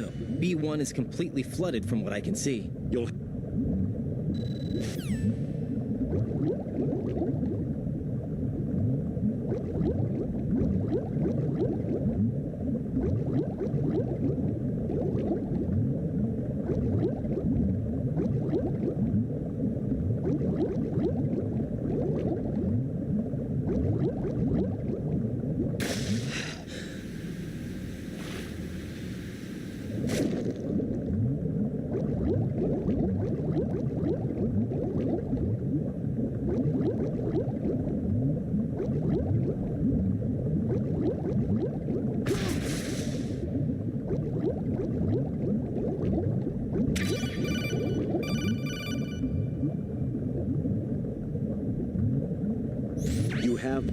though. B1 is completely flooded from what I can see. You'll... You have...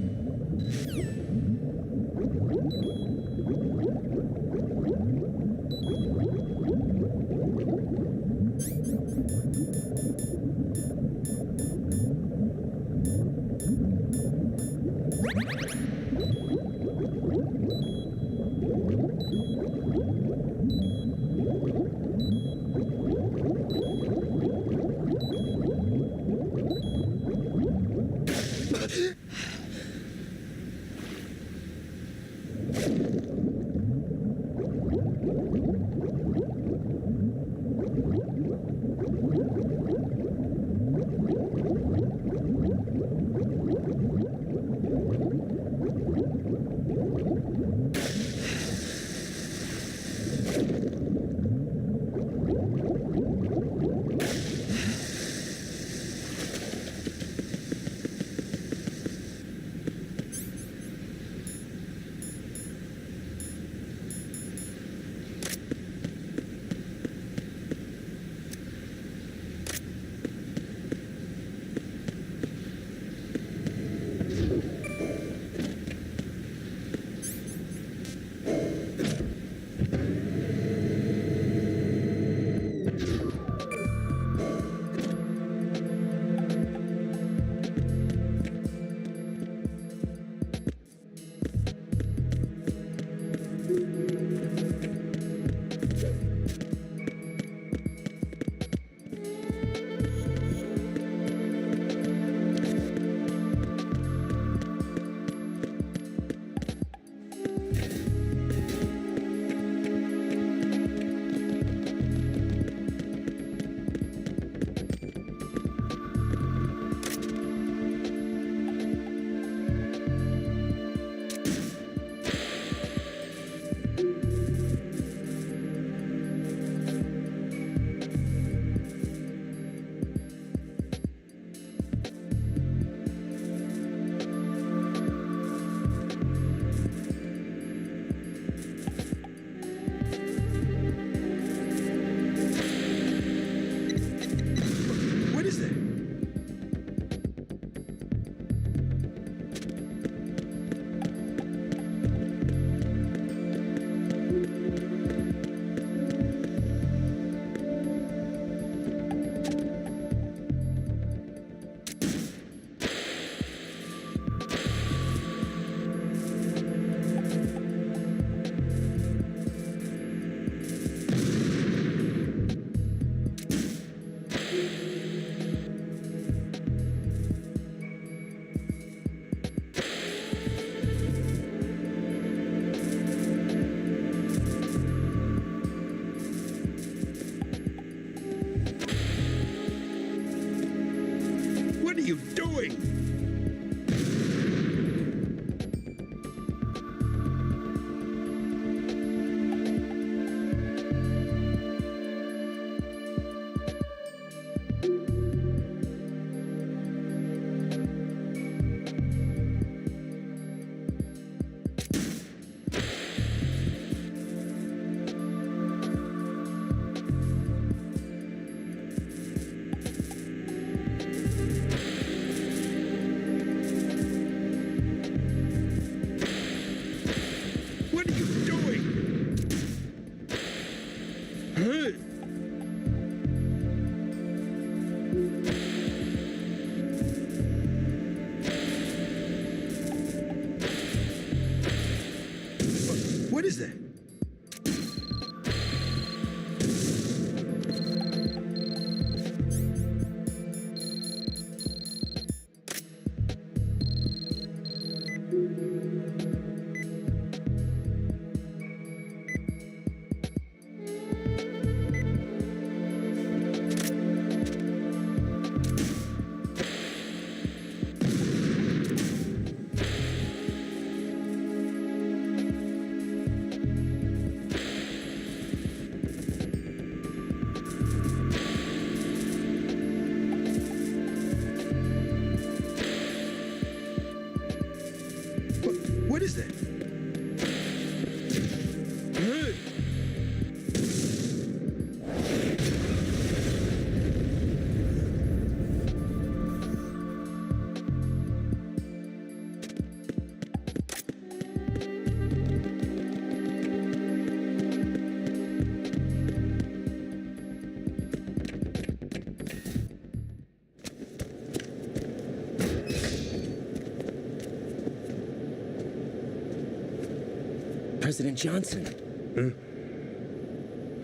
President Johnson.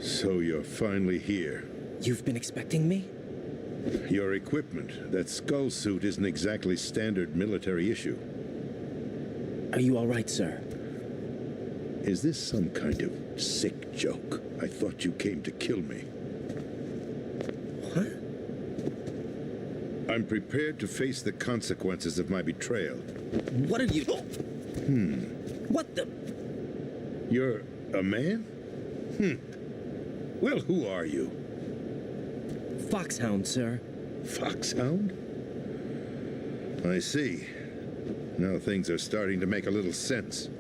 So you're finally here. You've been expecting me? Your equipment, that skull suit, isn't exactly standard military issue. Are you all right, sir? Is this some kind of sick joke? I thought you came to kill me. What? I'm prepared to face the consequences of my betrayal. What are you... What the... You're a man? Well, who are you? Foxhound, sir. Foxhound? I see. Now things are starting to make a little sense.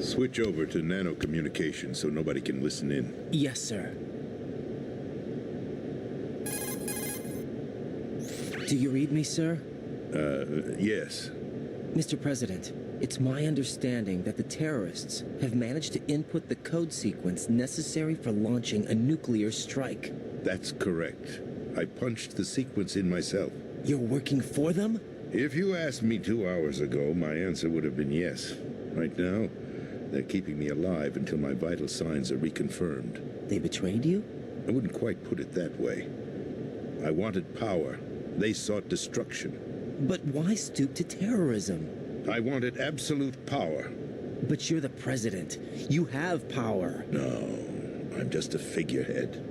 Switch over to nano communication so nobody can listen in. Yes, sir. Do you read me, sir? Yes. Mr. President, it's my understanding that the terrorists have managed to input the code sequence necessary for launching a nuclear strike. That's correct. I punched the sequence in myself. You're working for them? If you asked me 2 hours ago, my answer would have been yes. Right now, they're keeping me alive until my vital signs are reconfirmed. They betrayed you? I wouldn't quite put it that way. I wanted power. They sought destruction. But why stoop to terrorism? I wanted absolute power. But you're the president. You have power. No, I'm just a figurehead.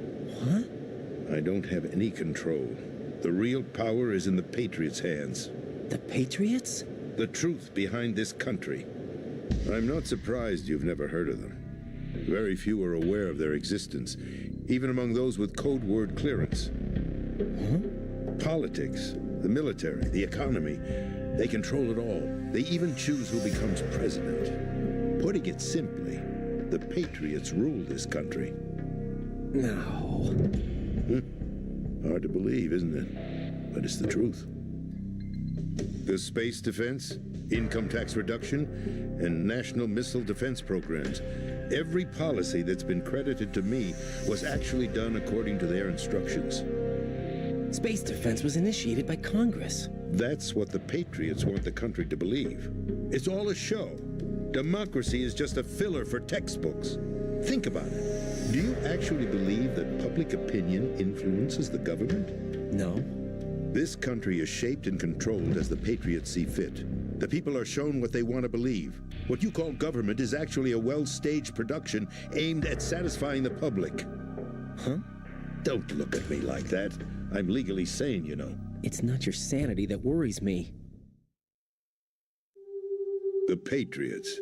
What? I don't have any control. The real power is in the Patriots' hands. The Patriots? The truth behind this country. I'm not surprised you've never heard of them. Very few are aware of their existence, even among those with code word clearance. Politics, the military, the economy, they control it all. They even choose who becomes president. Putting it simply, the Patriots rule this country. No. Hard to believe, isn't it? But it's the truth. The space defense, income tax reduction, and national missile defense programs. Every policy that's been credited to me was actually done according to their instructions. Space defense was initiated by Congress. That's what the Patriots want the country to believe. It's all a show. Democracy is just a filler for textbooks. Think about it. Do you actually believe that public opinion influences the government? No. This country is shaped and controlled as the Patriots see fit. The people are shown what they want to believe. What you call government is actually a well-staged production aimed at satisfying the public. Huh? Don't look at me like that. I'm legally sane, you know. It's not your sanity that worries me. The Patriots.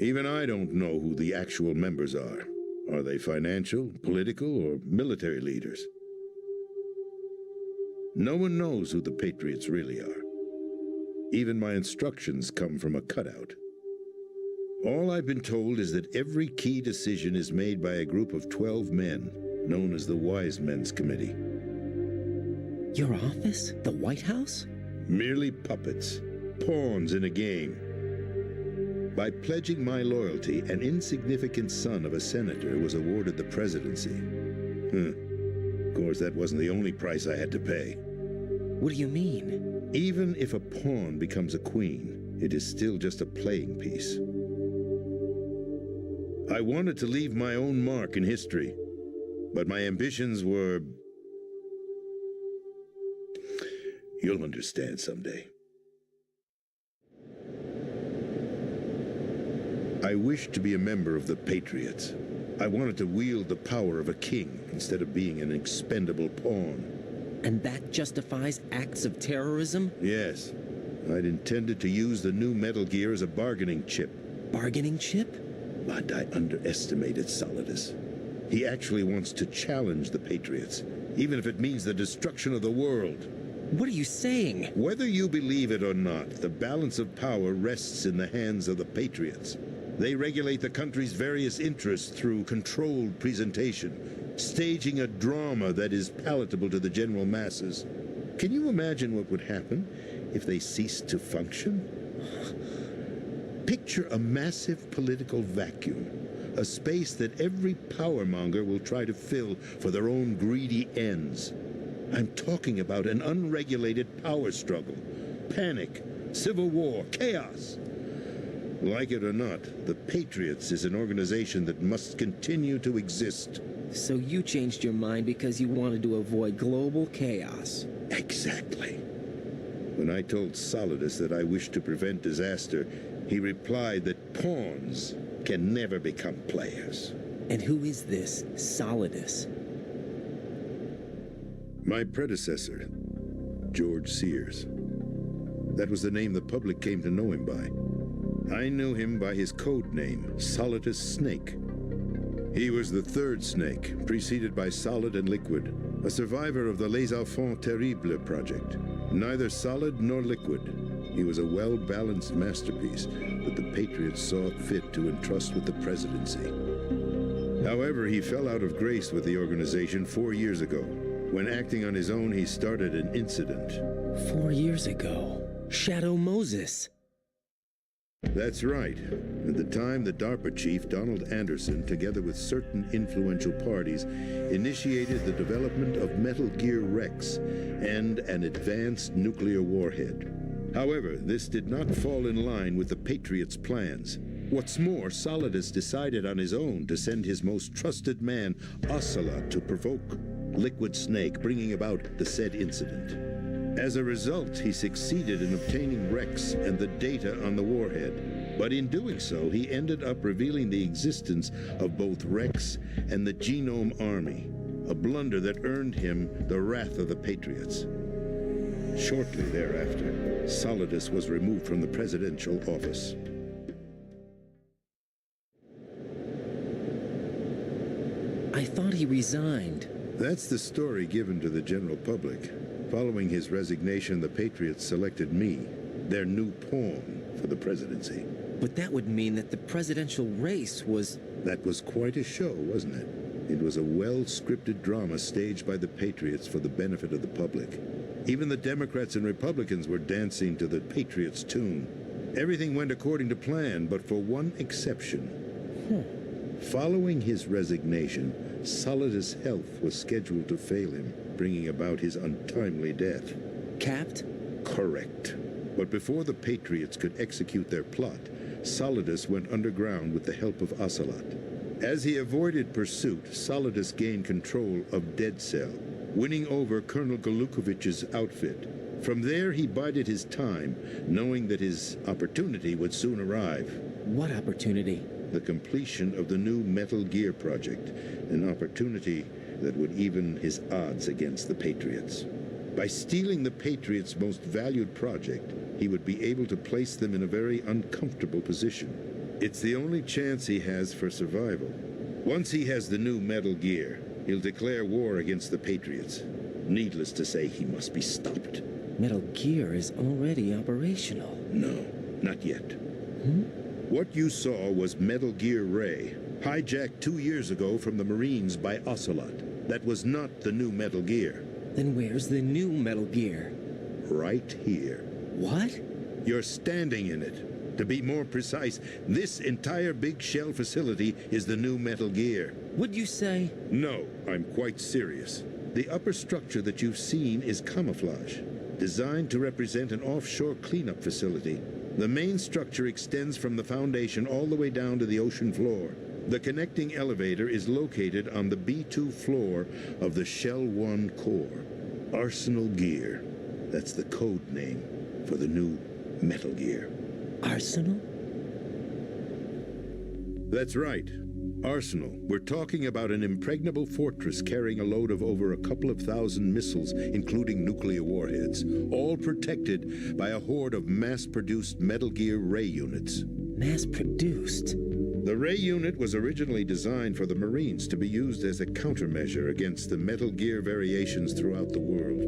Even I don't know who the actual members are. Are they financial, political, or military leaders? No one knows who the Patriots really are. Even my instructions come from a cutout. All I've been told is that every key decision is made by a group of 12 men, known as the Wise Men's Committee. Your office? The White House? Merely puppets, pawns in a game. By pledging my loyalty, an insignificant son of a senator was awarded the presidency. Of course, that wasn't the only price I had to pay. What do you mean? Even if a pawn becomes a queen, it is still just a playing piece. I wanted to leave my own mark in history, but my ambitions were... You'll understand someday. I wished to be a member of the Patriots. I wanted to wield the power of a king instead of being an expendable pawn. And that justifies acts of terrorism? Yes. I'd intended to use the new Metal Gear as a bargaining chip. Bargaining chip? But I underestimated Solidus. He actually wants to challenge the Patriots, even if it means the destruction of the world. What are you saying? Whether you believe it or not, the balance of power rests in the hands of the Patriots. They regulate the country's various interests through controlled presentation, staging a drama that is palatable to the general masses. Can you imagine what would happen if they ceased to function? Picture a massive political vacuum, a space that every powermonger will try to fill for their own greedy ends. I'm talking about an unregulated power struggle, panic, civil war, chaos. Like it or not, the Patriots is an organization that must continue to exist. So you changed your mind because you wanted to avoid global chaos. Exactly. When I told Solidus that I wished to prevent disaster, he replied that pawns can never become players. And who is this Solidus? My predecessor, George Sears. That was the name the public came to know him by. I knew him by his code name, Solidus Snake. He was the third snake, preceded by Solid and Liquid, a survivor of the Les Enfants Terribles project. Neither solid nor liquid, he was a well-balanced masterpiece that the Patriots saw fit to entrust with the presidency. However, he fell out of grace with the organization 4 years ago. When acting on his own, he started an incident. 4 years ago. Shadow Moses. That's right. At the time, the DARPA chief, Donald Anderson, together with certain influential parties, initiated the development of Metal Gear Rex and an advanced nuclear warhead. However, this did not fall in line with the Patriots' plans. What's more, Solidus decided on his own to send his most trusted man, Ocelot, to provoke Liquid Snake, bringing about the said incident. As a result, he succeeded in obtaining Rex and the data on the warhead. But in doing so, he ended up revealing the existence of both Rex and the Genome Army, a blunder that earned him the wrath of the Patriots. Shortly thereafter, Solidus was removed from the presidential office. I thought he resigned. That's the story given to the general public. Following his resignation, the Patriots selected me, their new pawn, for the presidency. But that would mean that the presidential race was... That was quite a show, wasn't it? It was a well-scripted drama staged by the Patriots for the benefit of the public. Even the Democrats and Republicans were dancing to the Patriots' tune. Everything went according to plan, but for one exception. Following his resignation, Solidus' health was scheduled to fail him, bringing about his untimely death. Capped? Correct. But before the Patriots could execute their plot, Solidus went underground with the help of Ocelot. As he avoided pursuit, Solidus gained control of Dead Cell, winning over Colonel Golukovich's outfit. From there, he bided his time, knowing that his opportunity would soon arrive. What opportunity? The completion of the new Metal Gear project, an opportunity that would even his odds against the Patriots. By stealing the Patriots' most valued project, he would be able to place them in a very uncomfortable position. It's the only chance he has for survival. Once he has the new Metal Gear, he'll declare war against the Patriots. Needless to say, he must be stopped. Metal Gear is already operational. No, not yet. What you saw was Metal Gear Ray, hijacked 2 years ago from the Marines by Ocelot. That was not the new Metal Gear. Then where's the new Metal Gear? Right here. What? You're standing in it. To be more precise, this entire big shell facility is the new Metal Gear. What'd you say? No, I'm quite serious. The upper structure that you've seen is camouflage, designed to represent an offshore cleanup facility. The main structure extends from the foundation all the way down to the ocean floor. The connecting elevator is located on the B2 floor of the Shell 1 core. Arsenal Gear. That's the code name for the new Metal Gear. Arsenal? That's right. Arsenal. We're talking about an impregnable fortress carrying a load of over a couple of thousand missiles, including nuclear warheads, all protected by a horde of mass-produced Metal Gear Ray units. Mass-produced? The Ray unit was originally designed for the Marines to be used as a countermeasure against the Metal Gear variations throughout the world.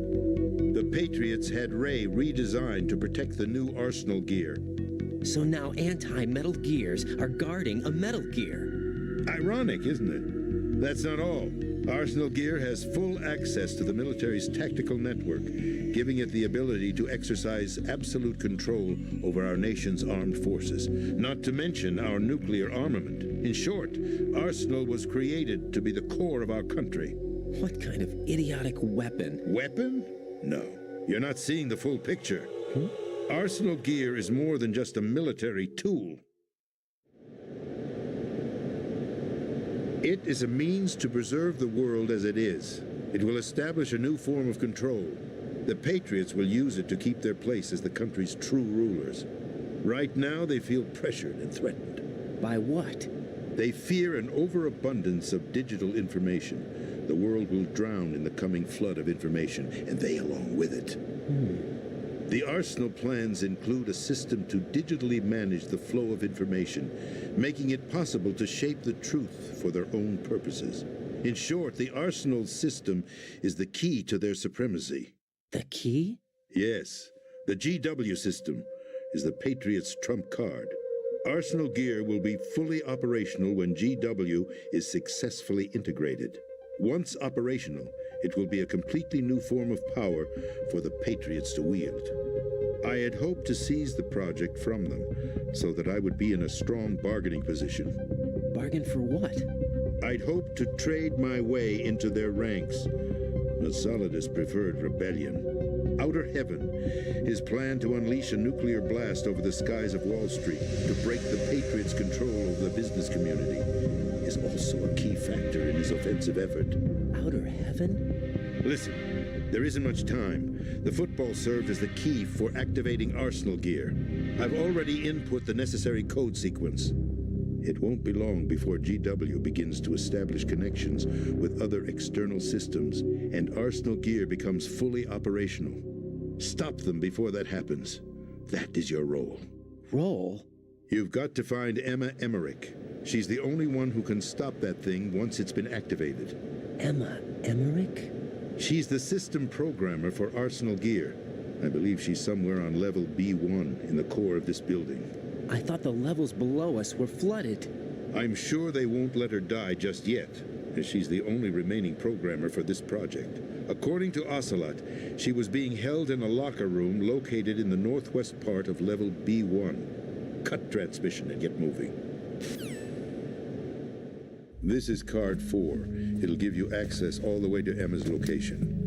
The Patriots had Ray redesigned to protect the new Arsenal Gear. So now anti-Metal Gears are guarding a Metal Gear. Ironic, isn't it? That's not all. Arsenal Gear has full access to the military's tactical network, giving it the ability to exercise absolute control over our nation's armed forces, not to mention our nuclear armament. In short, Arsenal was created to be the core of our country. What kind of idiotic weapon? Weapon? No. You're not seeing the full picture. Arsenal gear is more than just a military tool. It is a means to preserve the world as it is. It will establish a new form of control. The Patriots will use it to keep their place as the country's true rulers. Right now, they feel pressured and threatened. By what? They fear an overabundance of digital information. The world will drown in the coming flood of information, and they along with it. The Arsenal plans include a system to digitally manage the flow of information, making it possible to shape the truth for their own purposes. In short, the Arsenal system is the key to their supremacy. The key? Yes, the GW system is the Patriots' trump card. Arsenal gear will be fully operational when GW is successfully integrated. Once operational, it will be a completely new form of power for the Patriots to wield. I had hoped to seize the project from them so that I would be in a strong bargaining position. Bargain for what? I'd hoped to trade my way into their ranks. But Solidus preferred rebellion. Outer Heaven, his plan to unleash a nuclear blast over the skies of Wall Street to break the Patriots' control over the business community, is also a key factor in his offensive effort. Outer Heaven? Listen, there isn't much time. The football served as the key for activating Arsenal gear. I've already input the necessary code sequence. It won't be long before GW begins to establish connections with other external systems, and Arsenal gear becomes fully operational. Stop them before that happens. That is your role. Role? You've got to find Emma Emmerich. She's the only one who can stop that thing once it's been activated. Emma Emmerich? She's the system programmer for Arsenal gear. I believe she's somewhere on level B1 in the core of this building. I thought the levels below us were flooded. I'm sure they won't let her die just yet, as she's the only remaining programmer for this project. According to Ocelot, she was being held in a locker room located in the northwest part of level B1. Cut transmission and get moving. This is card 4. It'll give you access all the way to Emma's location.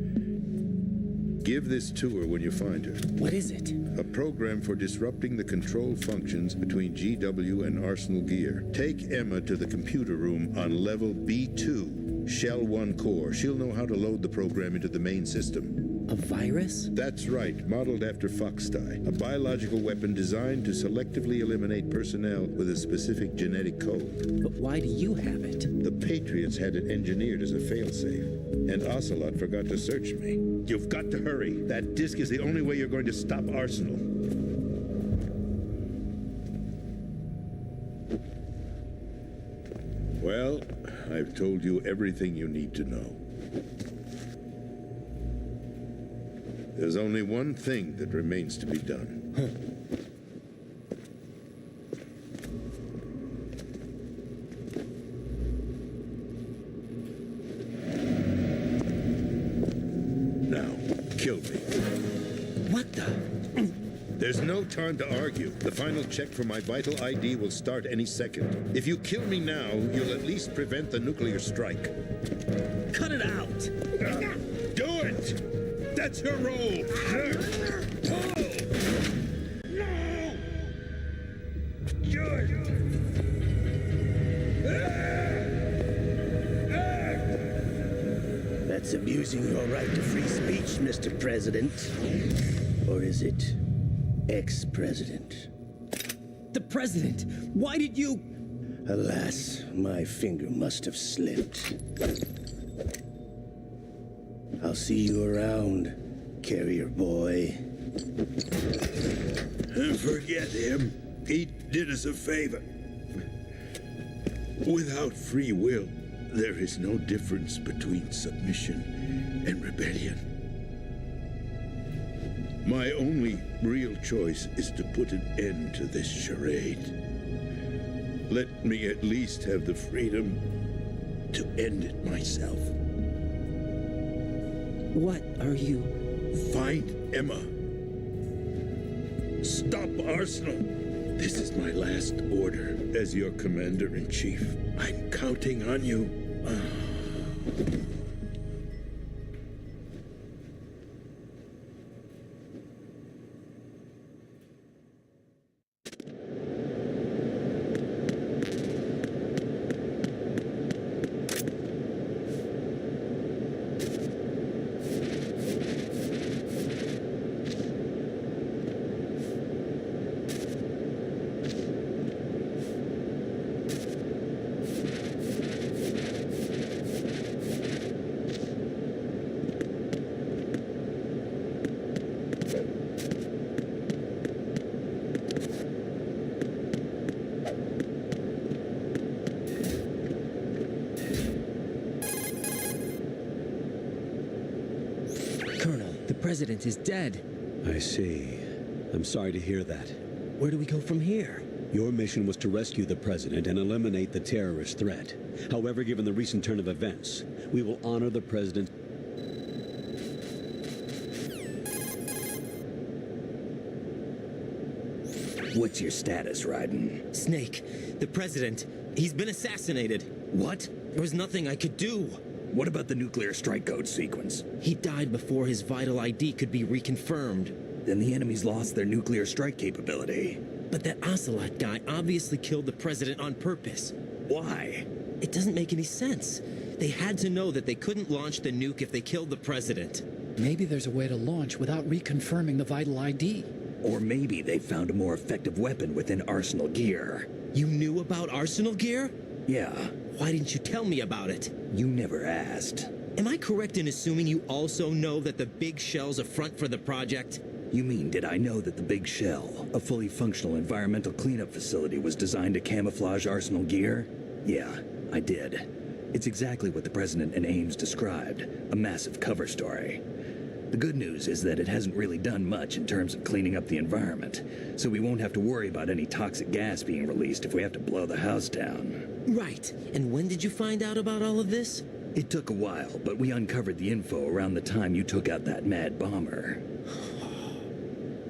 Give this to her when you find her. What is it? A program for disrupting the control functions between GW and Arsenal gear. Take Emma to the computer room on level B2, Shell 1 core. She'll know how to load the program into the main system. A virus? That's right, modeled after Foxdie, a biological weapon designed to selectively eliminate personnel with a specific genetic code. But why do you have it? The Patriots had it engineered as a failsafe, and Ocelot forgot to search me. You've got to hurry. That disk is the only way you're going to stop Arsenal. Well, I've told you everything you need to know. There's only one thing that remains to be done. Now, kill me. What the? There's no time to argue. The final check for my vital ID will start any second. If you kill me now, you'll at least prevent the nuclear strike. Cut it out! Do it! That's your role! No! That's abusing your right to free speech, Mr. President. Or is it ex-president? The president! Why did you... Alas, my finger must have slipped. I'll see you around, carrier boy. Forget him. He did us a favor. Without free will, there is no difference between submission and rebellion. My only real choice is to put an end to this charade. Let me at least have the freedom to end it myself. What are you... Find Emma. Stop Arsenal. This is my last order as your commander-in-chief. I'm counting on you. president is dead. I see. I'm sorry to hear that. Where do we go from here? Your mission was to rescue the president and eliminate the terrorist threat. However, given the recent turn of events, we will honor the president. What's your status, Raiden? Snake, the president, he's been assassinated. What? There was nothing I could do. What about the nuclear strike code sequence? He died before his vital ID could be reconfirmed. Then the enemy's lost their nuclear strike capability. But that Ocelot guy obviously killed the president on purpose. Why? It doesn't make any sense. They had to know that they couldn't launch the nuke if they killed the president. Maybe there's a way to launch without reconfirming the vital ID. Or maybe they found a more effective weapon within Arsenal gear. You knew about Arsenal gear? Yeah, Why didn't you tell me about it? you never asked. Am I correct in assuming you also know that the big shell's a front for the project? You mean, did I know that the Big Shell, a fully functional environmental cleanup facility, was designed to camouflage Arsenal gear? Yeah, I did. It's exactly what the President and Ames described, a massive cover story. The good news is that it hasn't really done much in terms of cleaning up the environment, so we won't have to worry about any toxic gas being released if we have to blow the house down. Right. And when did you find out about all of this? It took a while, but we uncovered the info around the time you took out that mad bomber.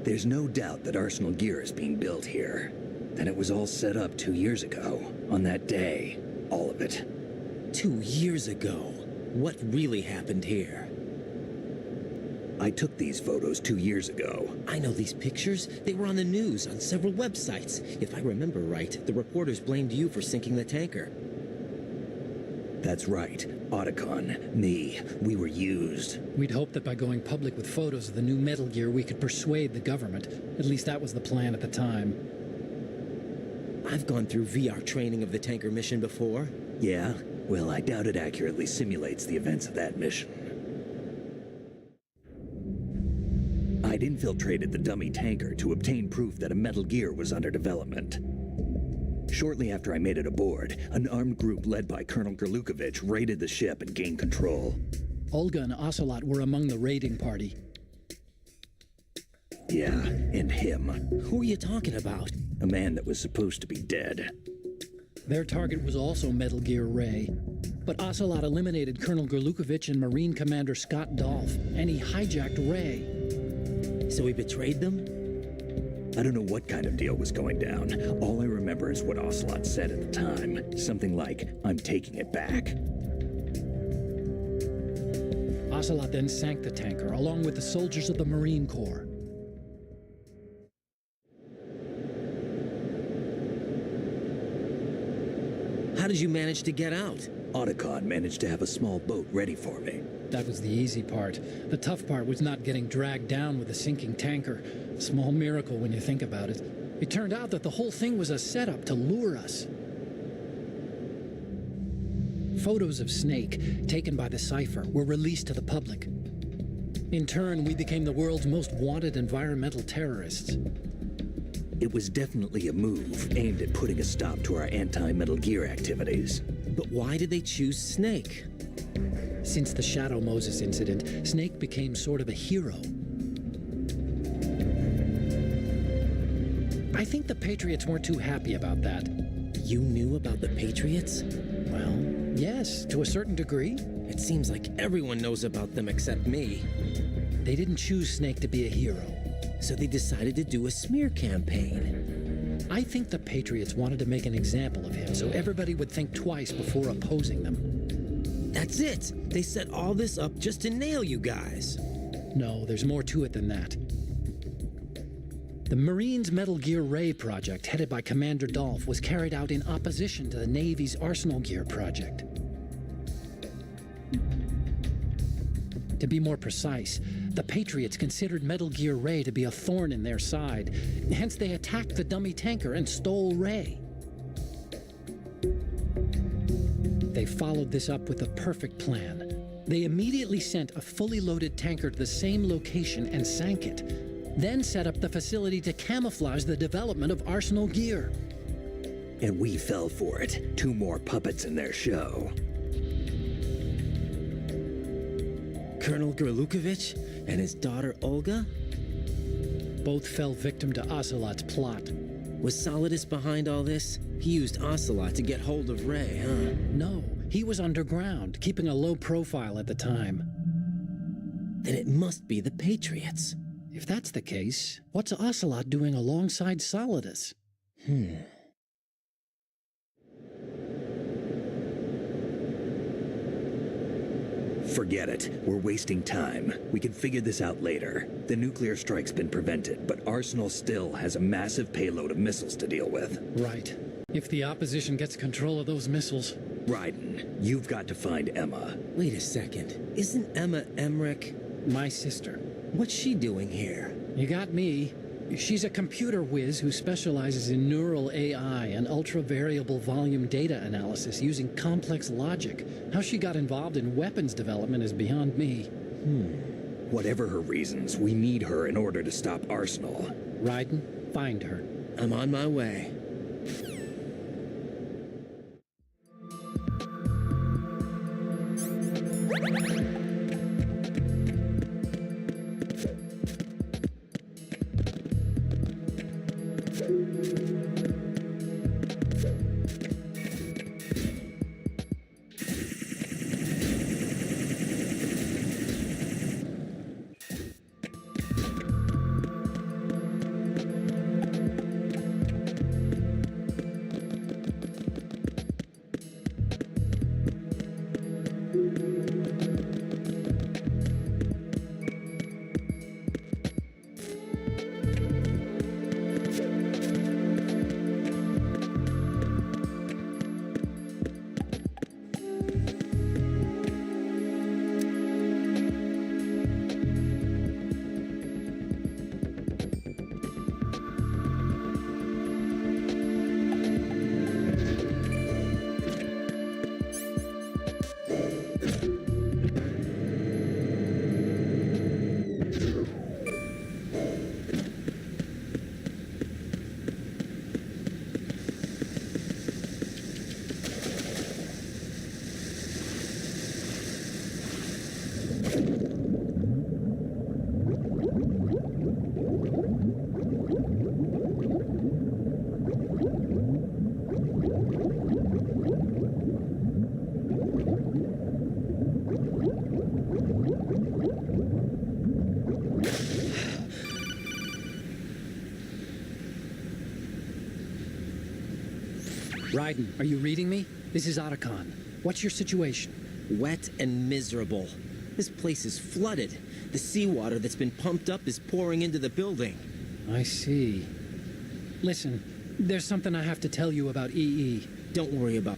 There's no doubt that Arsenal gear is being built here. And it was all set up 2 years ago, on that day. All of it. 2 years ago. What really happened here? I took these photos 2 years ago. I know these pictures. They were on the news, on several websites. If I remember right, the reporters blamed you for sinking the tanker. That's right. Otacon, me, we were used. We'd hoped that by going public with photos of the new Metal Gear, we could persuade the government. At least that was the plan at the time. I've gone through VR training of the tanker mission before. Yeah? Well, I doubt it accurately simulates the events of that mission. I'd infiltrated the dummy tanker to obtain proof that a Metal Gear was under development. Shortly after I made it aboard, an armed group led by Colonel Gerlukovich raided the ship and gained control. Olga and Ocelot were among the raiding party. Yeah, and him. Who are you talking about? A man that was supposed to be dead. Their target was also Metal Gear Ray. But Ocelot eliminated Colonel Gerlukovich and Marine Commander Scott Dolph, and he hijacked Ray. So he betrayed them? I don't know what kind of deal was going down. All I remember is what Ocelot said at the time. Something like, "I'm taking it back." Ocelot then sank the tanker, along with the soldiers of the Marine Corps. How did you manage to get out? Otacon managed to have a small boat ready for me. That was the easy part. The tough part was not getting dragged down with a sinking tanker. A small miracle when you think about it. It turned out that the whole thing was a setup to lure us. Photos of Snake, taken by the Cypher, were released to the public. In turn, we became the world's most wanted environmental terrorists. It was definitely a move aimed at putting a stop to our anti-Metal Gear activities. But why did they choose Snake? Since the Shadow Moses incident, Snake became sort of a hero. I think the Patriots weren't too happy about that. You knew about the Patriots? Well, yes, to a certain degree. It seems like everyone knows about them except me. They didn't choose Snake to be a hero. So they decided to do a smear campaign. I think the Patriots wanted to make an example of him so everybody would think twice before opposing them. That's it! They set all this up just to nail you guys. No, there's more to it than that. The Marines' Metal Gear Ray project, headed by Commander Dolph, was carried out in opposition to the Navy's Arsenal Gear project. To be more precise, the Patriots considered Metal Gear Ray to be a thorn in their side. Hence, they attacked the dummy tanker and stole Ray. They followed this up with a perfect plan. They immediately sent a fully loaded tanker to the same location and sank it, then set up the facility to camouflage the development of Arsenal Gear. And we fell for it. 2 more puppets in their show. Colonel Gerlukovich? And his daughter Olga? Both fell victim to Ocelot's plot. Was Solidus behind all this? He used Ocelot to get hold of Ray, huh? No, he was underground, keeping a low profile at the time. Then it must be the Patriots. If that's the case, what's Ocelot doing alongside Solidus? Forget it. We're wasting time. We can figure this out later. The nuclear strike's been prevented, but Arsenal still has a massive payload of missiles to deal with. Right. If the opposition gets control of those missiles... Raiden, you've got to find Emma. Wait a second. Isn't Emma Emmerich? My sister. What's she doing here? You got me. She's a computer whiz who specializes in neural AI and ultra-variable volume data analysis using complex logic. How she got involved in weapons development is beyond me. Whatever her reasons, we need her in order to stop Arsenal. Raiden, find her. I'm on my way. Raiden, are you reading me? This is Otacon. What's your situation? Wet and miserable. This place is flooded. The seawater that's been pumped up is pouring into the building. I see. Listen, there's something I have to tell you about EE. Don't worry about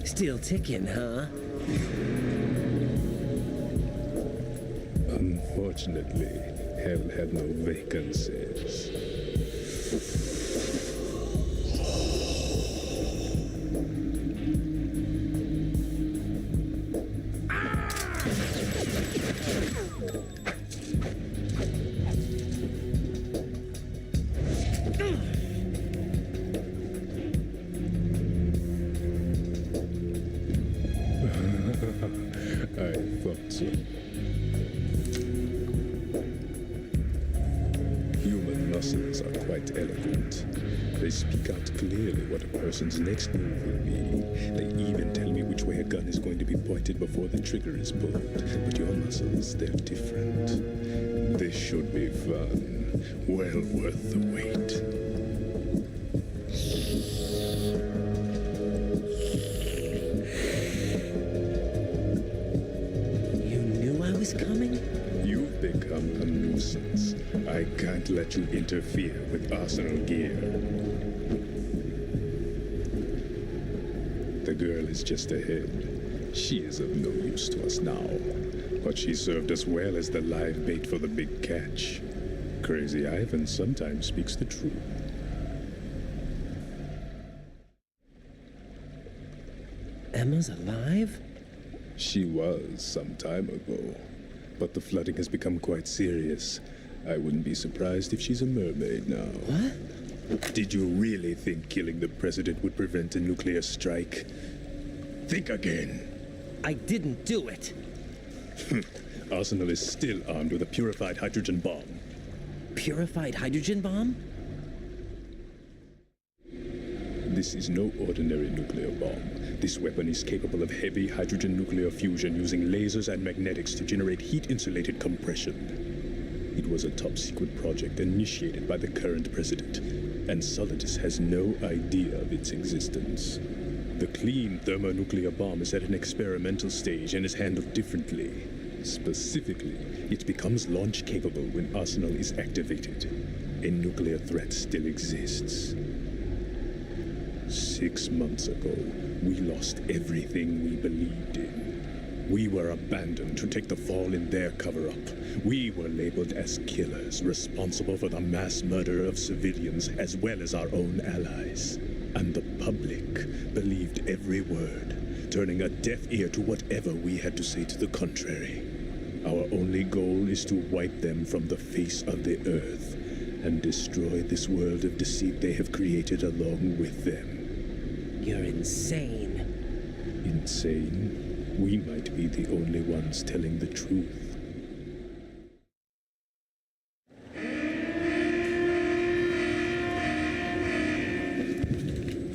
Still ticking, huh? Unfortunately, hell had no vacancies. I thought so. Human muscles are quite eloquent. They speak out clearly what a person's next move will be. They even tell me which way a gun is going to be pointed before the trigger is pulled. But your muscles, they're different. This should be fun. Well worth the wait. Coming? You've become a nuisance. I can't let you interfere with arsenal gear. The girl is just ahead. She is of no use to us now, but she served us well as the live bait for the big catch. Crazy Ivan sometimes speaks the truth. Emma's alive? She was some time ago. But the flooding has become quite serious. I wouldn't be surprised if she's a mermaid now. What? Did you really think killing the president would prevent a nuclear strike? Think again. I didn't do it. Arsenal is still armed with a purified hydrogen bomb. Purified hydrogen bomb? This is no ordinary nuclear bomb. This weapon is capable of heavy hydrogen nuclear fusion using lasers and magnetics to generate heat-insulated compression. It was a top-secret project initiated by the current president, and Solidus has no idea of its existence. The clean thermonuclear bomb is at an experimental stage and is handled differently. Specifically, it becomes launch-capable when Arsenal is activated. A nuclear threat still exists. 6 months ago, we lost everything we believed in. We were abandoned to take the fall in their cover-up. We were labeled as killers, responsible for the mass murder of civilians as well as our own allies. And the public believed every word, turning a deaf ear to whatever we had to say to the contrary. Our only goal is to wipe them from the face of the earth and destroy this world of deceit they have created along with them. You're insane. Insane? We might be the only ones telling the truth.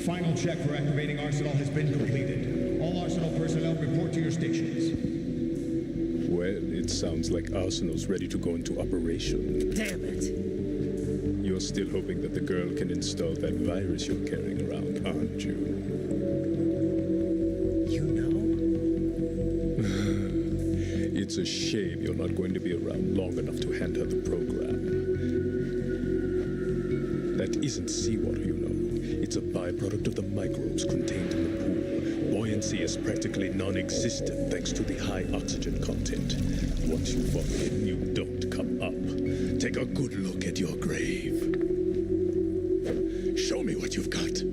Final check for activating Arsenal has been completed. All Arsenal personnel report to your stations. Well, it sounds like Arsenal's ready to go into operation. Damn it. You're still hoping that the girl can install that virus you're carrying around, aren't you? You know? It's a shame you're not going to be around long enough to hand her the program. That isn't seawater, you know. It's a byproduct of the microbes contained in the pool. Buoyancy is practically non-existent thanks to the high oxygen content. Once you fall in, you don't come up. Take a good look at your grave. Show me what you've got.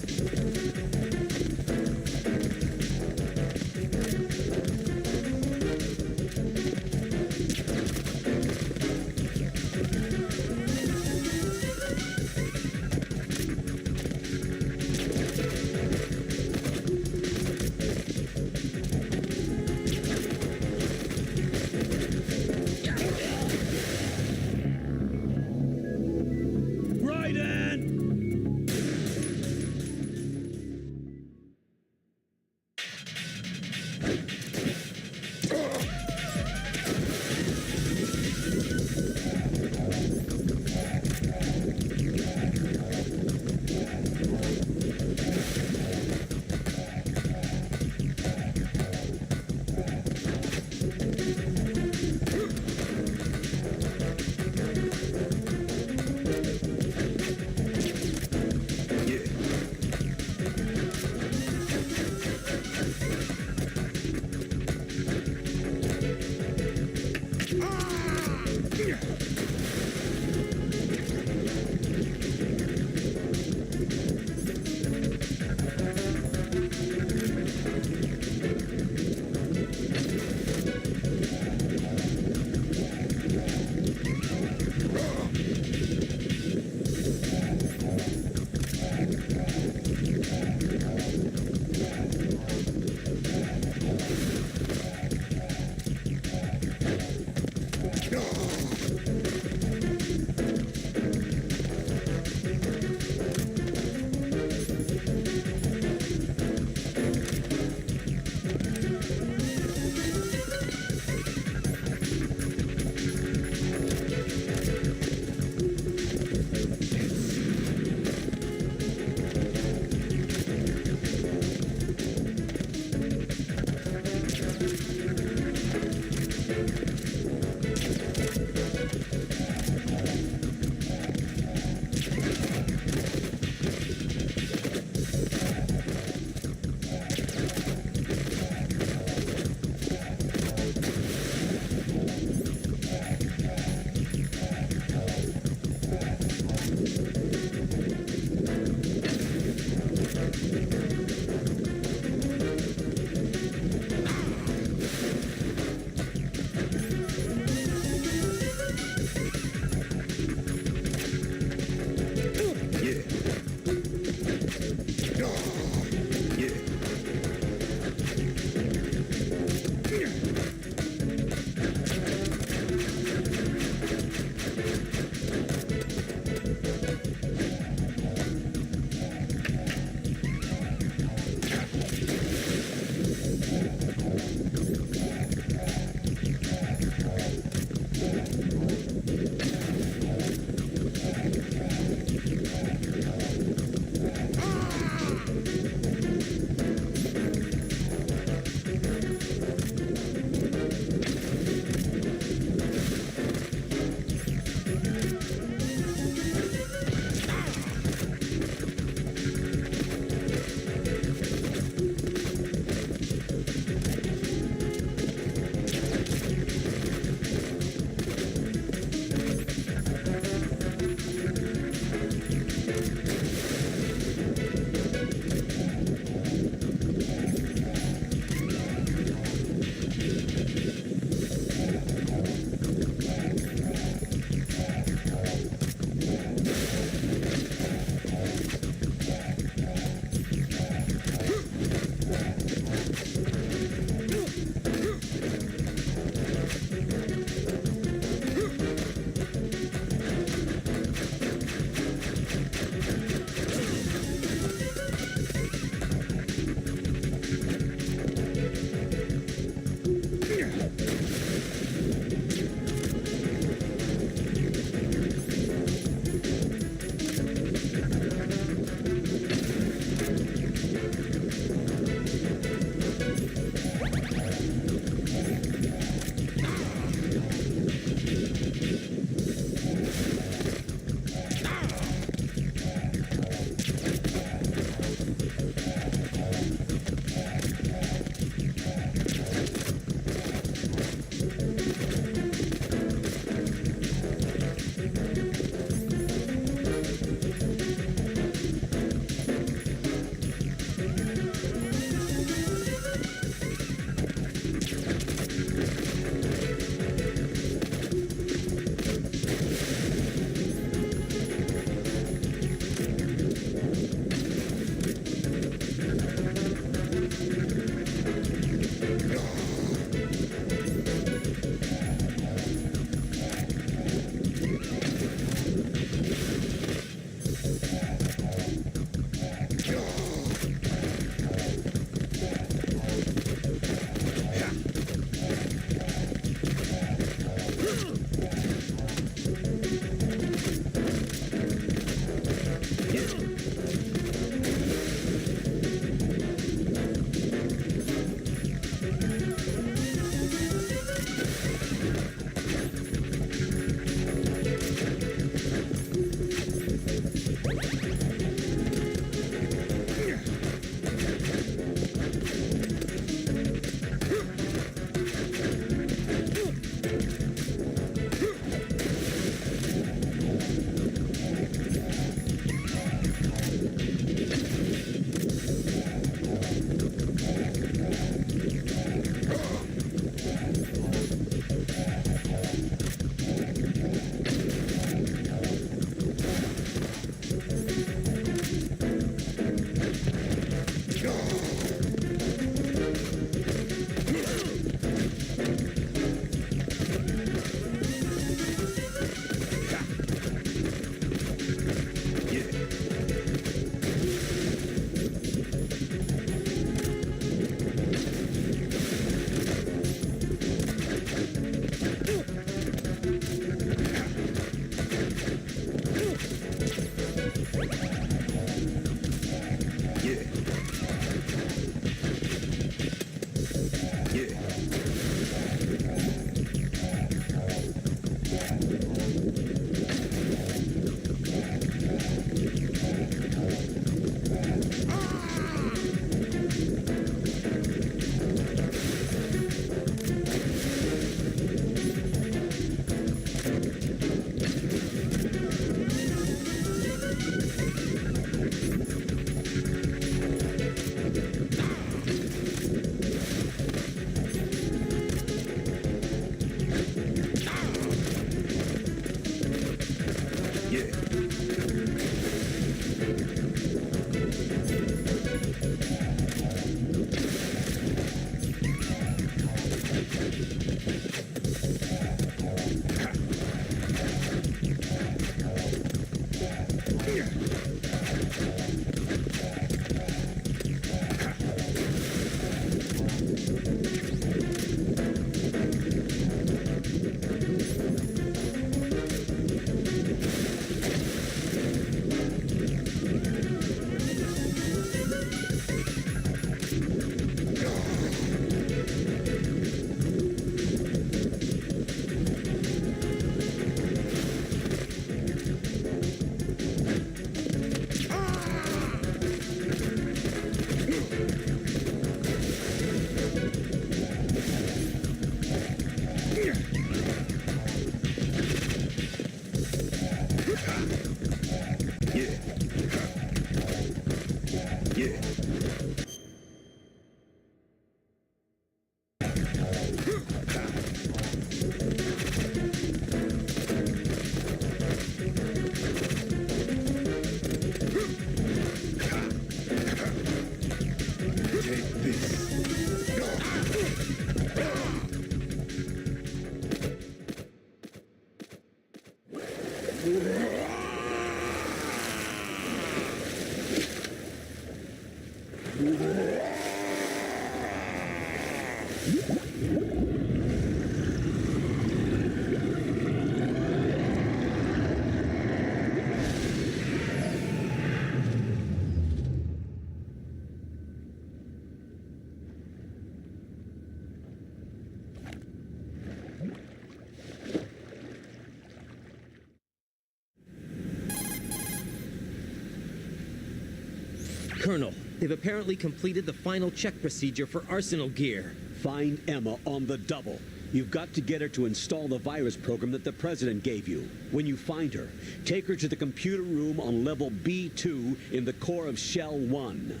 Colonel, they've apparently completed the final check procedure for arsenal gear. Find Emma on the double. You've got to get her to install the virus program that the President gave you. When you find her, take her to the computer room on level B2 in the core of Shell 1.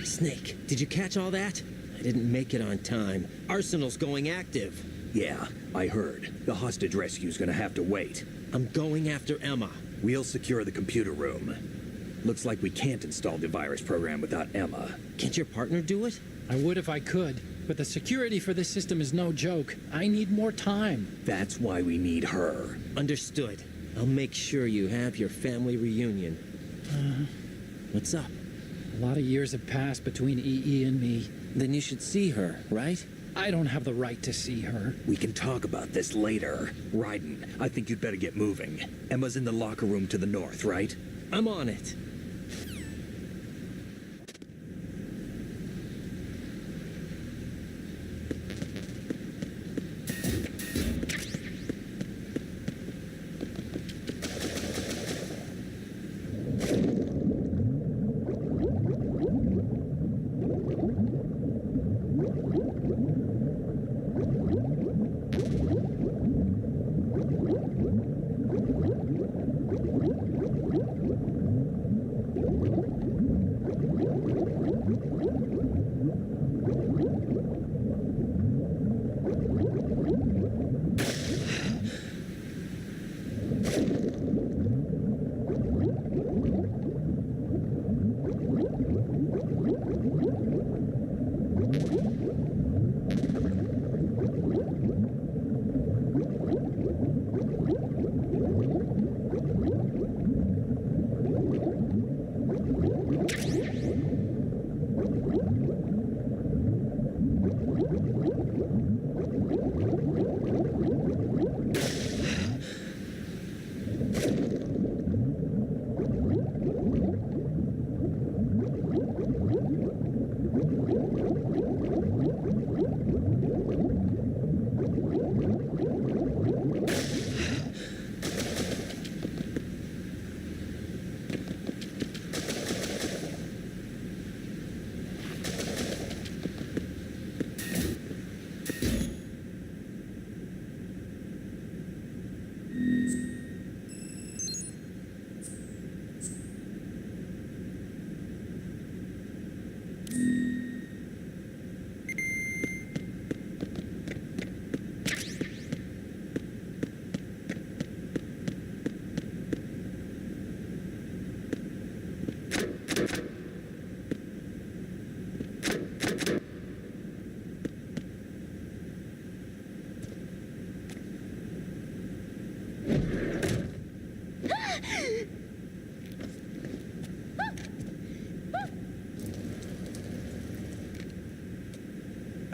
Snake, did you catch all that? I didn't make it on time. Arsenal's going active. Yeah, I heard. The hostage rescue's gonna have to wait. I'm going after Emma. We'll secure the computer room. Looks like we can't install the virus program without Emma. Can't your partner do it? I would if I could, but the security for this system is no joke. I need more time. That's why we need her. Understood. I'll make sure you have your family reunion. What's up? A lot of years have passed between EE and me. Then you should see her, right? I don't have the right to see her. We can talk about this later. Raiden, I think you'd better get moving. Emma's in the locker room to the north, right? I'm on it.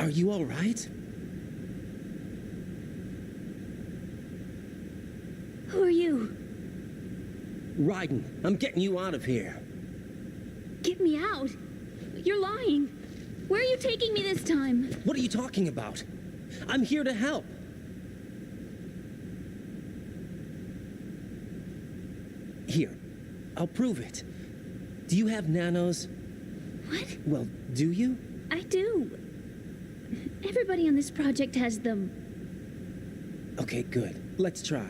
Are you all right? Who are you? Raiden, I'm getting you out of here. Get me out. You're lying. Where are you taking me this time? What are you talking about? I'm here to help. Here, I'll prove it. Do you have nanos? What? Well, do you? I do. Everybody on this project has them. Okay, good. Let's try.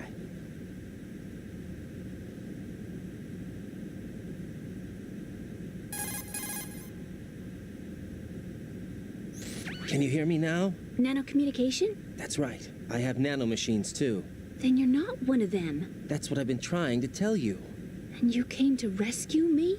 Can you hear me now? Nanocommunication? That's right. I have nanomachines too. Then you're not one of them. That's what I've been trying to tell you. And you came to rescue me?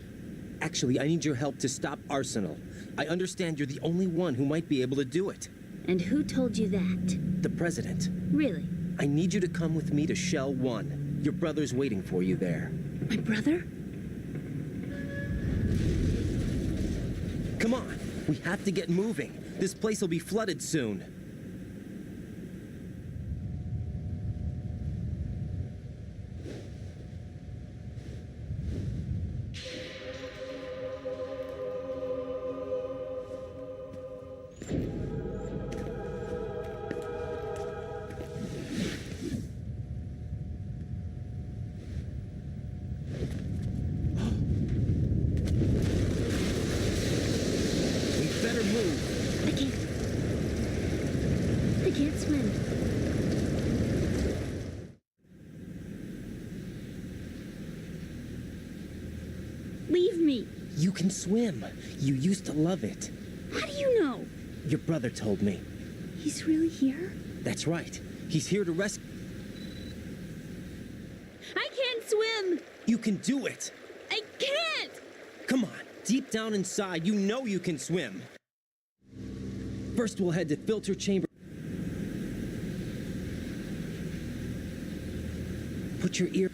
Actually, I need your help to stop Arsenal. I understand you're the only one who might be able to do it. And who told you that? The President. Really? I need you to come with me to Shell 1. Your brother's waiting for you there. My brother? We have to get moving. This place will be flooded soon. I can't swim. Leave me. You can swim. You used to love it. How do you know? Your brother told me. He's really here? That's right. He's here to rescue. I can't swim. You can do it. I can't. Come on. Deep down inside, you know you can swim. First, we'll head to filter chamber. Put your ear...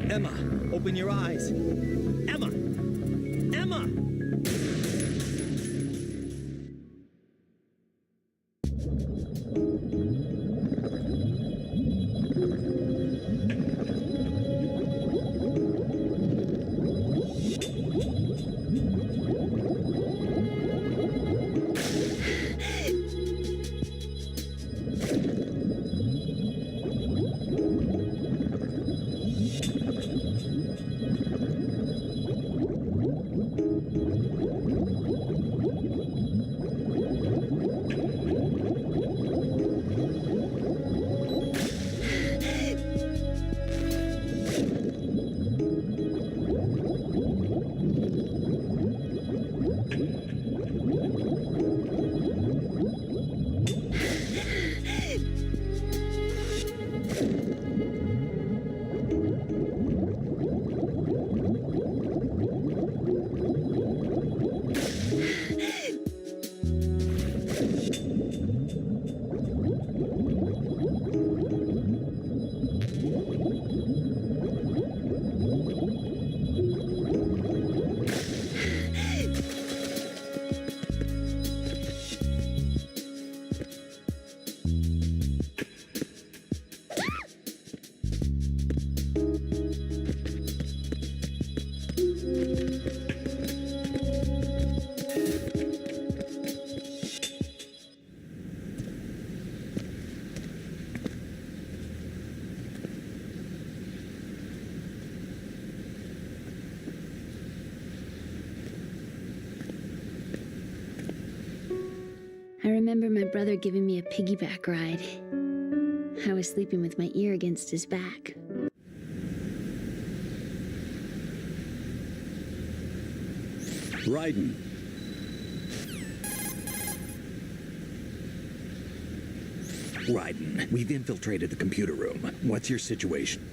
Emma, open your eyes. Emma! Emma! I remember my brother giving me a piggyback ride. I was sleeping with my ear against his back. Raiden. Raiden, we've infiltrated the computer room. What's your situation?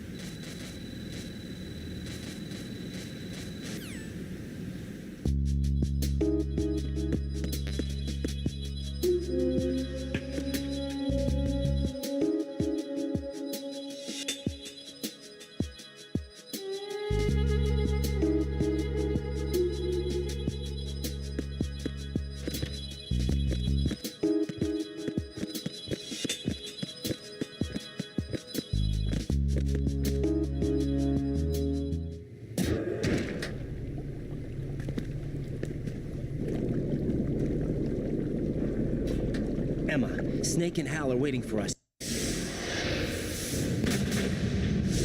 Emma, Snake and Hal are waiting for us.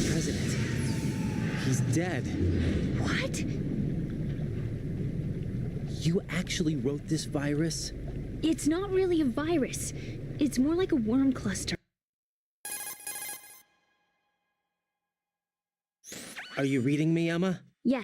President. He's dead. What? You actually wrote this virus? It's not really a virus. It's more like a worm cluster. Are you reading me, Emma? Yeah.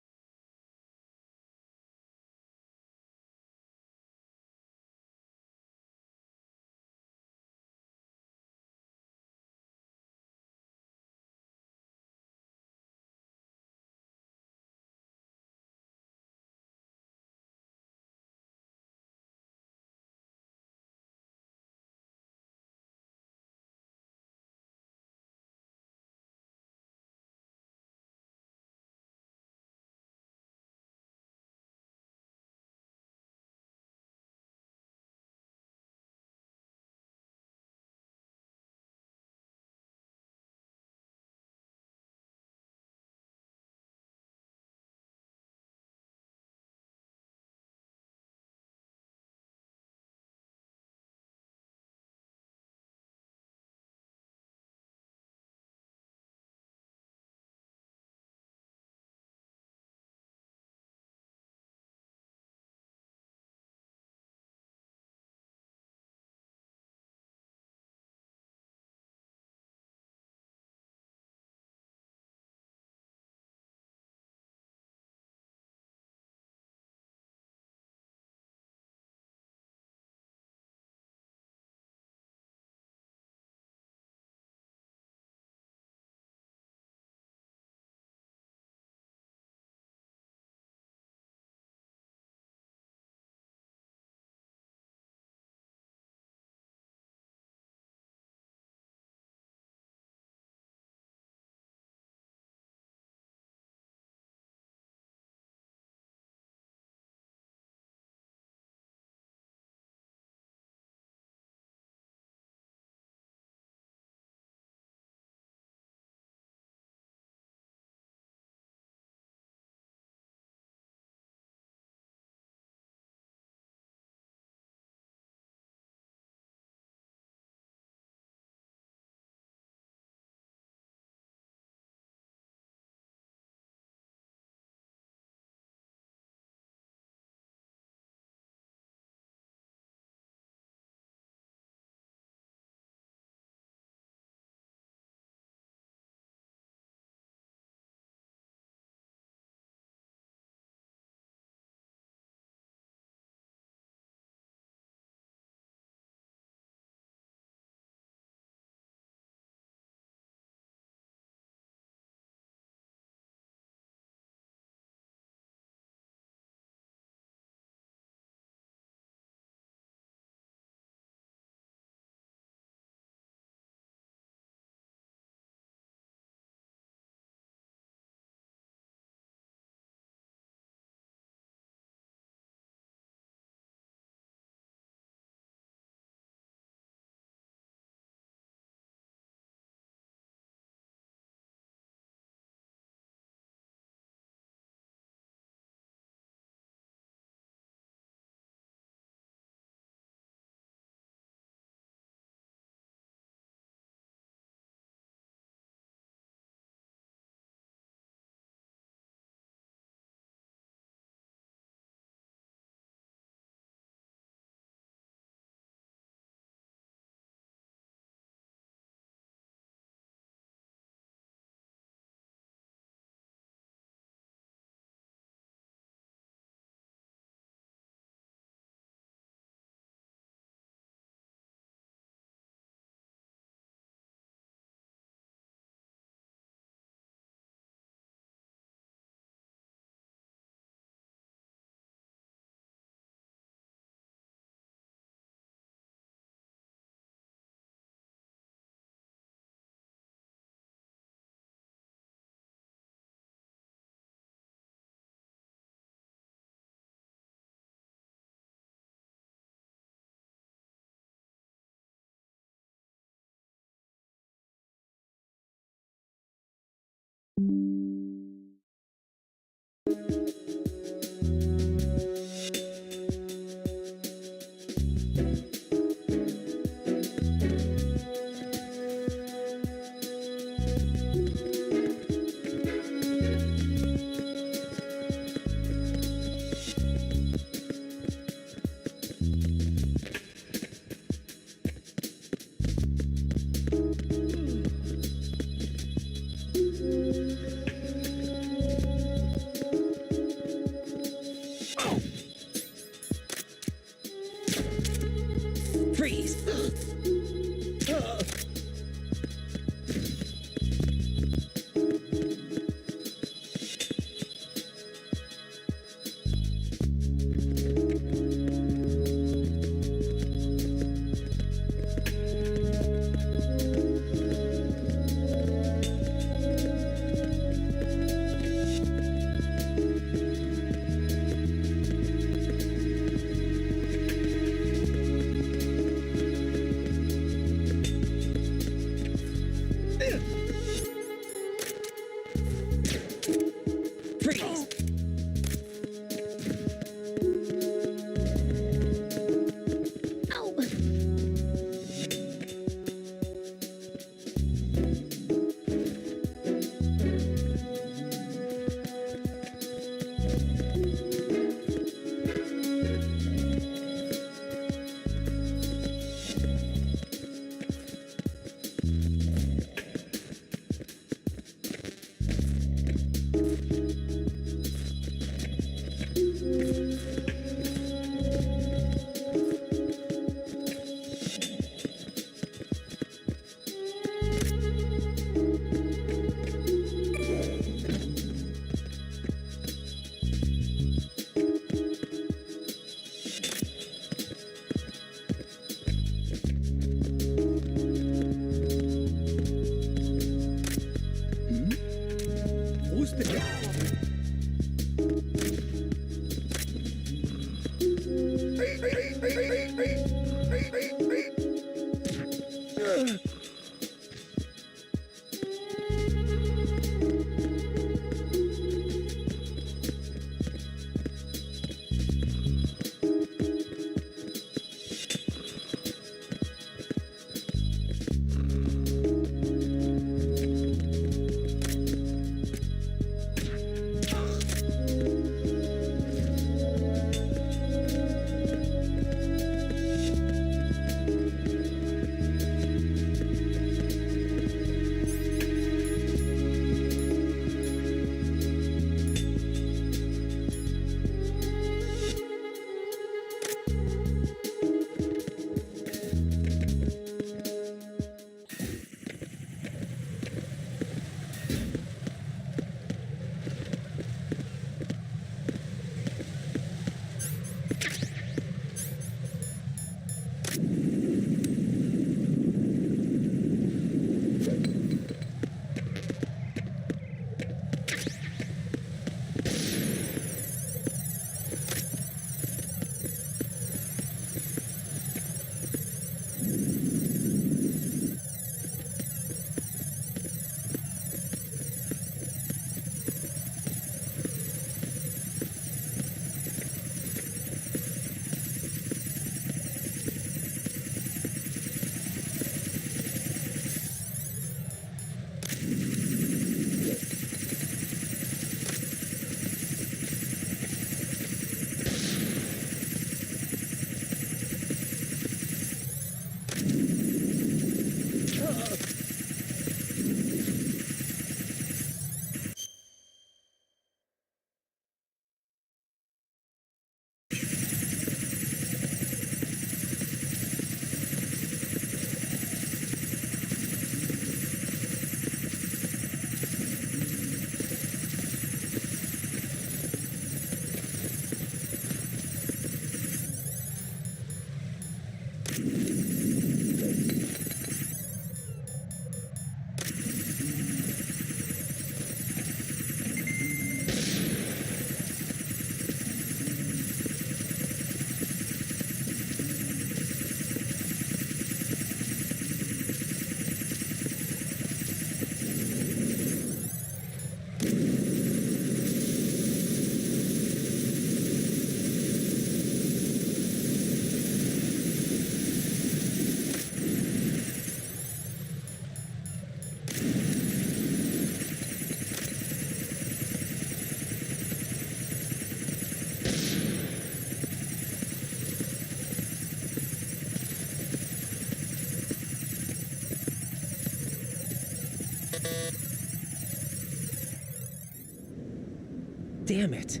Damn it.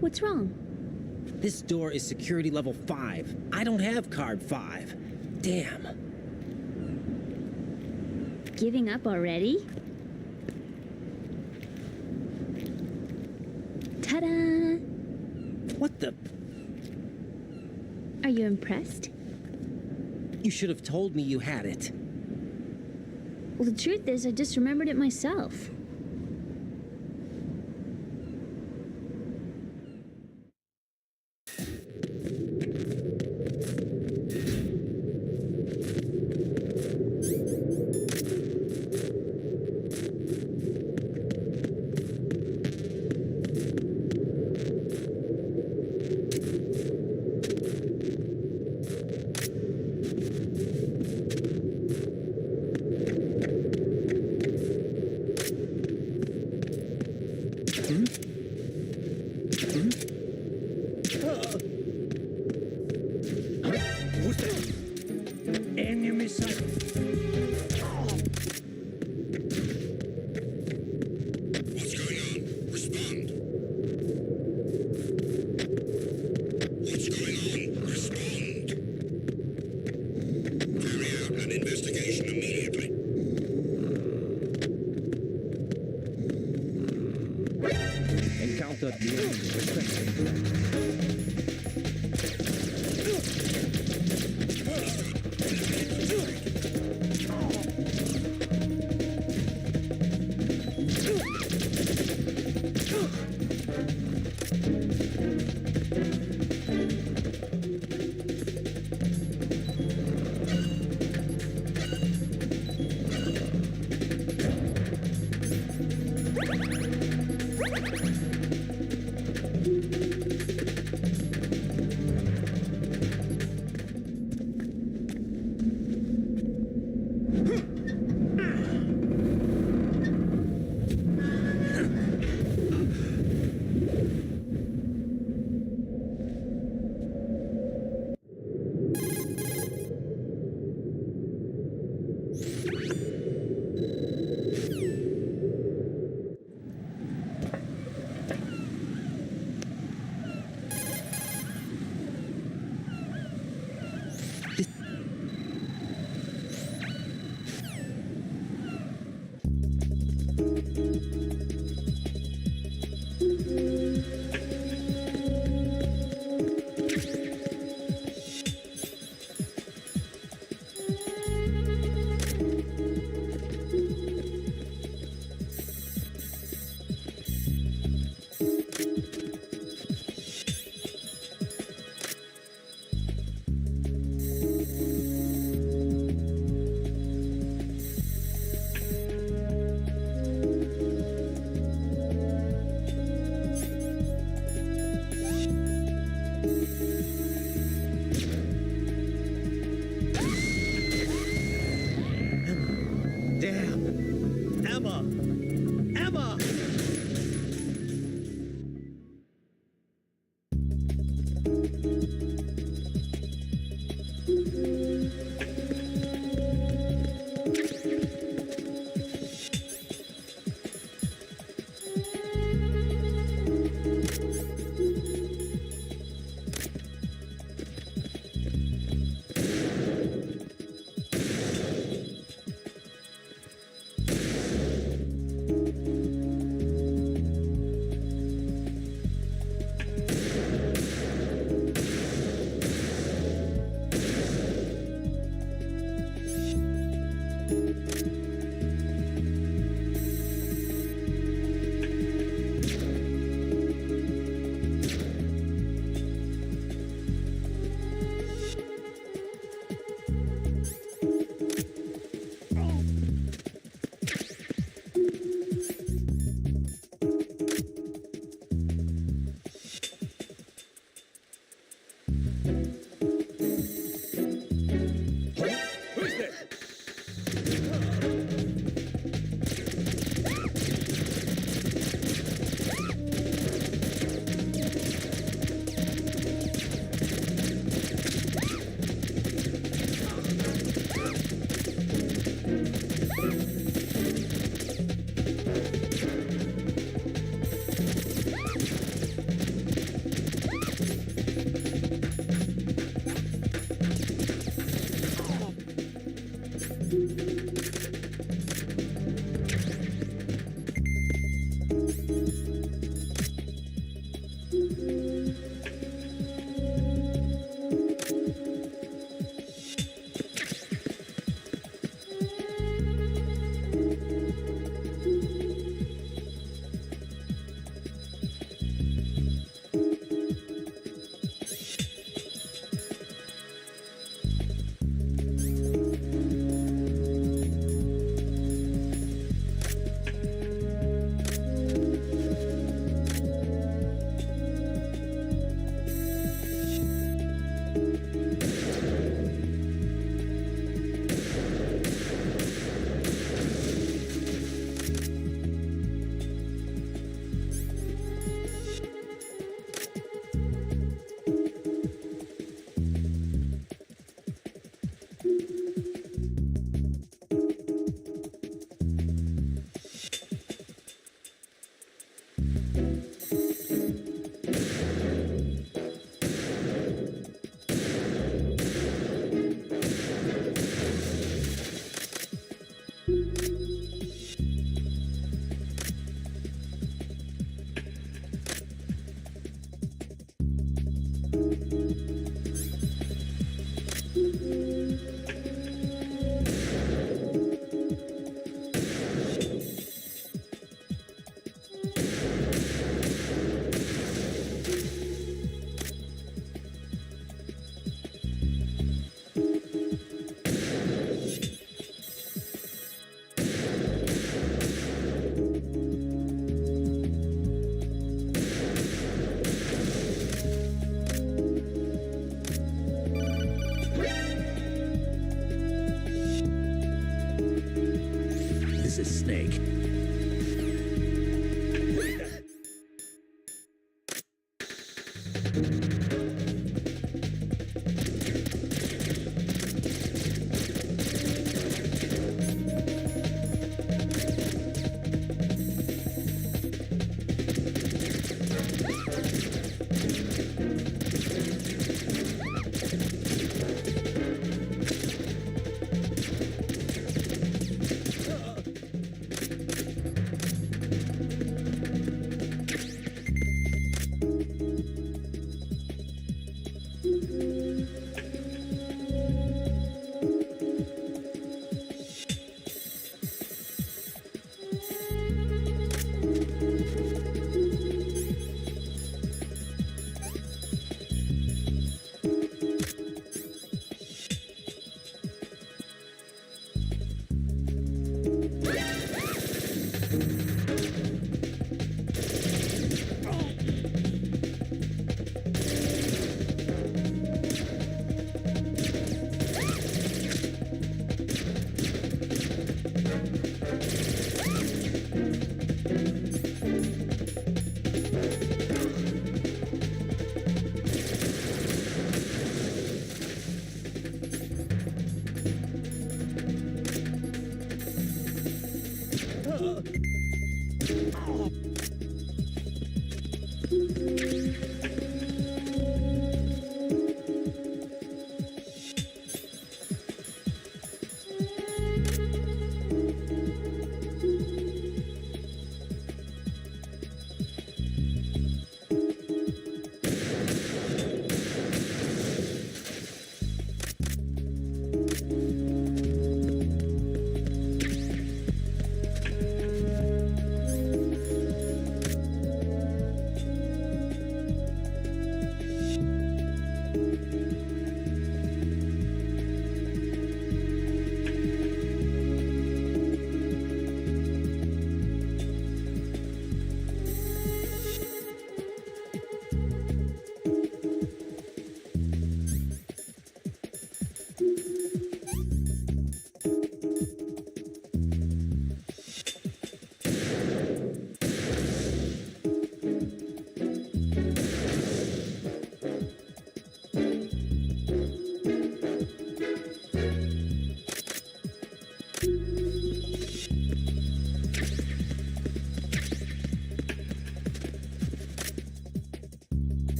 What's wrong? This door is security level 5. I don't have card 5. Damn. Giving up already? Ta-da! What the? Are you impressed? You should have told me you had it. Well, the truth is, I just remembered it myself.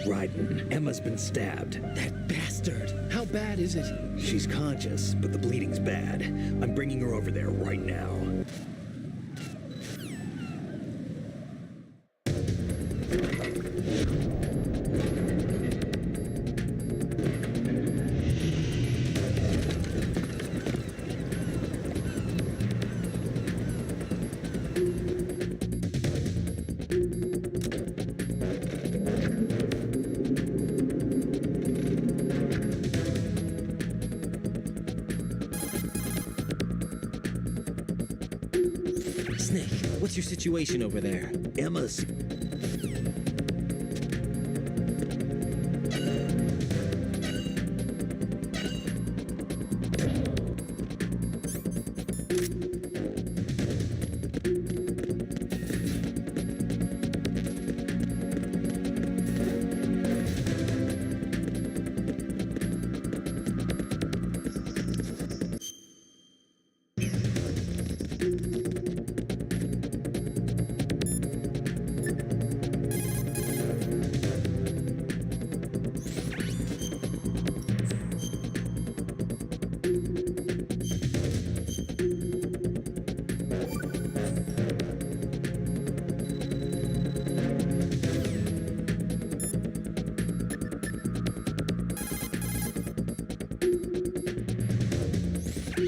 Raiden, Emma's been stabbed. That bastard! How bad is it? She's conscious, but the bleeding's bad. I'm bringing her over there right now. Snake, what's your situation over there? Emma's...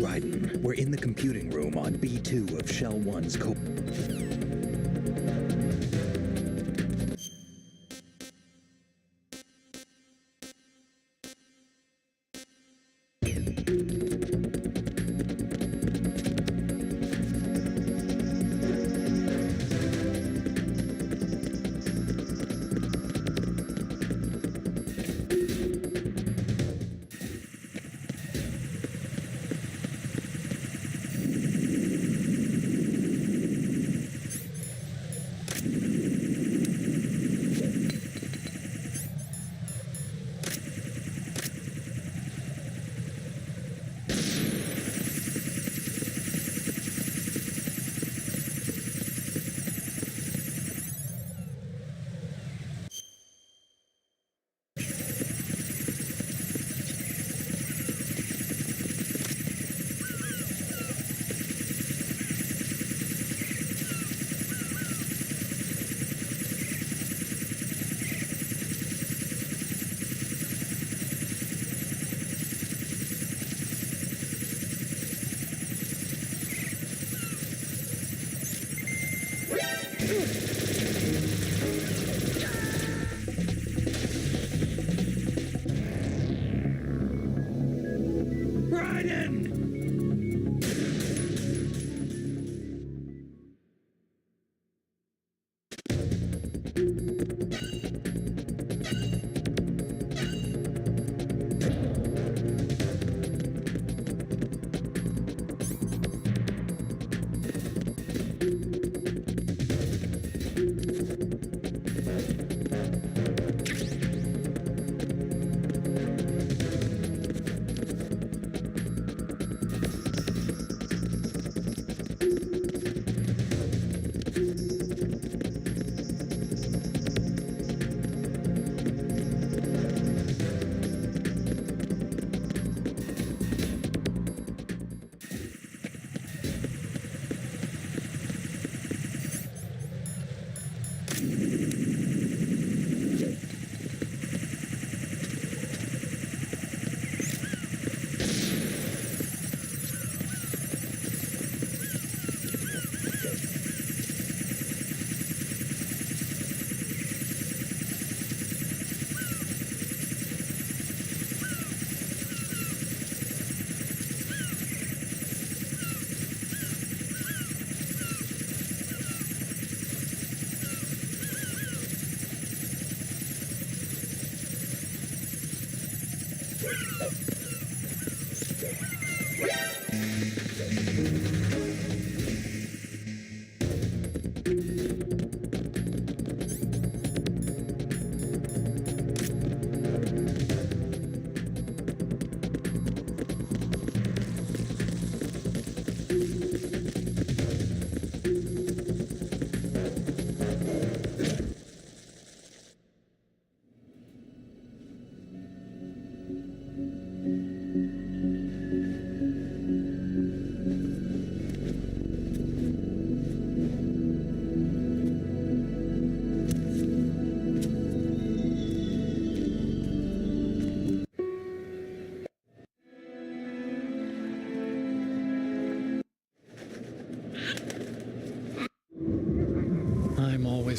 Raiden, we're in the computing room on B2 of Shell 1's right in!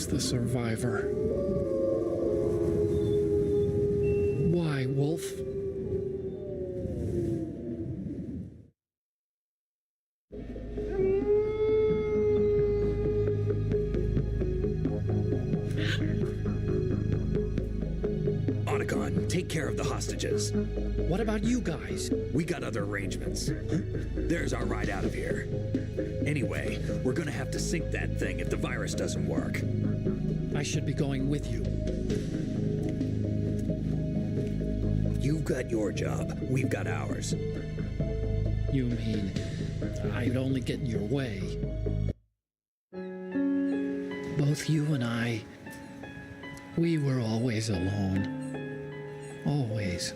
The survivor. Why, Wolf? Otacon, take care of the hostages. What about you guys? We got other arrangements. There's our ride out of here. Anyway, we're gonna have to sink that thing if the virus doesn't work. I should be going with you. You've got your job. We've got ours. You mean I'd only get in your way? Both you and I, we were always alone. Always.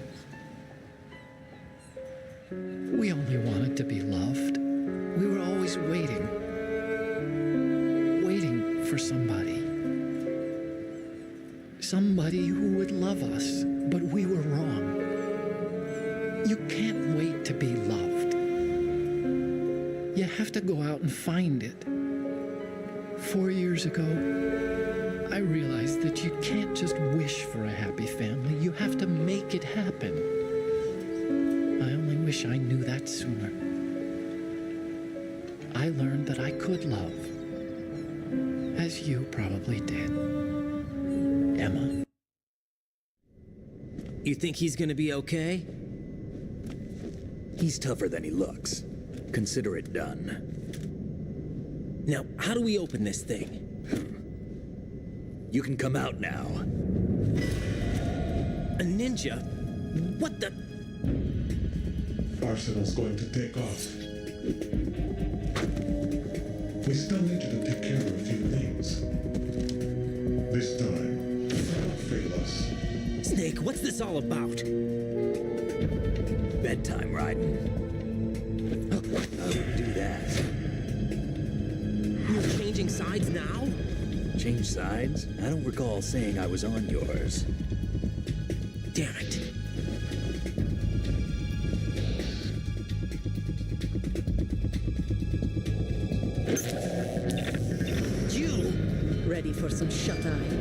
We only wanted to be loved. We were always waiting. Waiting for somebody. Somebody who would love us, but we were wrong. You can't wait to be loved. You have to go out and find it. 4 years ago, I realized that you can't just wish for a happy family. You have to make it happen. I only wish I knew that sooner. I learned that I could love, as you probably did. Emma. You think he's gonna be okay? He's tougher than he looks. Consider it done. Now, how do we open this thing? You can come out now. A ninja? What the? Arsenal's going to take off. We still need you to take care of a few things. This time, don't fail us. Snake, what's this all about? Bedtime, Raiden. I wouldn't do that. You're changing sides now? Change sides? I don't recall saying I was on yours. Damn it. You! Ready for some shut-eye?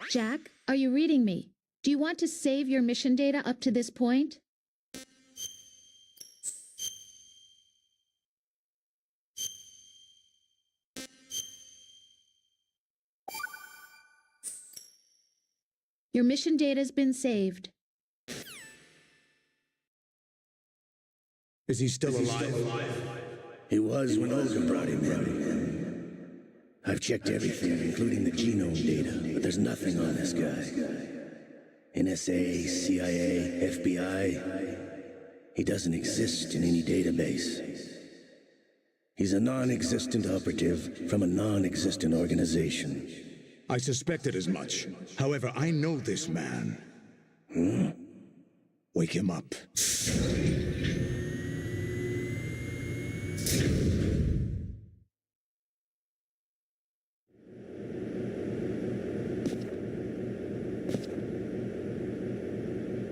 Jack, are you reading me? Do you want to save your mission data up to this point? Your mission data has been saved. Is he still alive? He was when Olga brought him in. I've checked everything, including the genome data, but there's nothing on this guy. NSA, CIA, FBI. He doesn't exist in any database. He's a non-existent operative from a non-existent organization. I suspected as much. However, I know this man. Wake him up.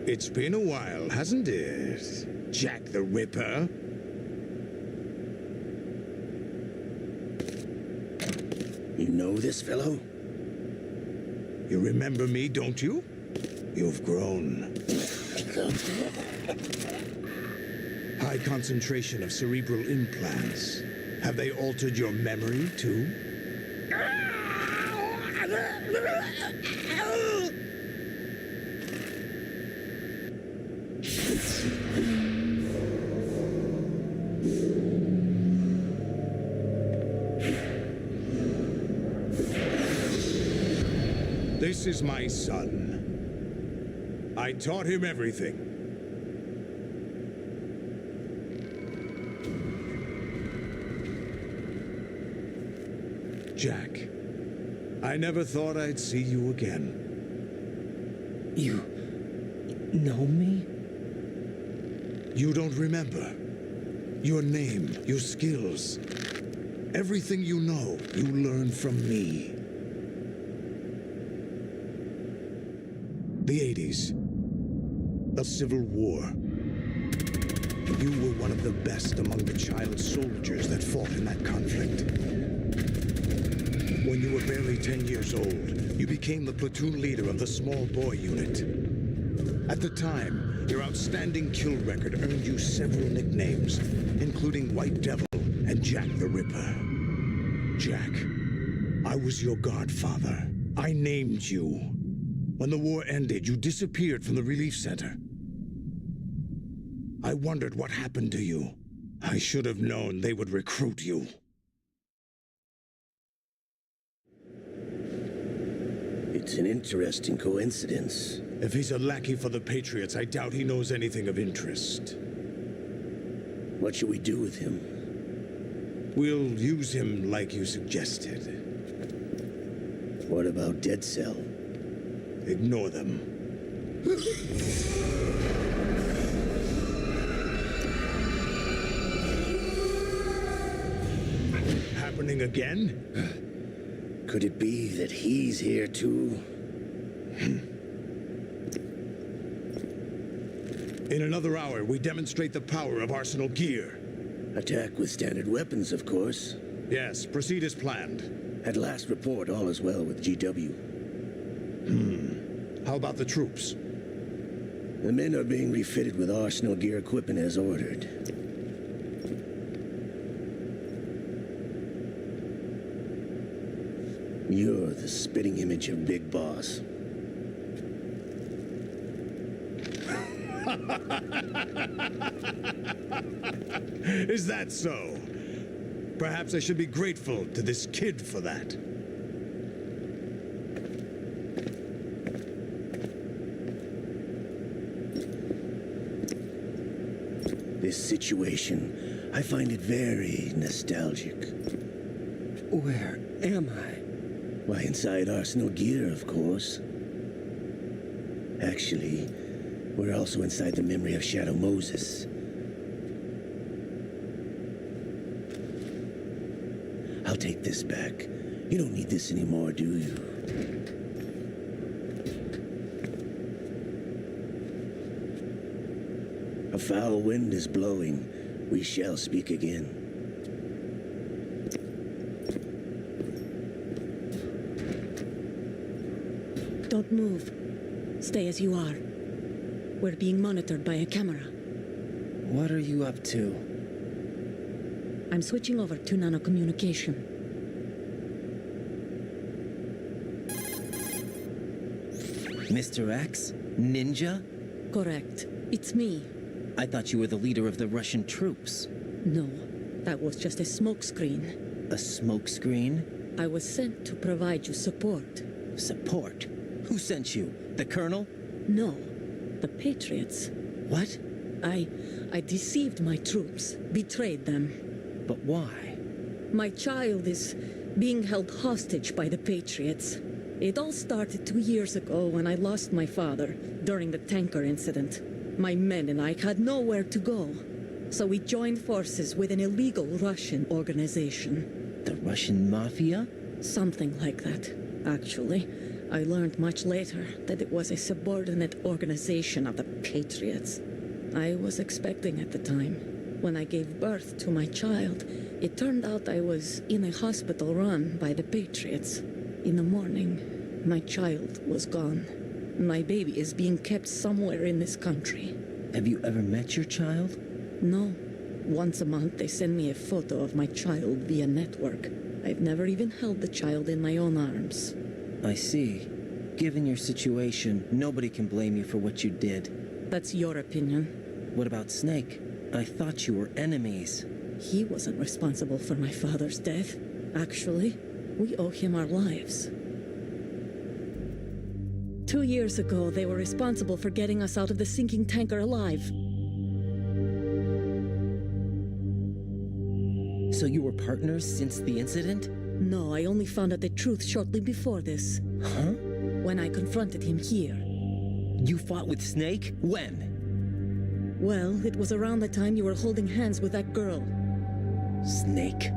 It's been a while, hasn't it? Jack the Ripper? You know this fellow? You remember me, don't you? You've grown. High concentration of cerebral implants. Have they altered your memory, too? This is my son. I taught him everything. Jack, I never thought I'd see you again. You know me? You don't remember. Your name, your skills. Everything you know, you learned from me. The 80s. The Civil War. You were one of the best among the child soldiers that fought in that conflict. When you were barely 10 years old, you became the platoon leader of the small boy unit. At the time, your outstanding kill record earned you several nicknames, including White Devil and Jack the Ripper. Jack, I was your godfather. I named you. When the war ended, you disappeared from the relief center. I wondered what happened to you. I should have known they would recruit you. It's an interesting coincidence. If he's a lackey for the Patriots, I doubt he knows anything of interest. What should we do with him? We'll use him like you suggested. What about Dead Cell? Ignore them. Happening again? Could it be that he's here too? In another hour, we demonstrate the power of Arsenal gear. Attack with standard weapons, of course. Yes, proceed as planned. At last report, all is well with GW. How about the troops? The men are being refitted with Arsenal gear equipment as ordered. You're the spitting image of Big Boss. Is that so? Perhaps I should be grateful to this kid for that. This situation, I find it very nostalgic. Where am I? Why, inside Arsenal gear, of course. Actually, we're also inside the memory of Shadow Moses. I'll take this back. You don't need this anymore, do you? A foul wind is blowing. We shall speak again. Don't move. Stay as you are. We're being monitored by a camera. What are you up to? I'm switching over to nanocommunication. Mr. X? Ninja? Correct. It's me. I thought you were the leader of the Russian troops. No, that was just a smokescreen. A smokescreen? I was sent to provide you support. Support? Who sent you? The Colonel? No, the Patriots. What? I deceived my troops, betrayed them. But why? My child is being held hostage by the Patriots. It all started 2 years ago when I lost my father during the tanker incident. My men and I had nowhere to go, so we joined forces with an illegal Russian organization. The Russian Mafia? Something like that, actually. I learned much later that it was a subordinate organization of the Patriots. I was expecting at the time. When I gave birth to my child, it turned out I was in a hospital run by the Patriots. In the morning, my child was gone. My baby is being kept somewhere in this country. Have you ever met your child? No. Once a month, they send me a photo of my child via network. I've never even held the child in my own arms. I see. Given your situation, nobody can blame you for what you did. That's your opinion. What about Snake? I thought you were enemies. He wasn't responsible for my father's death. Actually, we owe him our lives. 2 years ago, they were responsible for getting us out of the sinking tanker alive. So you were partners since the incident? No, I only found out the truth shortly before this. Huh? When I confronted him here. You fought with Snake? When? Well, it was around the time you were holding hands with that girl. Snake.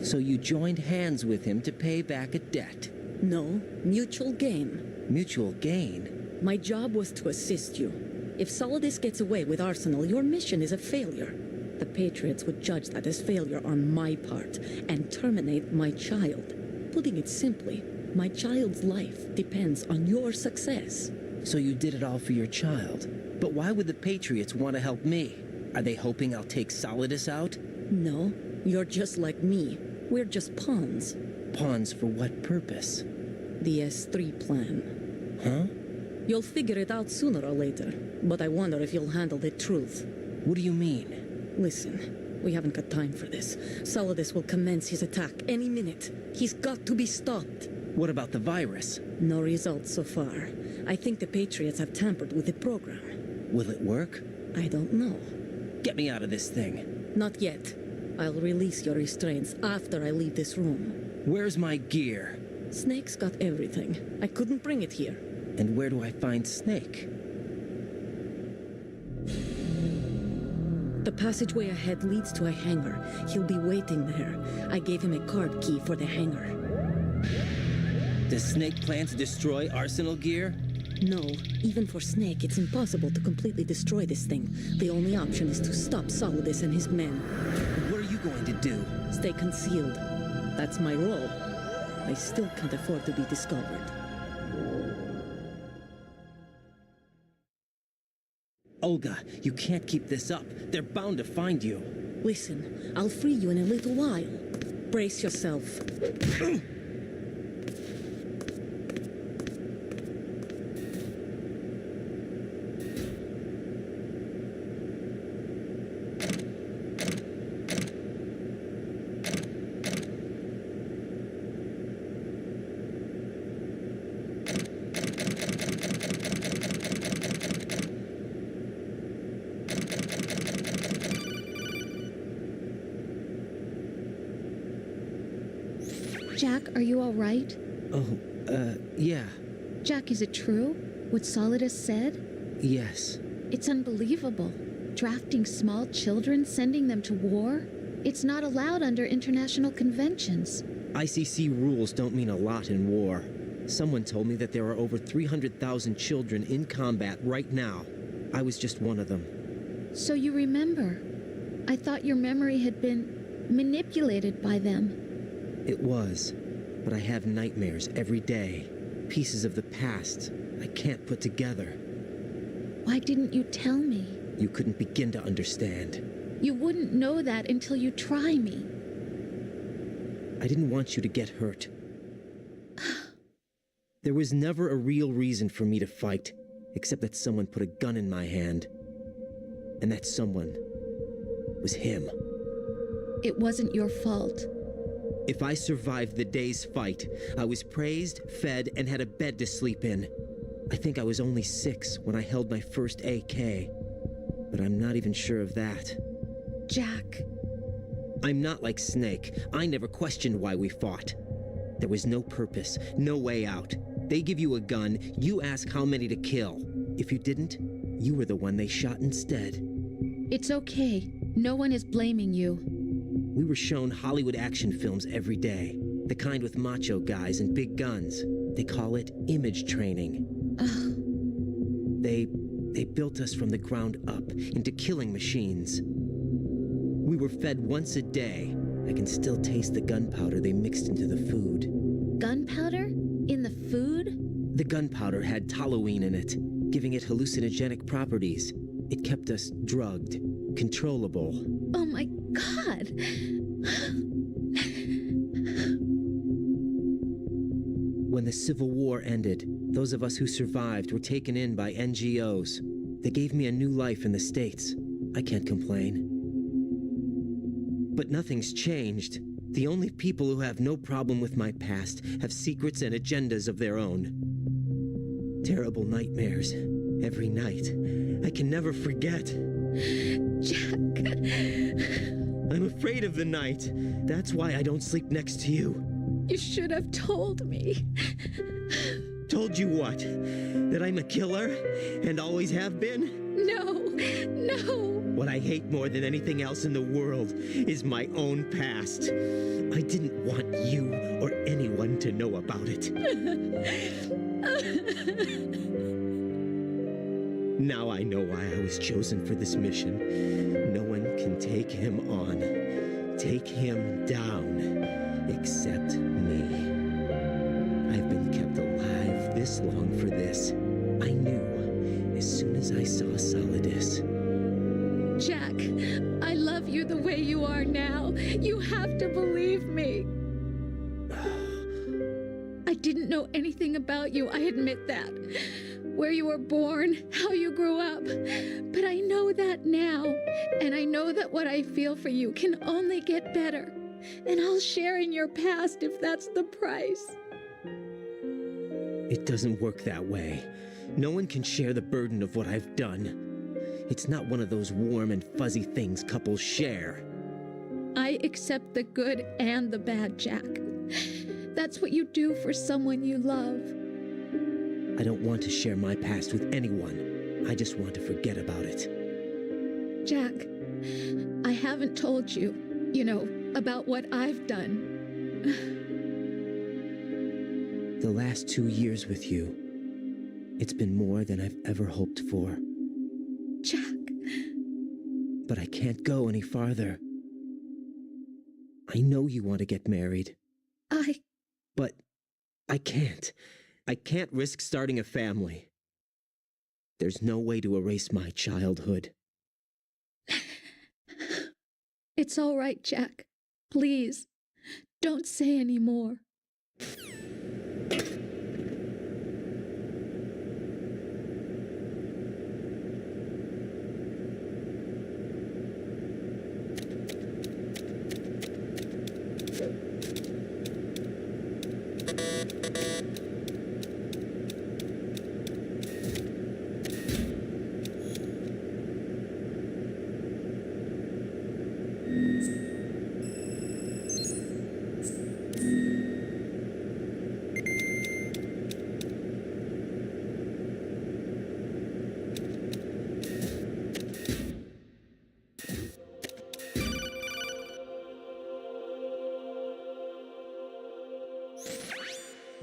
So you joined hands with him to pay back a debt? No, mutual gain. Mutual gain? My job was to assist you. If Solidus gets away with Arsenal, your mission is a failure. The Patriots would judge that as failure on my part and terminate my child. Putting it simply, my child's life depends on your success. So you did it all for your child. But why would the Patriots want to help me? Are they hoping I'll take Solidus out? No, you're just like me. We're just pawns. Pawns for what purpose? The S3 plan. Huh? You'll figure it out sooner or later, but I wonder if you'll handle the truth. What do you mean? Listen, we haven't got time for this. Solidus will commence his attack any minute. He's got to be stopped. What about the virus? No results so far. I think the Patriots have tampered with the program. Will it work? I don't know. Get me out of this thing. Not yet. I'll release your restraints after I leave this room. Where's my gear? Snake's got everything. I couldn't bring it here. And where do I find Snake? The passageway ahead leads to a hangar. He'll be waiting there. I gave him a card key for the hangar. Does Snake plan to destroy Arsenal gear? No. Even for Snake, it's impossible to completely destroy this thing. The only option is to stop Solidus and his men. What are you going to do? Stay concealed. That's my role. I still can't afford to be discovered. Olga, you can't keep this up. They're bound to find you. Listen, I'll free you in a little while. Brace yourself. Jack, are you all right? Oh, yeah. Jack, is it true? What Solidus said? Yes. It's unbelievable. Drafting small children, sending them to war? It's not allowed under international conventions. ICC rules don't mean a lot in war. Someone told me that there are over 300,000 children in combat right now. I was just one of them. So you remember. I thought your memory had been manipulated by them. It was, but I have nightmares every day. Pieces of the past I can't put together. Why didn't you tell me? You couldn't begin to understand. You wouldn't know that until you try me. I didn't want you to get hurt. There was never a real reason for me to fight, except that someone put a gun in my hand. And that someone was him. It wasn't your fault. If I survived the day's fight, I was praised, fed, and had a bed to sleep in. I think I was only 6 when I held my first AK. But I'm not even sure of that. Jack. I'm not like Snake. I never questioned why we fought. There was no purpose, no way out. They give you a gun, you ask how many to kill. If you didn't, you were the one they shot instead. It's okay. No one is blaming you. We were shown Hollywood action films every day. The kind with macho guys and big guns. They call it image training. They built us from the ground up into killing machines. We were fed once a day. I can still taste the gunpowder they mixed into the food. Gunpowder? In the food? The gunpowder had toluene in it, giving it hallucinogenic properties. It kept us drugged, controllable. Oh my God! When the Civil War ended, those of us who survived were taken in by NGOs. They gave me a new life in the States. I can't complain. But nothing's changed. The only people who have no problem with my past have secrets and agendas of their own. Terrible nightmares. Every night. I can never forget. Jack. I'm afraid of the night. That's why I don't sleep next to you. You should have told me. Told you what? That I'm a killer? And always have been? No, no. What I hate more than anything else in the world is my own past. I didn't want you or anyone to know about it. Now I know why I was chosen for this mission. No one can take him on, take him down, except me. I've been kept alive this long for this. I knew as soon as I saw Solidus. Jack, I love you the way you are now. You have to believe me. I didn't know anything about you, I admit that. Where you were born, how you grew up. But I know that now. And I know that what I feel for you can only get better. And I'll share in your past if that's the price. It doesn't work that way. No one can share the burden of what I've done. It's not one of those warm and fuzzy things couples share. I accept the good and the bad, Jack. That's what you do for someone you love. I don't want to share my past with anyone. I just want to forget about it. Jack, I haven't told you, about what I've done. The last 2 years with you, it's been more than I've ever hoped for. Jack. But I can't go any farther. I know you want to get married. But I can't. I can't risk starting a family. There's no way to erase my childhood. It's all right, Jack. Please, don't say any more.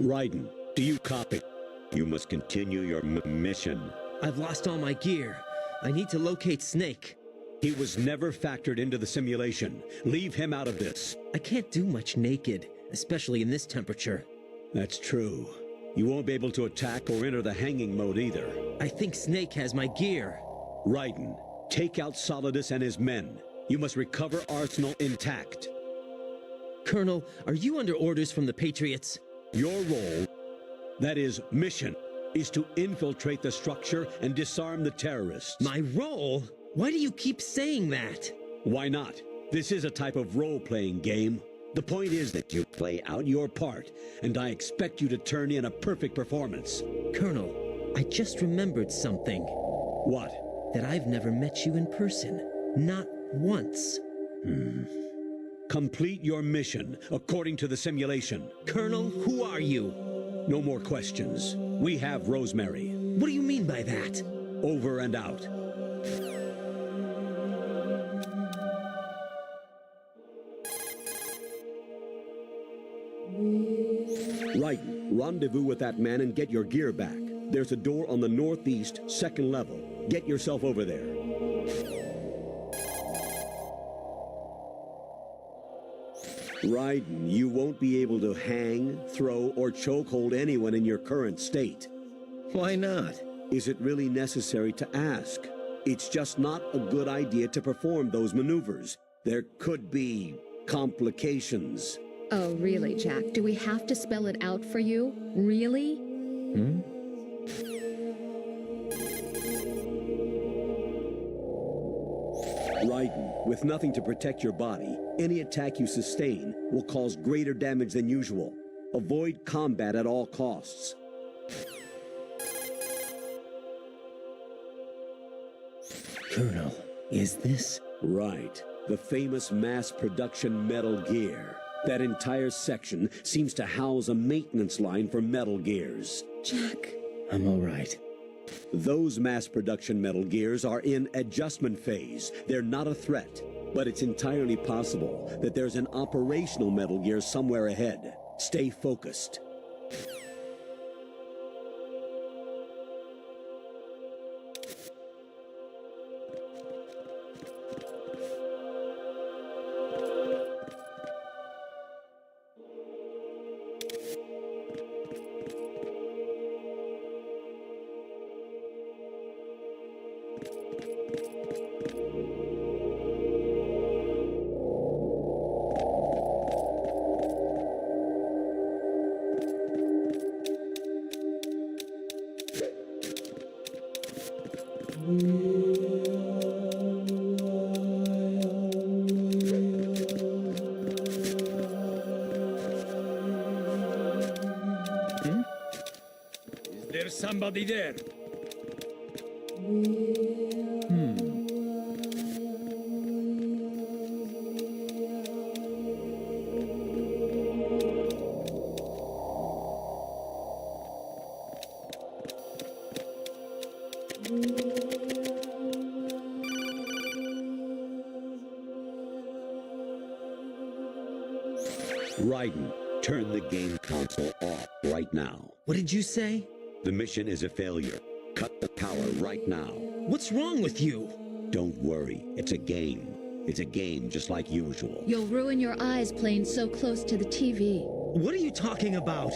Raiden, do you copy? You must continue your mission. I've lost all my gear. I need to locate Snake. He was never factored into the simulation. Leave him out of this. I can't do much naked, especially in this temperature. That's true. You won't be able to attack or enter the hanging mode either. I think Snake has my gear. Raiden, take out Solidus and his men. You must recover Arsenal intact. Colonel, are you under orders from the Patriots? Your role, that is, mission, is to infiltrate the structure and disarm the terrorists. My role? Why do you keep saying that? Why not? This is a type of role-playing game. The point is that you play out your part, and I expect you to turn in a perfect performance. Colonel, I just remembered something. What? That I've never met you in person. Not once. Complete your mission, according to the simulation. Colonel, who are you? No more questions. We have Rosemary. What do you mean by that? Over and out. Raiden, rendezvous with that man and get your gear back. There's a door on the northeast, second level. Get yourself over there. Raiden, you won't be able to hang, throw, or chokehold anyone in your current state. Why not? Is it really necessary to ask? It's just not a good idea to perform those maneuvers. There could be complications. Oh, really, Jack? Do we have to spell it out for you? Really? Raiden, with nothing to protect your body, any attack you sustain will cause greater damage than usual. Avoid combat at all costs. Colonel, is this? Right. The famous mass production Metal Gear. That entire section seems to house a maintenance line for Metal Gears. Jack. I'm all right. Those mass production Metal Gears are in adjustment phase. They're not a threat. But it's entirely possible that there's an operational Metal Gear somewhere ahead. Stay focused. There's somebody there. Raiden, turn the game console off right now. What did you say? The mission is a failure. Cut the power right now. What's wrong with you? Don't worry. It's a game. It's a game just like usual. You'll ruin your eyes playing so close to the TV. What are you talking about?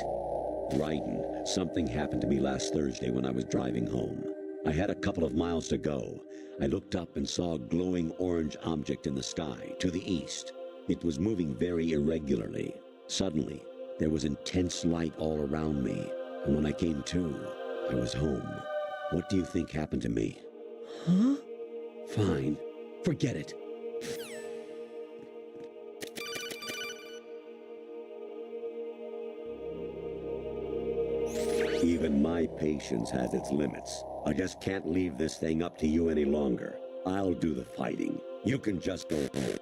Raiden, something happened to me last Thursday when I was driving home. I had a couple of miles to go. I looked up and saw a glowing orange object in the sky to the east. It was moving very irregularly. Suddenly, there was intense light all around me. And when I came to, I was home. What do you think happened to me? Huh? Fine. Forget it. Even my patience has its limits. I just can't leave this thing up to you any longer. I'll do the fighting. You can just go home.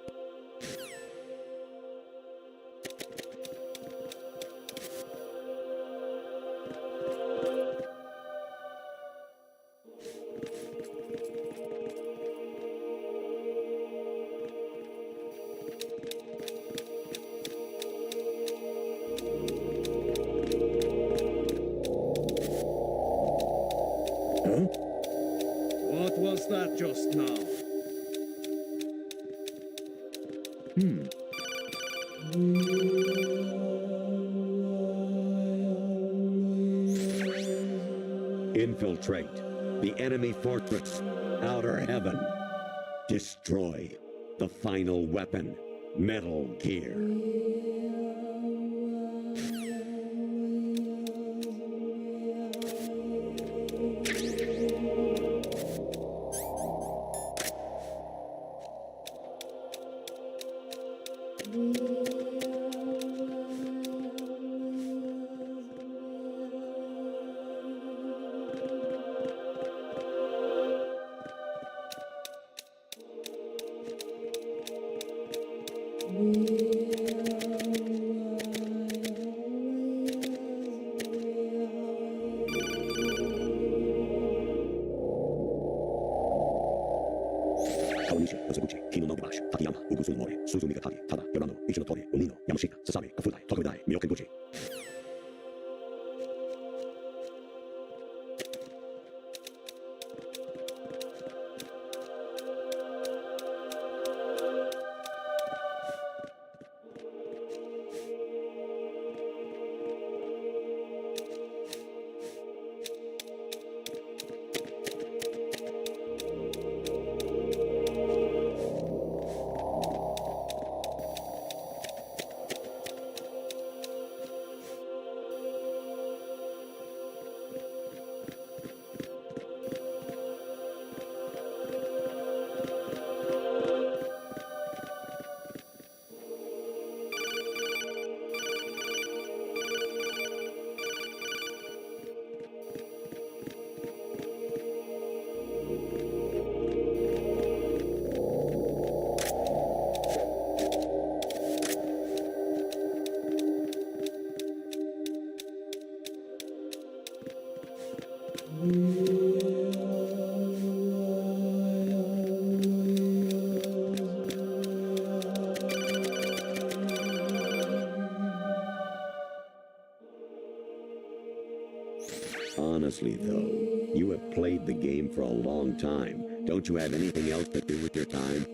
What was that just now? Infiltrate the enemy fortress, outer heaven. Destroy the final weapon, Metal Gear. Honestly, though, you have played the game for a long time. Don't you have anything else to do with your time?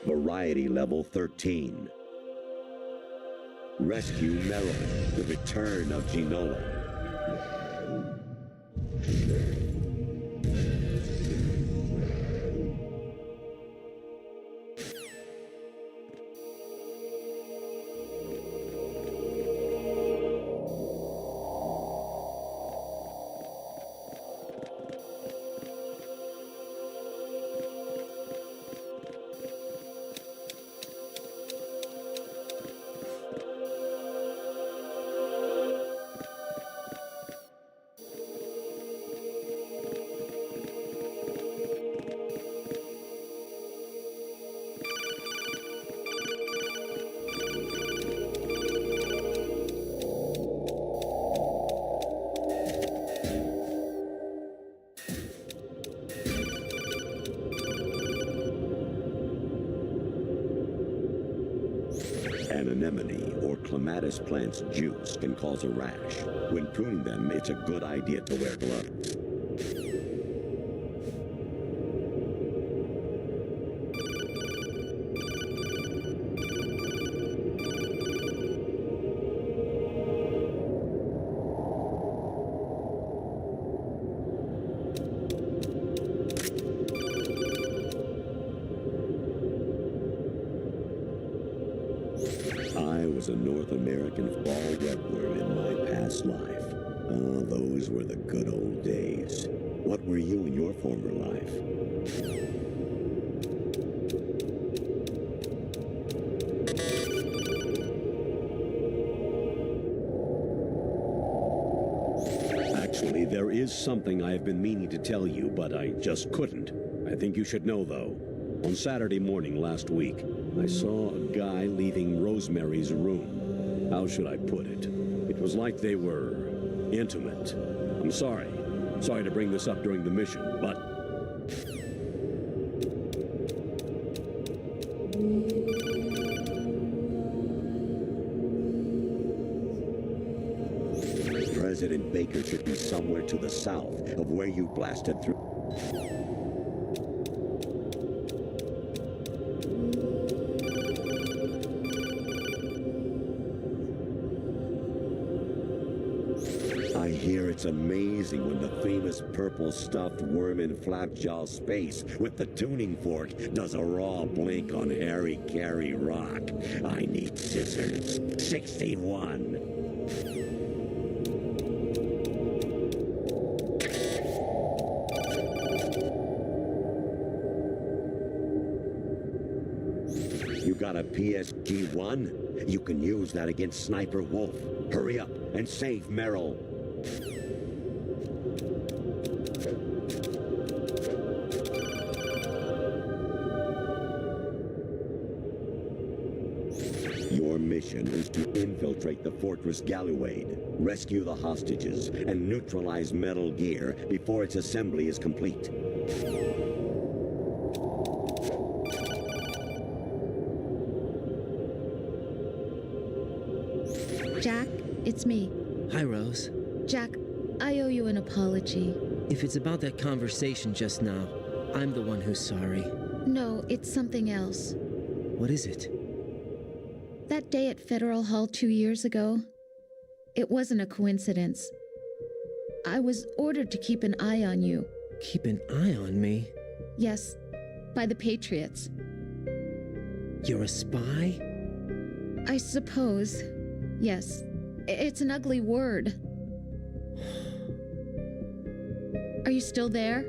Variety level 13. Rescue Meryl, the return of Ginola. An anemone or clematis plant's juice can cause a rash. When pruning them, it's a good idea to wear gloves. I was a North American fall redworm in my past life. Oh, those were the good old days. What were you in your former life? There is something I have been meaning to tell you, but I just couldn't. I think you should know, though. On Saturday morning last week, I saw a guy leaving Rosemary's room. How should I put it? It was like they were intimate. I'm sorry. Sorry to bring this up during the mission, but... President Baker should be somewhere to the south of where you blasted through. I hear it's amazing when the famous purple stuffed worm in Flapjaw space with the tuning fork does a raw blink on Harry Carey rock. I need scissors. 61. You got a PSG-1? You can use that against Sniper Wolf. Hurry up and save Merrill. Your mission is to infiltrate the Fortress Galluade, rescue the hostages, and neutralize Metal Gear before its assembly is complete. Jack, it's me. Hi, Rose. Jack, I owe you an apology. If it's about that conversation just now, I'm the one who's sorry. No, it's something else. What is it? That day at Federal Hall 2 years ago, it wasn't a coincidence. I was ordered to keep an eye on you. Keep an eye on me? Yes, by the Patriots. You're a spy? I suppose. Yes. It's an ugly word. Are you still there?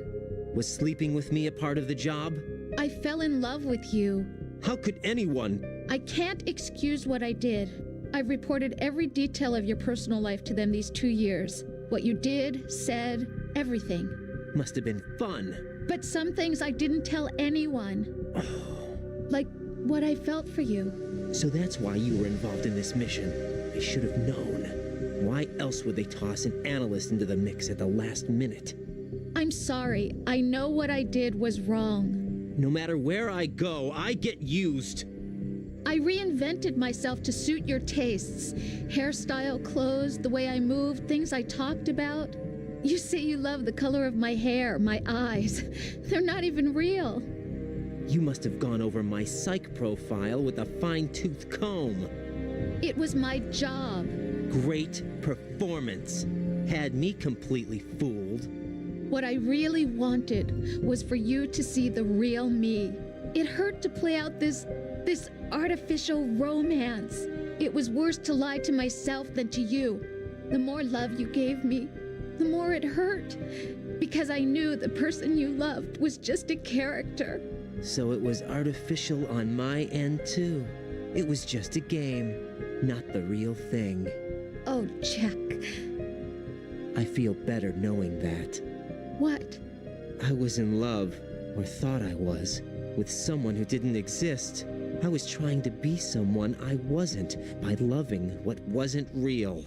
Was sleeping with me a part of the job? I fell in love with you. How could anyone? I can't excuse what I did. I've reported every detail of your personal life to them these 2 years. What you did, said, everything. Must have been fun. But some things I didn't tell anyone. Like what I felt for you. So that's why you were involved in this mission. I should have known. Why else would they toss an analyst into the mix at the last minute? I'm sorry. I know what I did was wrong. No matter where I go, I get used. I reinvented myself to suit your tastes. Hairstyle, clothes, the way I moved, things I talked about. You say you love the color of my hair, my eyes. They're not even real. You must have gone over my psych profile with a fine-tooth comb. It was my job. Great performance. Had me completely fooled. What I really wanted was for you to see the real me. It hurt to play out this artificial romance. It was worse to lie to myself than to you. The more love you gave me, the more it hurt. Because I knew the person you loved was just a character. So it was artificial on my end too. It was just a game, not the real thing. Oh, Jack. I feel better knowing that. What? I was in love, or thought I was, with someone who didn't exist. I was trying to be someone I wasn't by loving what wasn't real.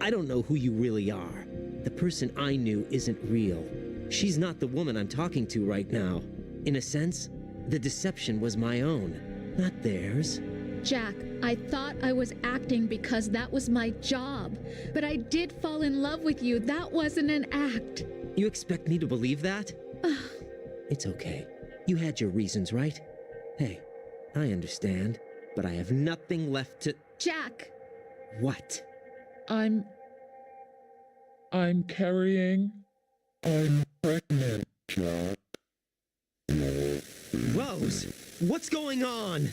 I don't know who you really are. The person I knew isn't real. She's not the woman I'm talking to right now. In a sense, the deception was my own, not theirs. Jack, I thought I was acting because that was my job. But I did fall in love with you. That wasn't an act. You expect me to believe that? It's okay. You had your reasons, right? Hey, I understand, but I have nothing left to... Jack! What? I'm carrying... I'm pregnant, Jack. Rose, what's going on?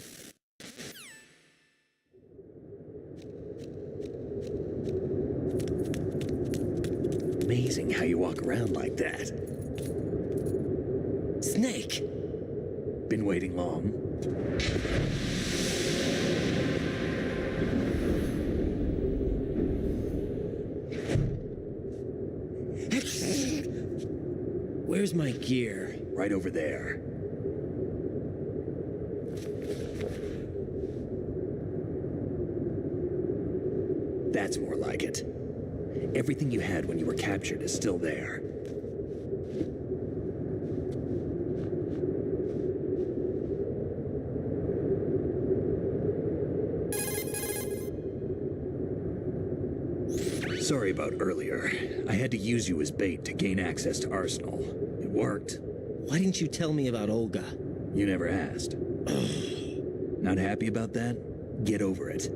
Amazing how you walk around like that. Snake! Been waiting long? Where's my gear? Right over there. That's more like it. Everything you had when you were captured is still there. Sorry about earlier. I had to use you as bait to gain access to Arsenal. It worked. Why didn't you tell me about Olga? You never asked. Not happy about that? Get over it.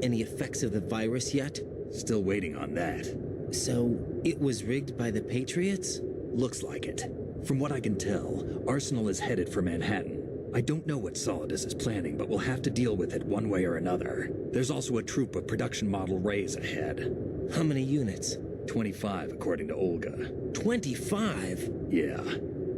Any effects of the virus yet? Still waiting on that. So, it was rigged by the Patriots? Looks like it. From what I can tell, Arsenal is headed for Manhattan. I don't know what Solidus is planning, but we'll have to deal with it one way or another. There's also a troop of production model Rays ahead. How many units? 25, according to Olga. 25? Yeah.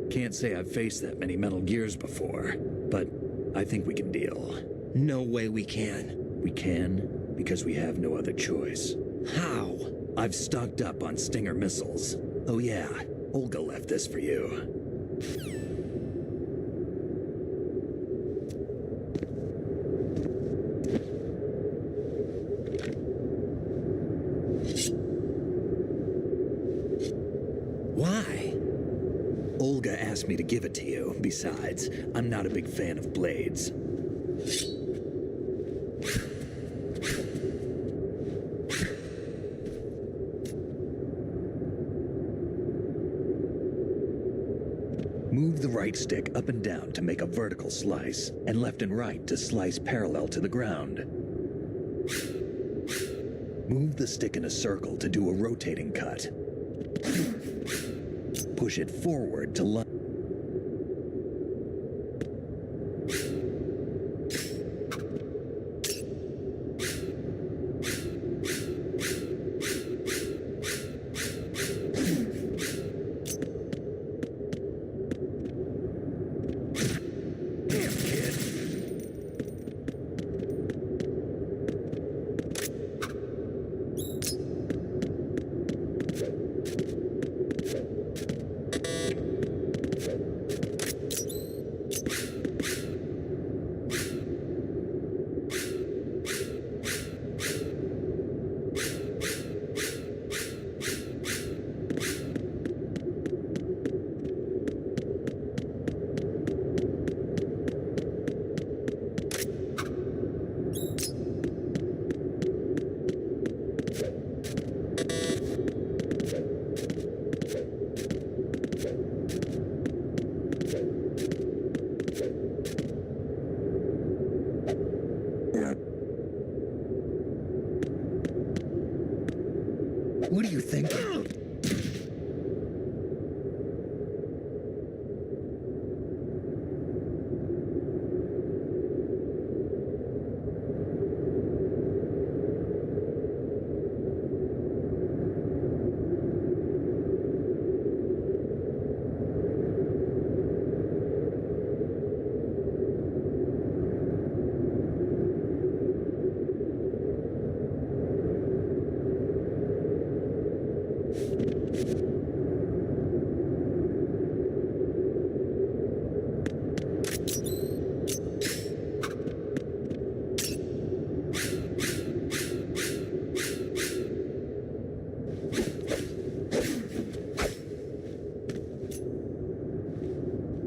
Can't say I've faced that many Metal Gears before, but I think we can deal. No way we can. We can, because we have no other choice. How? I've stocked up on Stinger missiles. Oh yeah, Olga left this for you. Why? Olga asked me to give it to you. Besides, I'm not a big fan of blades. Move the right stick up and down to make a vertical slice, and left and right to slice parallel to the ground. Move the stick in a circle to do a rotating cut. Push it forward to line. What do you think?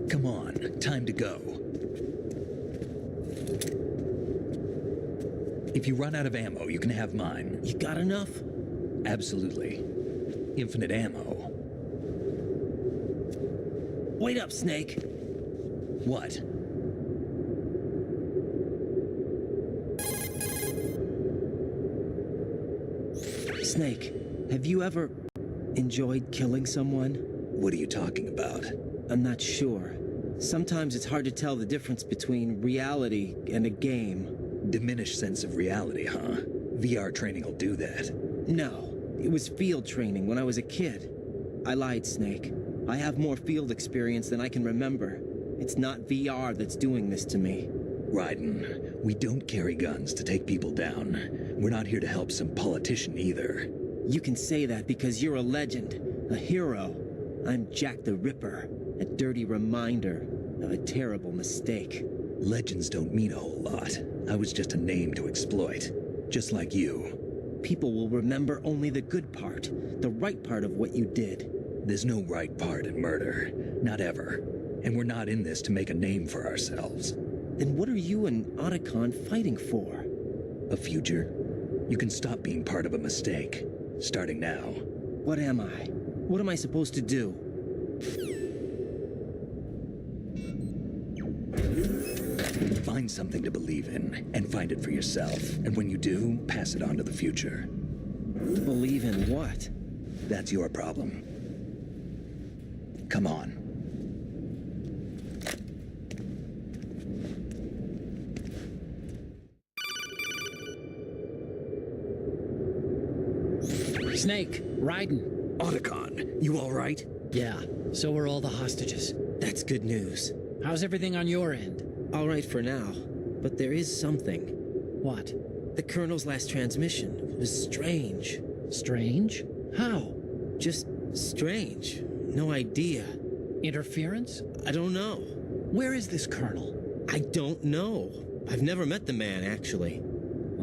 Come on, time to go. If you run out of ammo, you can have mine. You got enough? Absolutely. Infinite ammo. Wait up, Snake. What? Snake, have you ever enjoyed killing someone? What are you talking about? I'm not sure. Sometimes it's hard to tell the difference between reality and a game. Diminished sense of reality, huh? VR training will do that. No, it was field training when I was a kid. I lied, Snake. I have more field experience than I can remember. It's not VR that's doing this to me. Raiden, we don't carry guns to take people down. We're not here to help some politician either. You can say that because you're a legend, a hero. I'm Jack the Ripper, a dirty reminder of a terrible mistake. Legends don't mean a whole lot. I was just a name to exploit. Just like you. People will remember only the good part, the right part of what you did. There's no right part in murder. Not ever. And we're not in this to make a name for ourselves. Then what are you and Otacon fighting for? A future. You can stop being part of a mistake. Starting now. What am I? What am I supposed to do? Find something to believe in, and find it for yourself. And when you do, pass it on to the future. Believe in what? That's your problem. Come on. Snake, Raiden. Otacon, you all right? Yeah, so are all the hostages. That's good news. How's everything on your end? All right for now, but there is something. What? The Colonel's last transmission was strange. Strange? How? Just strange. No idea. Interference? I don't know. Where is this Colonel? I don't know. I've never met the man, actually.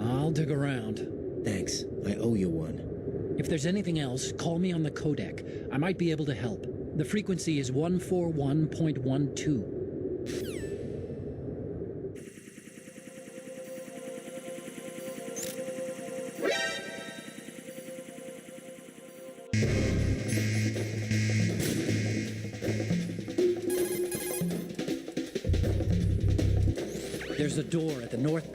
I'll dig around. Thanks. I owe you one. If there's anything else, call me on the codec. I might be able to help. The frequency is 141.12. There's a door at the north.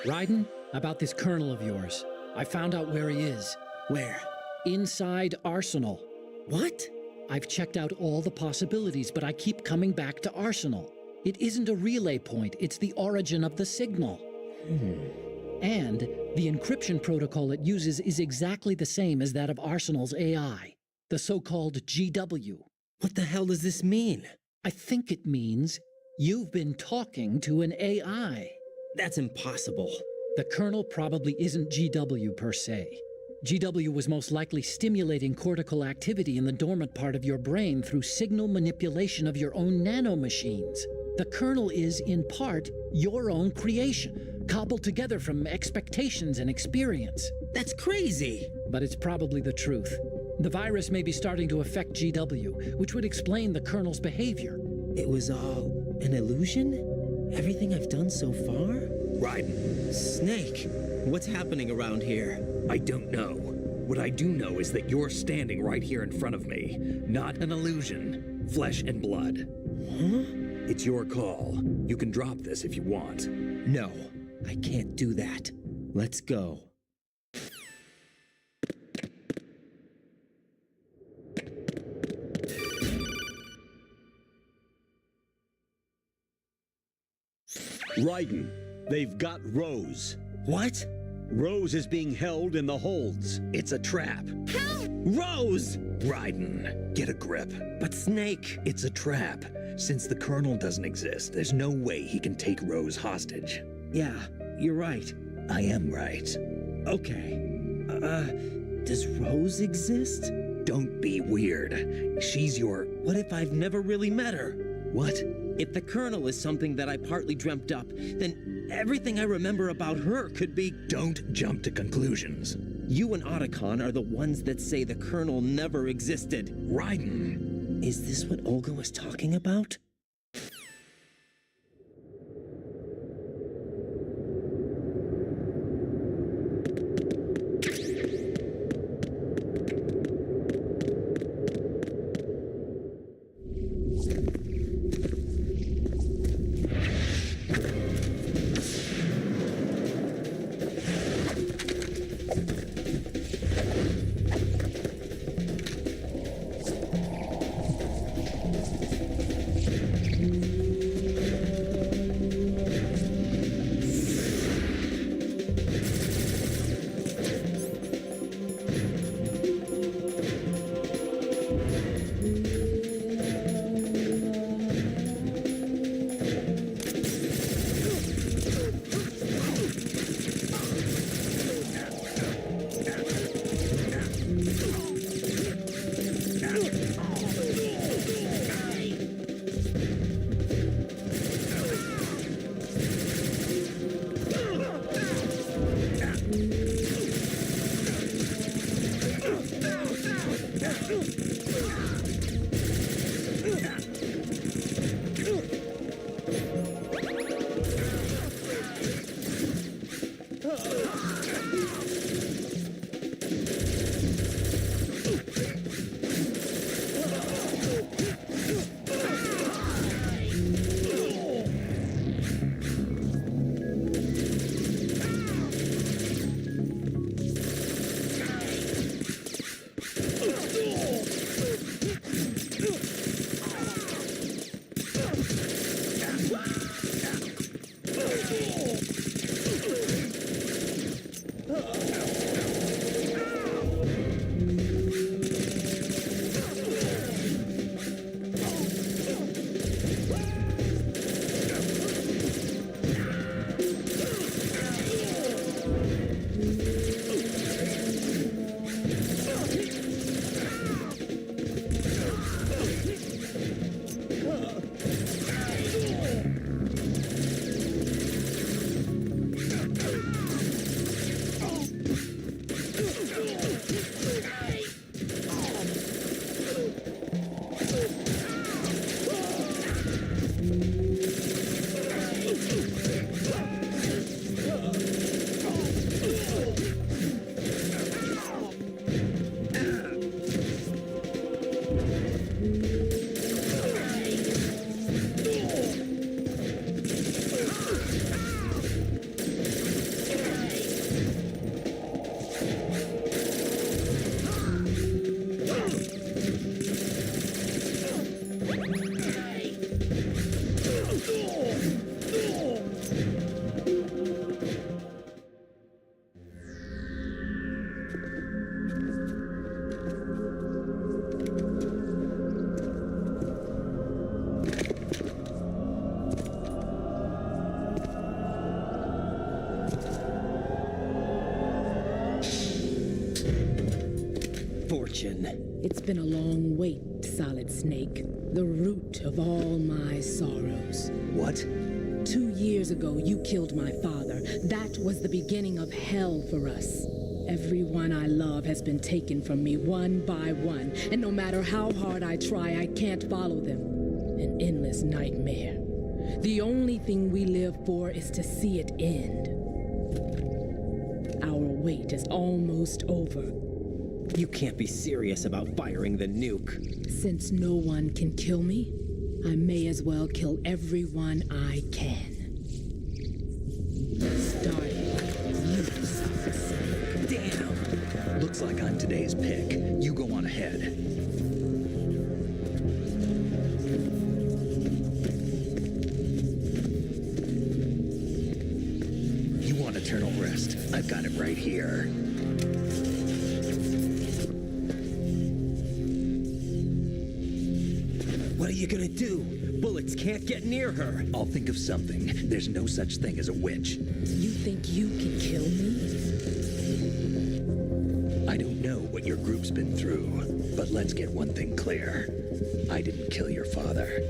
Raiden, about this colonel of yours. I found out where he is. Where? Inside Arsenal. What? I've checked out all the possibilities, but I keep coming back to Arsenal. It isn't a relay point, it's the origin of the signal. And the encryption protocol it uses is exactly the same as that of Arsenal's AI, the so-called GW. What the hell does this mean? I think it means you've been talking to an AI. That's impossible. The kernel probably isn't GW per se. GW was most likely stimulating cortical activity in the dormant part of your brain through signal manipulation of your own nanomachines. The kernel is, in part, your own creation, cobbled together from expectations and experience. That's crazy! But it's probably the truth. The virus may be starting to affect GW, which would explain the kernel's behavior. It was all an illusion? Everything I've done so far? Raiden. Snake, what's happening around here? I don't know. What I do know is that you're standing right here in front of me. Not an illusion. Flesh and blood. Huh? It's your call. You can drop this if you want. No, I can't do that. Let's go. Raiden, they've got Rose. What? Rose is being held in the holds. It's a trap. Help! Rose! Raiden, get a grip. But Snake... It's a trap. Since the Colonel doesn't exist, there's no way he can take Rose hostage. Yeah, you're right. I am right. Okay. Does Rose exist? Don't be weird. She's your... What if I've never really met her? What? If the Colonel is something that I partly dreamt up, then everything I remember about her could be... Don't jump to conclusions. You and Otacon are the ones that say the Colonel never existed. Raiden. Is this what Olga was talking about? fortune. It's been a long wait, Solid Snake. The root of all my sorrows. What? 2 years ago, you killed my father. That was the beginning of hell for us. Everyone I love has been taken from me one by one, and no matter how hard I try, I can't follow them. An endless nightmare. The only thing we live for is to see it end. Our wait is almost over. You can't be serious about firing the nuke. Since no one can kill me, I may as well kill everyone I can. Starting with you, Solid Snake. Damn! Looks like I'm today's pick. You go on ahead. You want eternal rest? I've got it right here. What are you gonna do? Bullets can't get near her. I'll think of something. There's no such thing as a witch. You think you can kill me? I don't know what your group's been through, but let's get one thing clear. I didn't kill your father.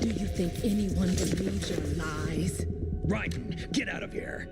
Do you think anyone believes your lies? Raiden, get out of here!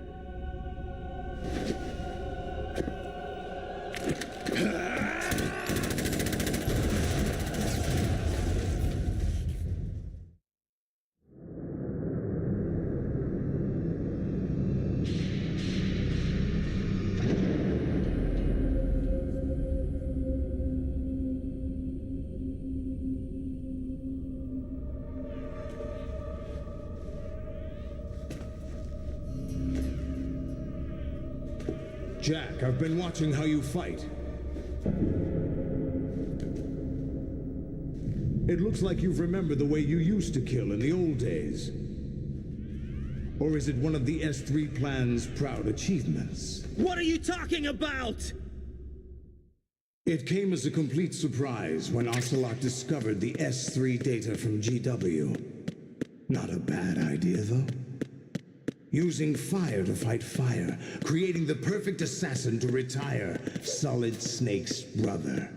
Jack, I've been watching how you fight. It looks like you've remembered the way you used to kill in the old days. Or is it one of the S3 plan's proud achievements? What are you talking about? It came as a complete surprise when Ocelot discovered the S3 data from GW. Not a bad idea, though. Using fire to fight fire, creating the perfect assassin to retire Solid Snake's brother.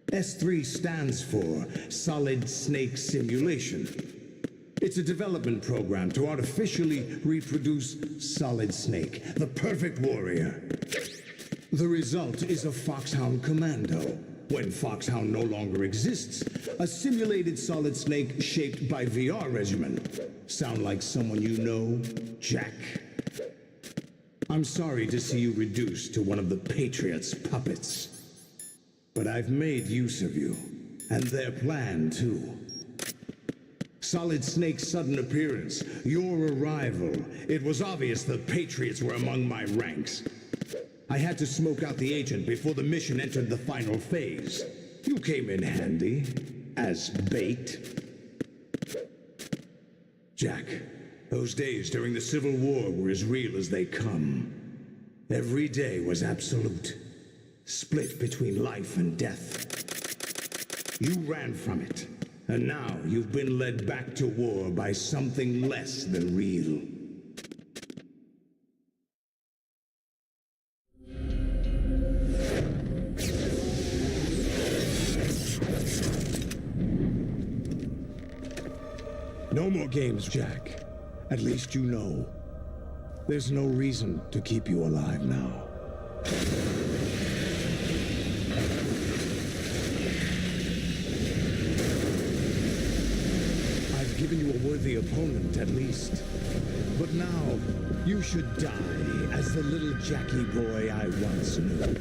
S3 stands for Solid Snake Simulation. It's a development program to artificially reproduce Solid Snake, the perfect warrior. The result is a Foxhound Commando. When Foxhound no longer exists, a simulated Solid Snake shaped by VR regimen. Sound like someone you know, Jack? I'm sorry to see you reduced to one of the Patriots' puppets. But I've made use of you, and their plan too. Solid Snake's sudden appearance, your arrival, it was obvious the Patriots were among my ranks. I had to smoke out the agent before the mission entered the final phase. You came in handy, as bait. Jack, those days during the Civil War were as real as they come. Every day was absolute, split between life and death. You ran from it, and now you've been led back to war by something less than real. No more games, Jack. At least you know. There's no reason to keep you alive now. I've given you a worthy opponent, at least. But now, you should die as the little Jackie boy I once knew.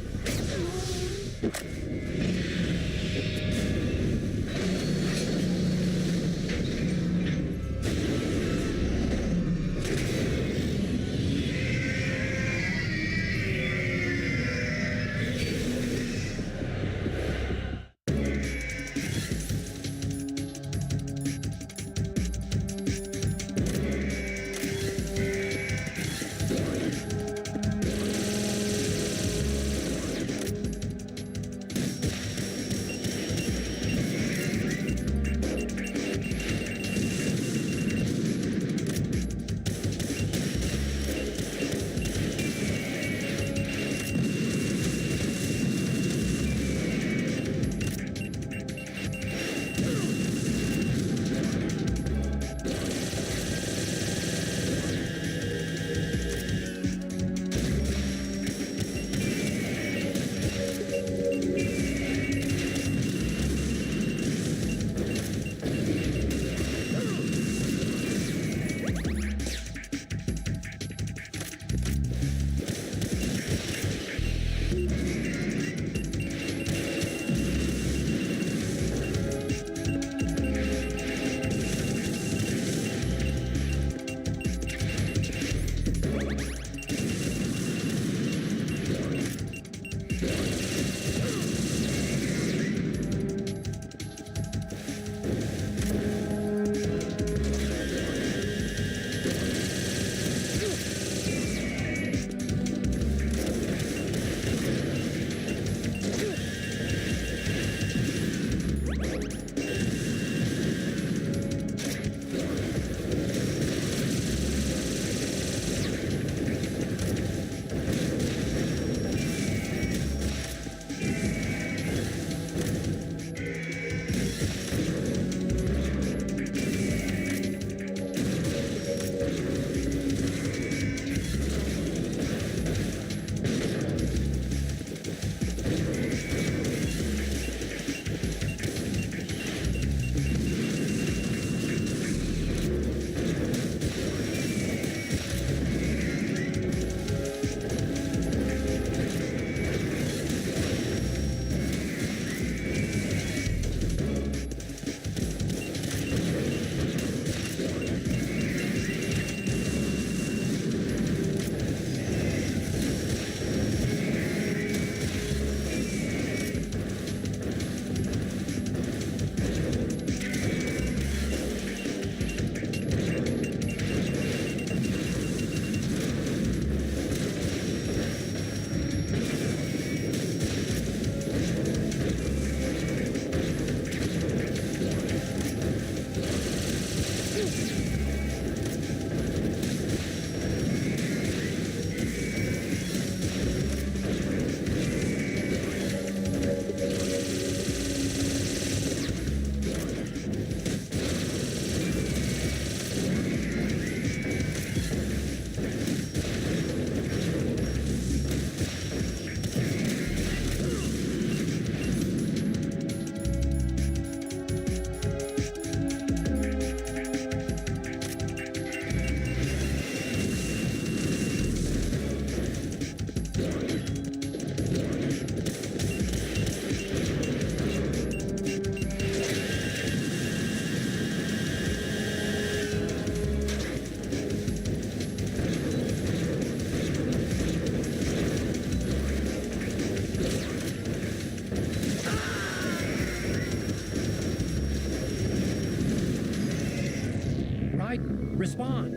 Raiden, respond.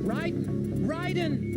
Raiden!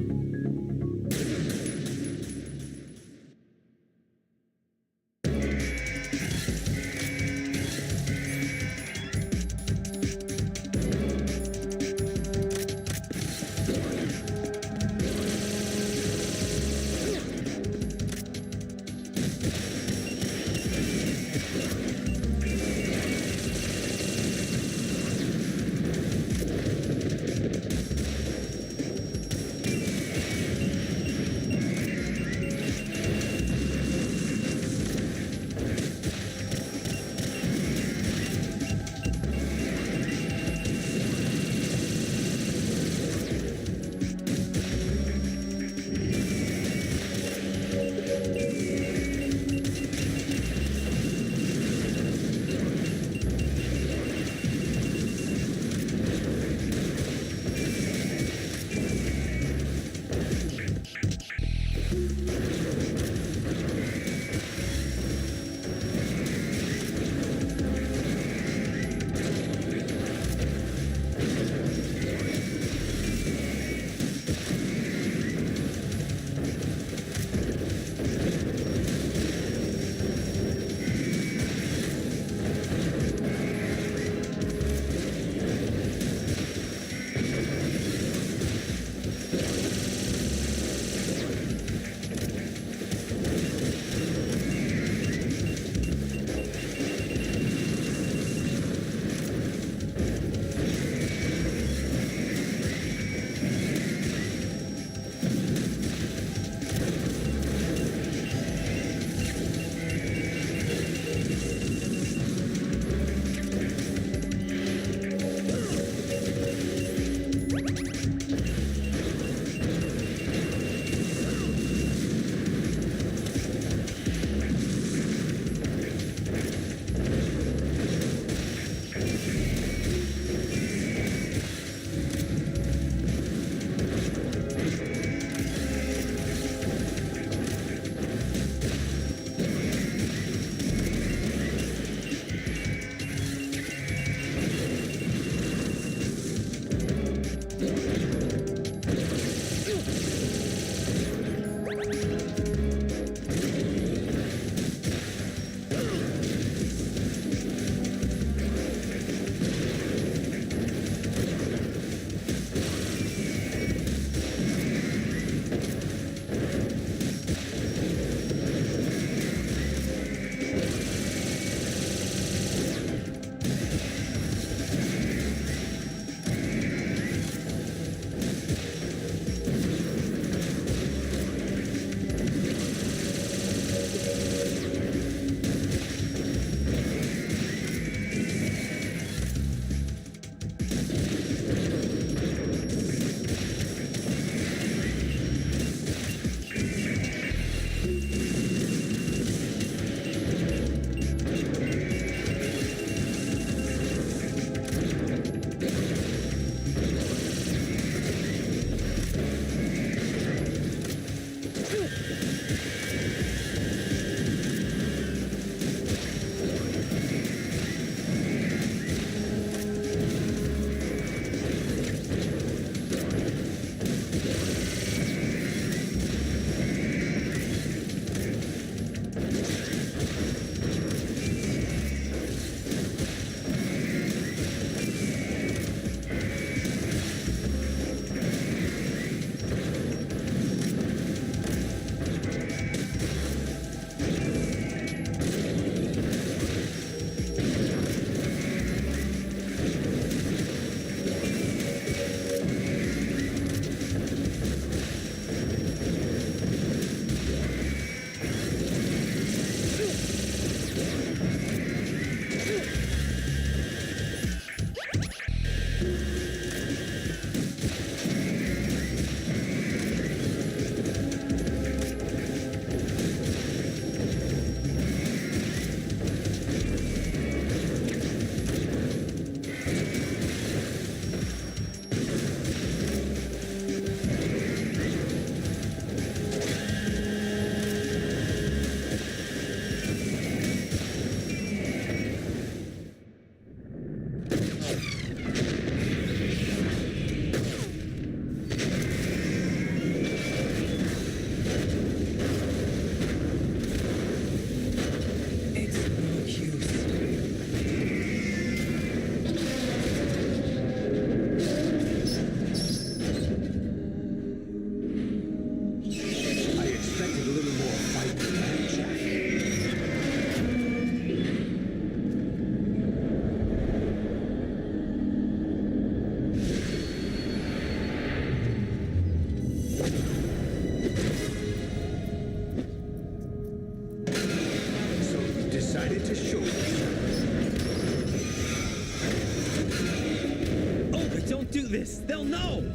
Don't do this! They'll know!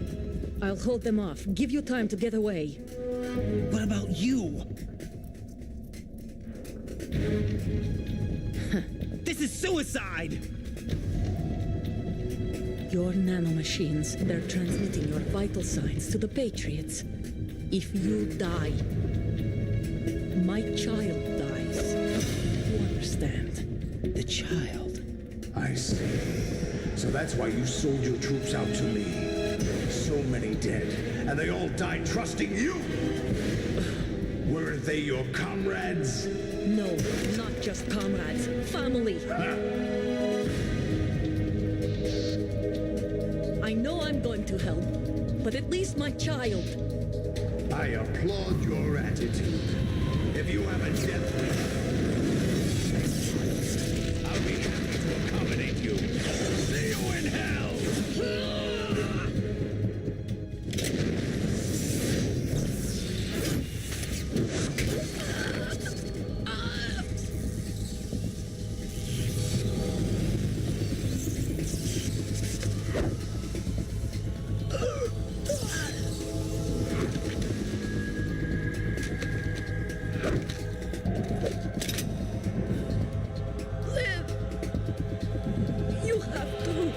I'll hold them off. Give you time to get away. What about you? This is suicide! Your nanomachines, they're transmitting your vital signs to the Patriots. If you die, my child dies. You understand? The child? I see. So that's why you sold your troops out to me. So many dead, and they all died trusting you! Weren't they your comrades? No, not just comrades. Family. I know I'm going to help, but at least my child. I applaud your attitude. If you have a death wish, I'll be happy to accommodate you. See you in hell! You have to.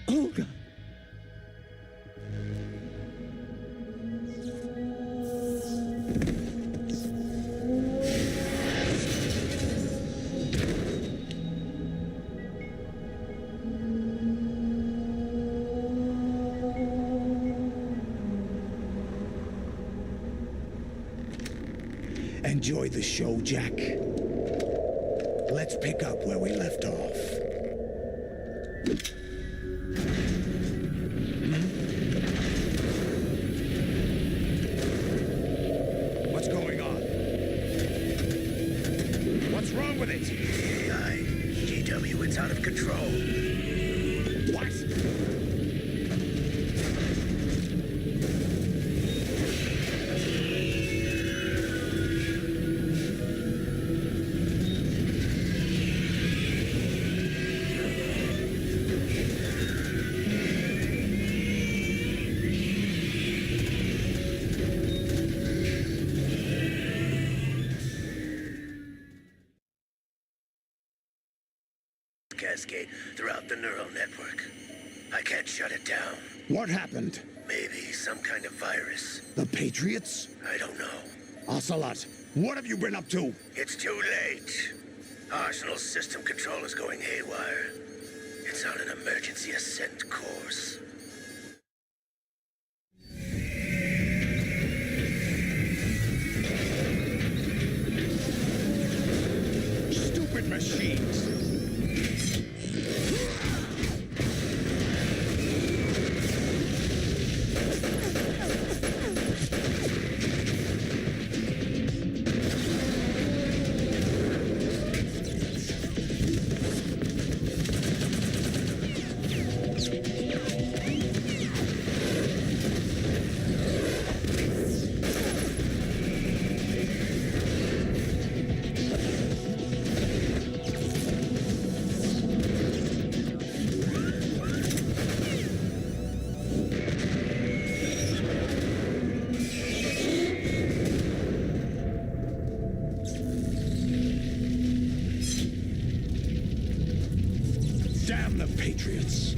Olga! Enjoy the show, Jack. Let's pick up where we left off. What's going on? What's wrong with it? GW, it's out of control. What? Cascade throughout the neural network. I can't shut it down. What happened? Maybe some kind of virus. The Patriots? I don't know. Ocelot, what have you been up to? It's too late. Arsenal's system control is going haywire. It's on an emergency ascent course. Stupid machines! Damn the Patriots!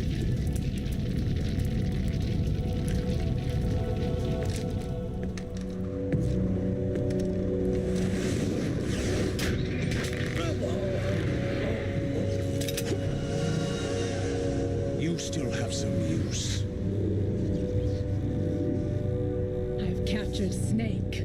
You still have some use. I've captured Snake.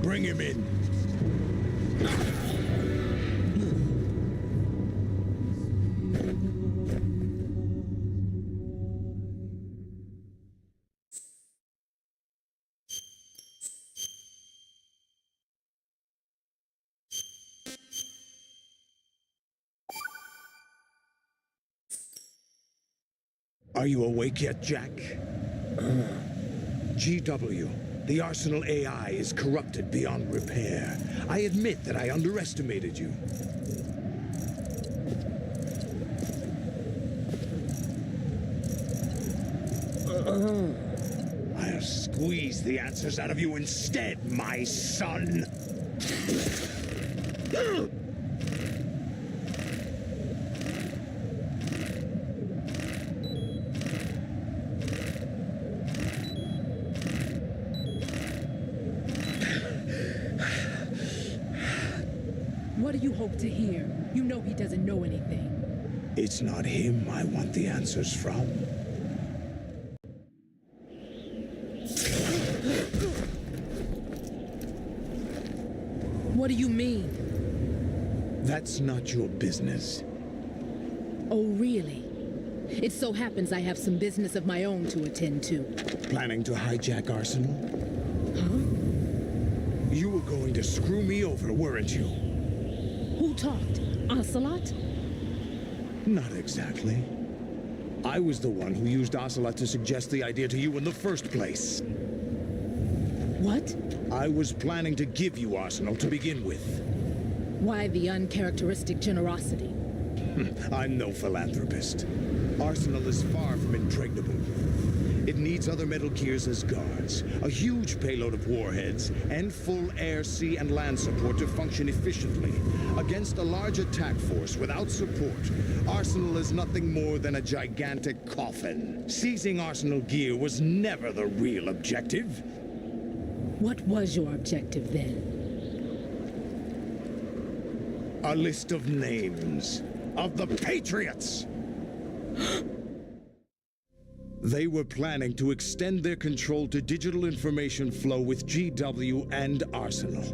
Bring him in. Are you awake yet, Jack? GW, the Arsenal AI is corrupted beyond repair. I admit that I underestimated you. I'll squeeze the answers out of you instead, my son. What do you hope to hear? You know he doesn't know anything. It's not him I want the answers from. What do you mean? That's not your business. Oh, really? It so happens I have some business of my own to attend to. Planning to hijack Arsenal? Huh? You were going to screw me over, weren't you? Who talked? Ocelot? Not exactly. I was the one who used Ocelot to suggest the idea to you in the first place. What? I was planning to give you Arsenal to begin with. Why the uncharacteristic generosity? I'm no philanthropist. Arsenal is far from impregnable. It needs other Metal Gears as guards, a huge payload of warheads, and full air, sea, and land support to function efficiently. Against a large attack force without support, Arsenal is nothing more than a gigantic coffin. Seizing Arsenal gear was never the real objective. What was your objective then? A list of names of the Patriots! They were planning to extend their control to digital information flow with GW and Arsenal.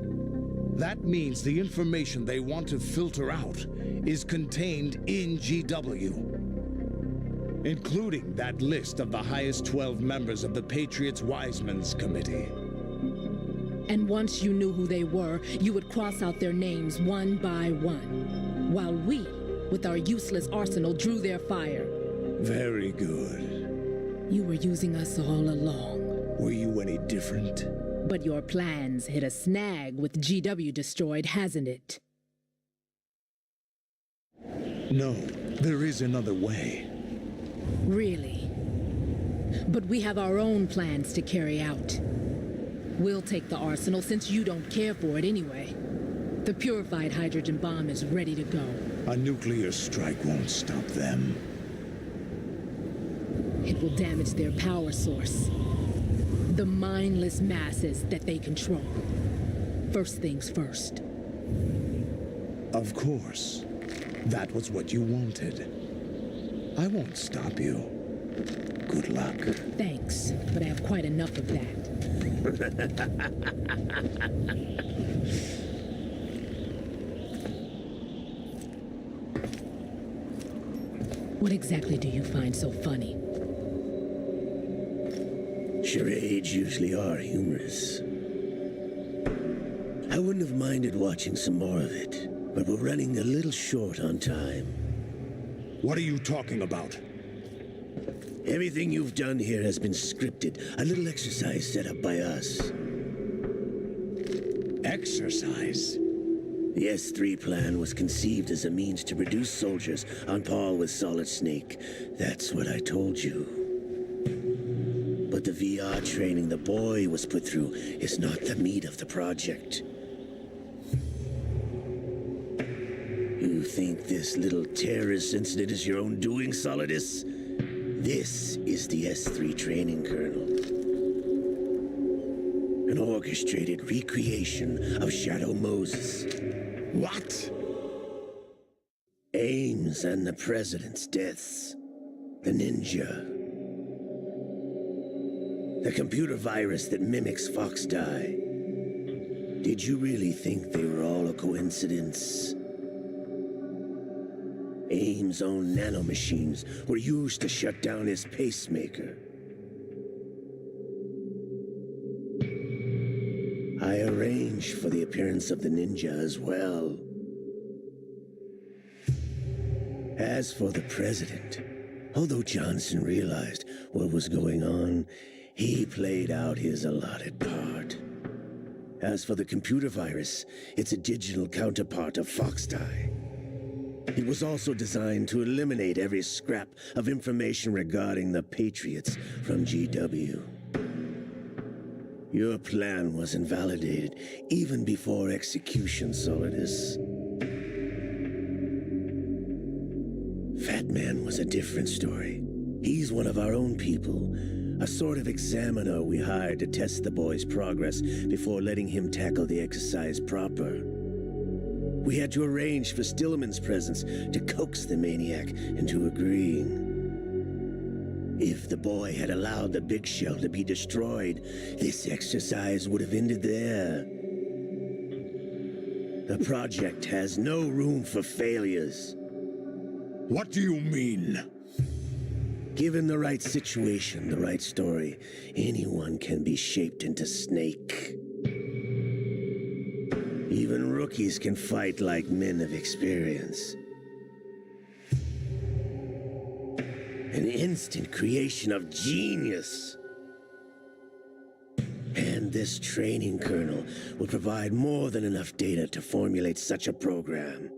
That means the information they want to filter out is contained in GW, including that list of the highest 12 members of the Patriots Wiseman's Committee. And once you knew who they were, you would cross out their names one by one, while we, with our useless arsenal, drew their fire. Very good. You were using us all along. Were you any different? But your plans hit a snag with GW destroyed, hasn't it? No, there is another way. Really? But we have our own plans to carry out. We'll take the arsenal since you don't care for it anyway. The purified hydrogen bomb is ready to go. A nuclear strike won't stop them. It will damage their power source. The mindless masses that they control. First things first. Of course. That was what you wanted. I won't stop you. Good luck. Thanks, but I have quite enough of that. What exactly do you find so funny? Charades usually are humorous. I wouldn't have minded watching some more of it, but we're running a little short on time. What are you talking about? Everything you've done here has been scripted, a little exercise set up by us. Exercise? The S3 plan was conceived as a means to produce soldiers on par with Solid Snake. That's what I told you. But the VR training the boy was put through is not the meat of the project. You think this little terrorist incident is your own doing, Solidus? This is the S3 training kernel. An orchestrated recreation of Shadow Moses. What? Ames and the President's deaths. The ninja. The computer virus that mimics Fox Die. Did you really think they were all a coincidence? Ames' own nanomachines were used to shut down his pacemaker. I arranged for the appearance of the ninja as well. As for the President, Although Johnson realized what was going on, he played out his allotted part. As for the computer virus, it's a digital counterpart of Foxtie. It was also designed to eliminate every scrap of information regarding the Patriots from GW. Your plan was invalidated even before execution, Solidus. Fat Man was a different story. He's one of our own people, a sort of examiner we hired to test the boy's progress before letting him tackle the exercise proper. We had to arrange for Stillman's presence to coax the maniac into agreeing. If the boy had allowed the big shell to be destroyed, this exercise would have ended there. The project has no room for failures. What do you mean? Given the right situation, the right story, anyone can be shaped into Snake. Even rookies can fight like men of experience. An instant creation of genius. And this training kernel will provide more than enough data to formulate such a program.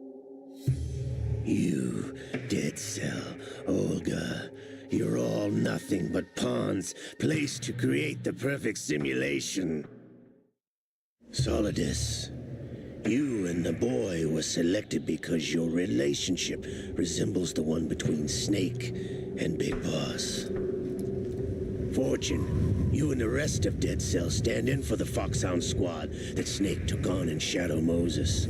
You, Dead Cell, Olga, you're all nothing but pawns placed to create the perfect simulation. Solidus, you and the boy were selected because your relationship resembles the one between Snake and Big Boss. Fortune, you and the rest of Dead Cell stand in for the Foxhound squad that Snake took on in Shadow Moses.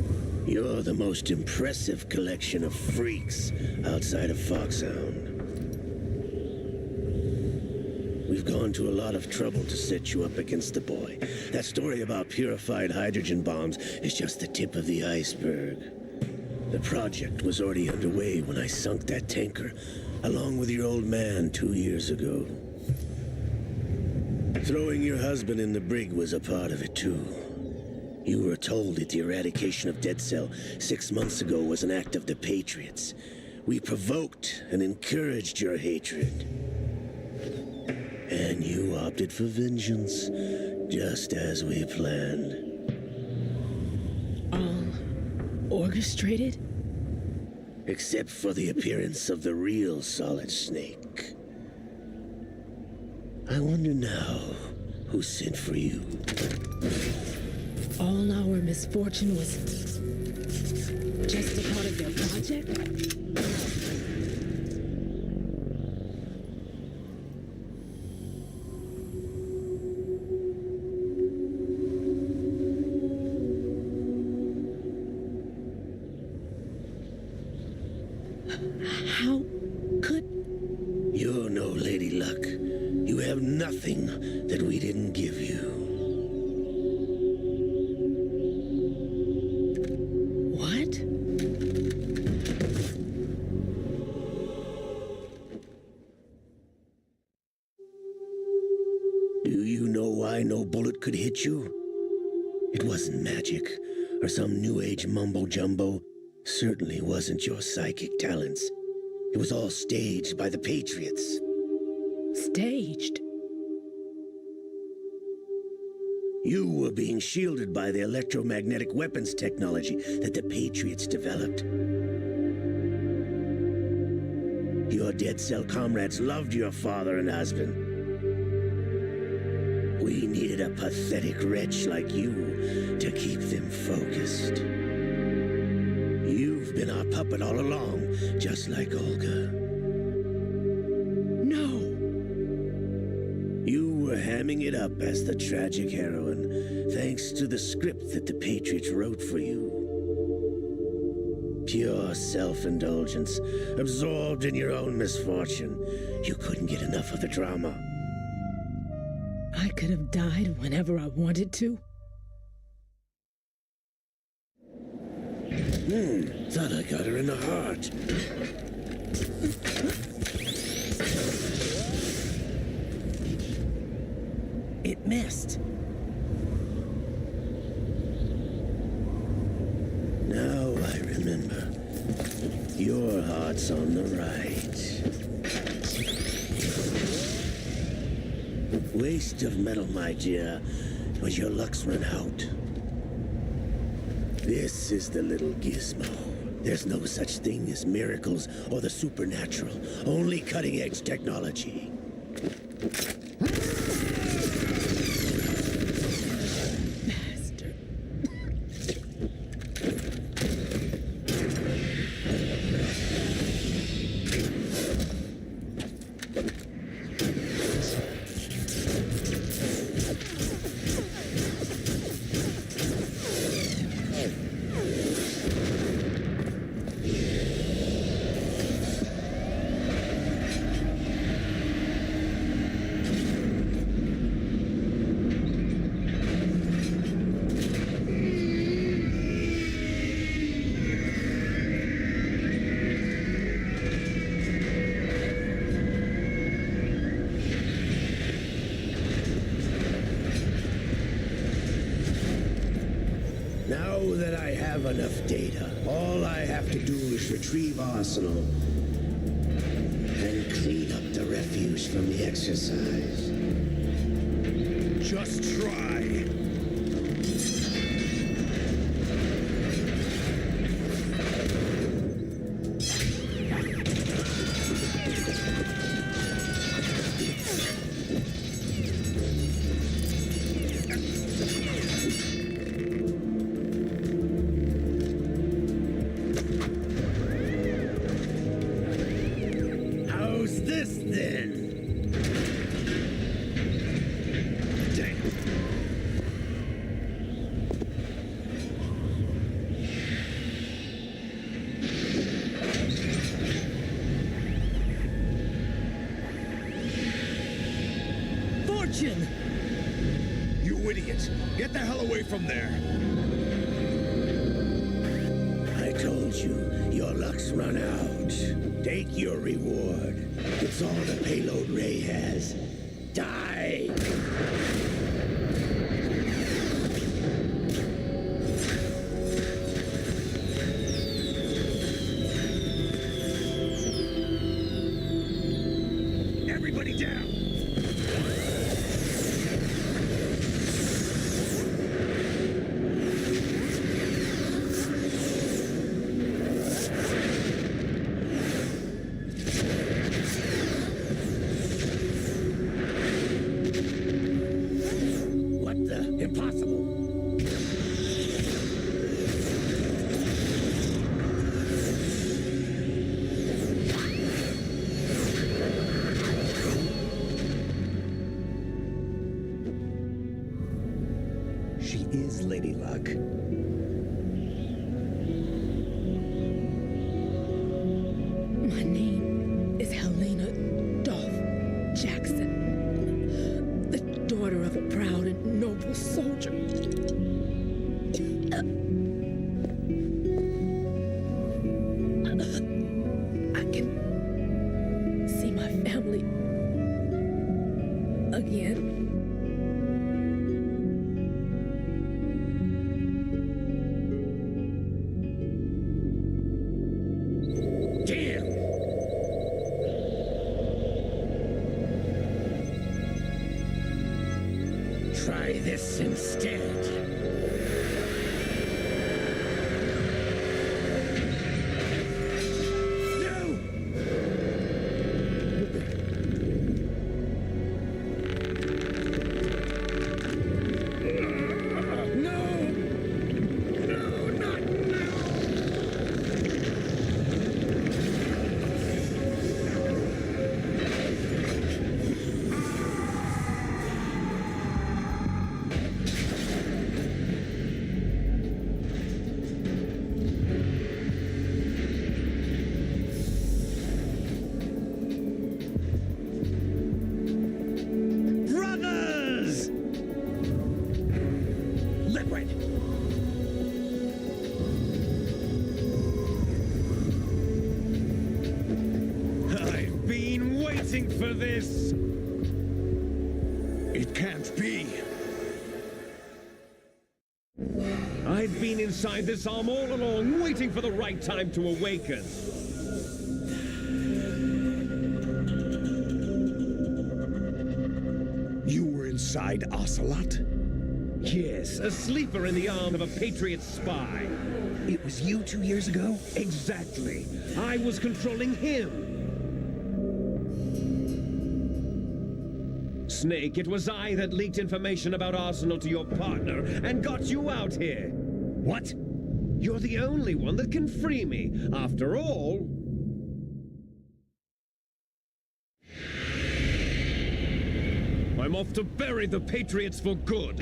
You're the most impressive collection of freaks outside of Foxhound. We've gone to a lot of trouble to set you up against the boy. That story about purified hydrogen bombs is just the tip of the iceberg. The project was already underway when I sunk that tanker, along with your old man 2 years ago. Throwing your husband in the brig was a part of it too. You were told that the eradication of Dead Cell 6 months ago was an act of the Patriots. We provoked and encouraged your hatred. And you opted for vengeance, just as we planned. All orchestrated? Except for the appearance of the real Solid Snake. I wonder now who sent for you. All our misfortune was just a part of their project? How could... You're no Lady Luck. You have nothing that we didn't give you. What? Do you know why no bullet could hit you? It wasn't magic, or some new age mumbo-jumbo. Certainly wasn't your psychic talents. It was all staged by the Patriots. Staged? You were being shielded by the electromagnetic weapons technology that the Patriots developed. Your Dead Cell comrades loved your father and husband. We needed a pathetic wretch like you to keep them focused. You've been our puppet all along, just like Olga. No! You were hamming it up as the tragic heroine, thanks to the script that the Patriots wrote for you. Pure self-indulgence, absorbed in your own misfortune. You couldn't get enough of the drama. I could have died whenever I wanted to. Thought I got her in the heart. It missed. Now I remember. Your heart's on the right. Waste of metal, my dear. But your luck's run out. This is the little gizmo. There's no such thing as miracles or the supernatural. Only cutting-edge technology. Now that I have enough data, all I have to do is retrieve Arsenal and clean up the refuse from the exercise. Just try. How's this then? Damn. Fortune! You idiot! Get the hell away from there! I told you, your luck's run out. Take your reward. It's all the payload Ray has. Die! Everybody down! What the? Impossible! She is Lady Luck. My name is Helena Dolph Jackson, the daughter of a proud and noble soldier. I can see my family again. Damn! Try this instead. Brothers! Liquid! I've been waiting for this! It can't be! I've been inside this arm all along, waiting for the right time to awaken. You alongside Ocelot? Yes, a sleeper in the arm of a Patriot spy. It was you 2 years ago? Exactly. I was controlling him. Snake, it was I that leaked information about Arsenal to your partner and got you out here. What? You're the only one that can free me. After all... I'm off to bury the Patriots for good.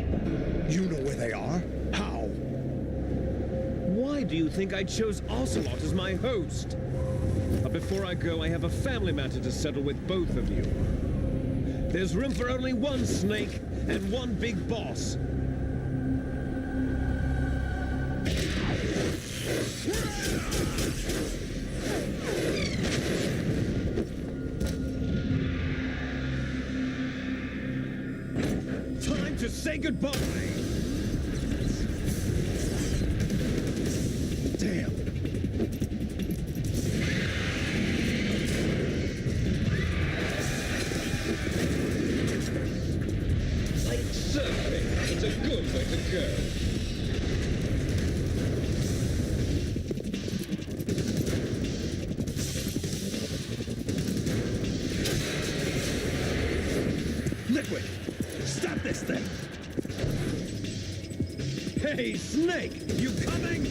You know where they are? How? Why do you think I chose Ocelot as my host? But before I go, I have a family matter to settle with both of you. There's room for only one Snake and one big boss. Time to say goodbye. Damn. Like surfing, it's a good way to go. Liquid! Stop this thing! Hey, Snake! You coming?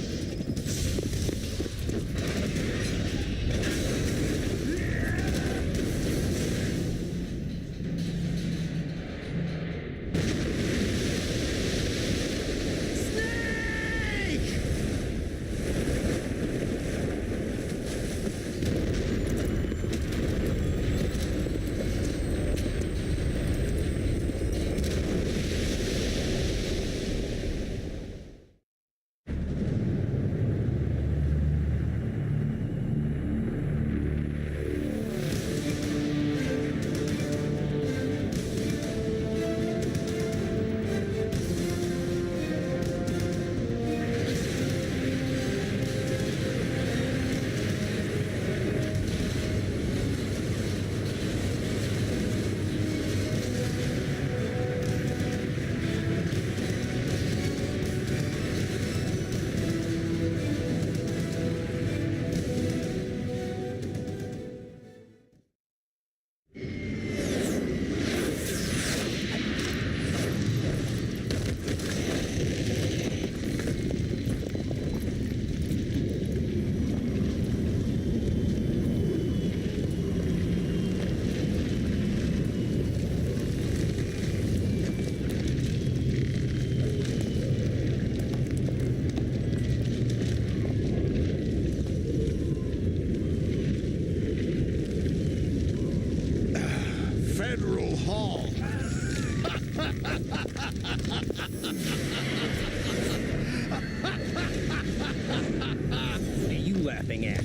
What are you laughing at?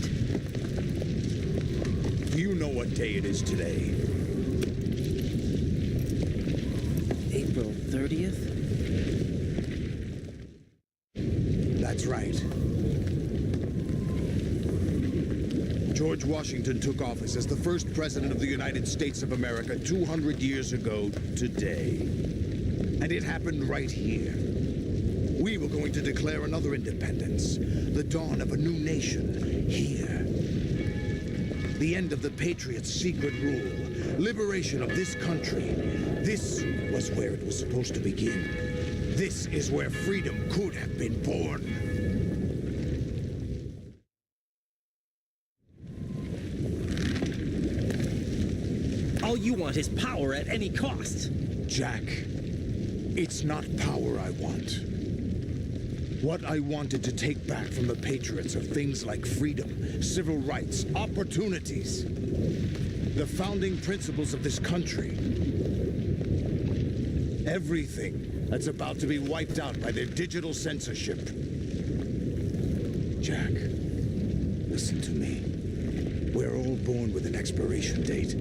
You know what day it is today. April 30th? That's right. George Washington took office as the first president of the United States of America 200 years ago today. And it happened right here. We were going to declare another independence, the dawn of a new nation, here. The end of the Patriots' secret rule, liberation of this country. This was where it was supposed to begin. This is where freedom could have been born. All you want is power at any cost. Jack, it's not power I want. What I wanted to take back from the Patriots are things like freedom, civil rights, opportunities. The founding principles of this country. Everything that's about to be wiped out by their digital censorship. Jack, listen to me. We're all born with an expiration date.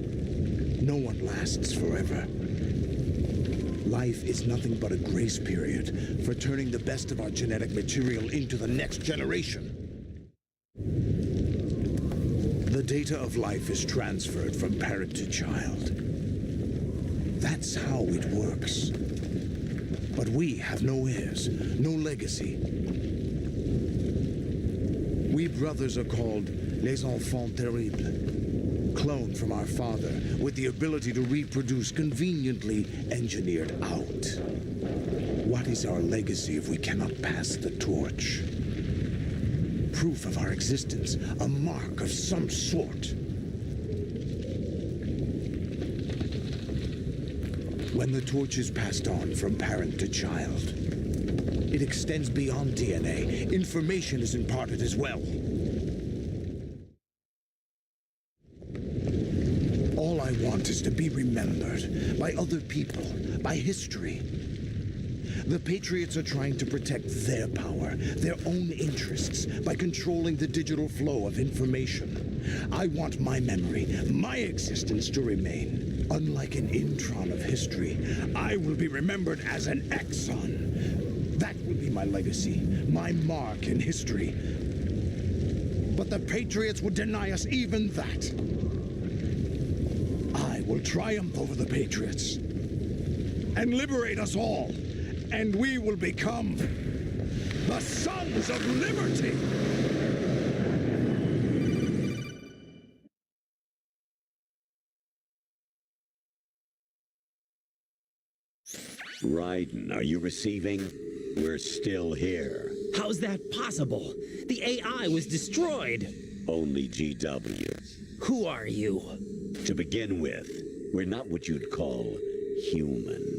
No one lasts forever. Life is nothing but a grace period for turning the best of our genetic material into the next generation. The data of life is transferred from parent to child. That's how it works. But we have no heirs, no legacy. We brothers are called les enfants terribles, cloned from our father with the ability to reproduce conveniently engineered out. What is our legacy if we cannot pass the torch? Proof of our existence, a mark of some sort. When the torch is passed on from parent to child, it extends beyond DNA. Information is imparted as well. All I want is to be remembered by other people, by history. The Patriots are trying to protect their power, their own interests, by controlling the digital flow of information. I want my memory, my existence to remain. Unlike an intron of history, I will be remembered as an exon. That will be my legacy, my mark in history. But the Patriots would deny us even that. I will triumph over the Patriots and liberate us all. And we will become the Sons of Liberty! Raiden, are you receiving? We're still here. How's that possible? The AI was destroyed. Only GW. Who are you? To begin with, we're not what you'd call human.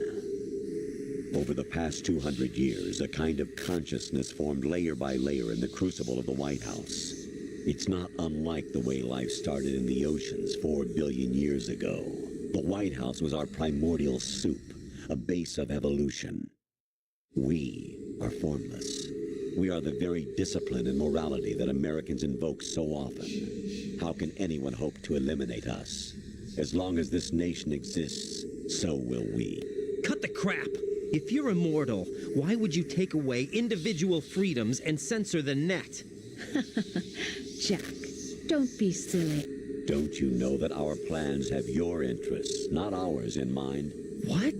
Over the past 200 years, a kind of consciousness formed layer by layer in the crucible of the White House. It's not unlike the way life started in the oceans 4 billion years ago. The White House was our primordial soup, a base of evolution. We are formless. We are the very discipline and morality that Americans invoke so often. How can anyone hope to eliminate us? As long as this nation exists, so will we. Cut the crap! If you're immortal, why would you take away individual freedoms and censor the net? Jack, don't be silly. Don't you know that our plans have your interests, not ours, in mind? What?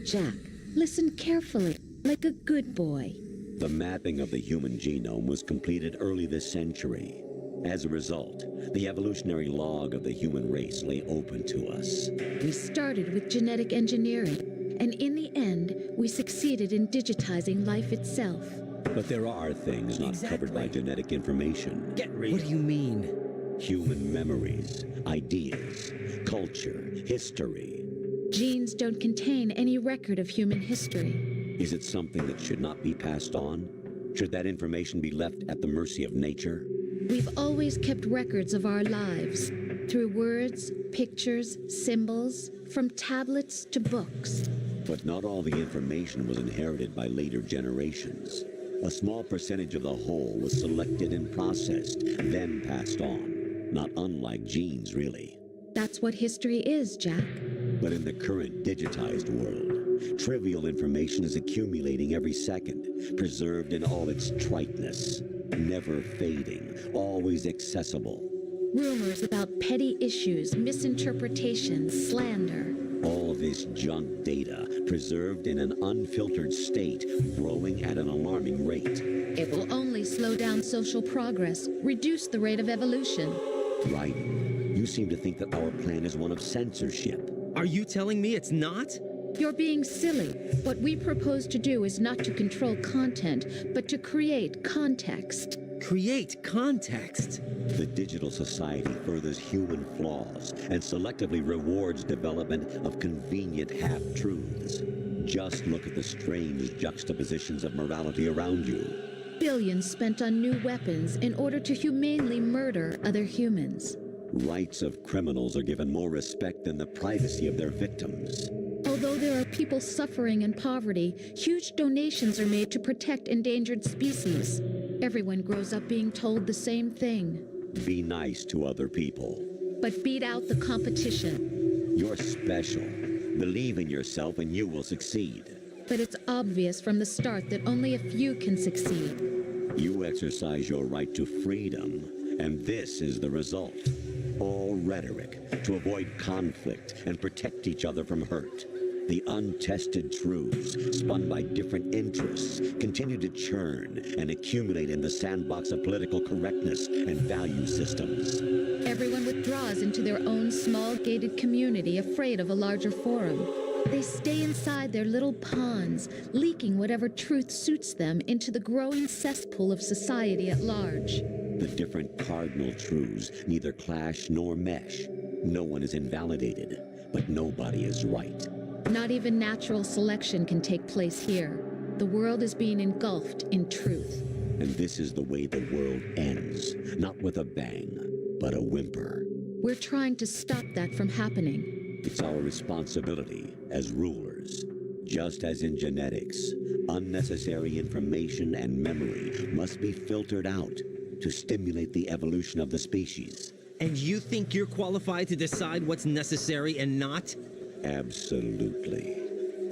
Jack, listen carefully, like a good boy. The mapping of the human genome was completed early this century. As a result, the evolutionary log of the human race lay open to us. We started with genetic engineering, and in the end, we succeeded in digitizing life itself. But there are things not covered by genetic information. Get real. What do you mean? Human memories, ideas, culture, history. Genes don't contain any record of human history. Is it something that should not be passed on? Should that information be left at the mercy of nature? We've always kept records of our lives, through words, pictures, symbols, from tablets to books. But not all the information was inherited by later generations. A small percentage of the whole was selected and processed, then passed on. Not unlike genes, really. That's what history is, Jack. But in the current digitized world, trivial information is accumulating every second, preserved in all its triteness, never fading, always accessible. Rumors about petty issues, misinterpretations, slander. All this junk data, preserved in an unfiltered state, growing at an alarming rate. It will only slow down social progress, reduce the rate of evolution. Right. You seem to think that our plan is one of censorship. Are you telling me it's not? You're being silly. What we propose to do is not to control content, but to create context. Create context? The digital society furthers human flaws and selectively rewards development of convenient half-truths. Just look at the strange juxtapositions of morality around you. Billions spent on new weapons in order to humanely murder other humans. Rights of criminals are given more respect than the privacy of their victims. Although there are people suffering in poverty, huge donations are made to protect endangered species. Everyone grows up being told the same thing. Be nice to other people. But beat out the competition. You're special. Believe in yourself and you will succeed. But it's obvious from the start that only a few can succeed. You exercise your right to freedom, and this is the result. All rhetoric to avoid conflict and protect each other from hurt. The untested truths, spun by different interests, continue to churn and accumulate in the sandbox of political correctness and value systems. Everyone withdraws into their own small gated community, afraid of a larger forum. They stay inside their little ponds, leaking whatever truth suits them into the growing cesspool of society at large. The different cardinal truths neither clash nor mesh. No one is invalidated, but nobody is right. Not even natural selection can take place here. The world is being engulfed in truth. And this is the way the world ends, not with a bang, but a whimper. We're trying to stop that from happening. It's our responsibility as rulers. Just as in genetics, unnecessary information and memory must be filtered out to stimulate the evolution of the species. And you think you're qualified to decide what's necessary and not? Absolutely.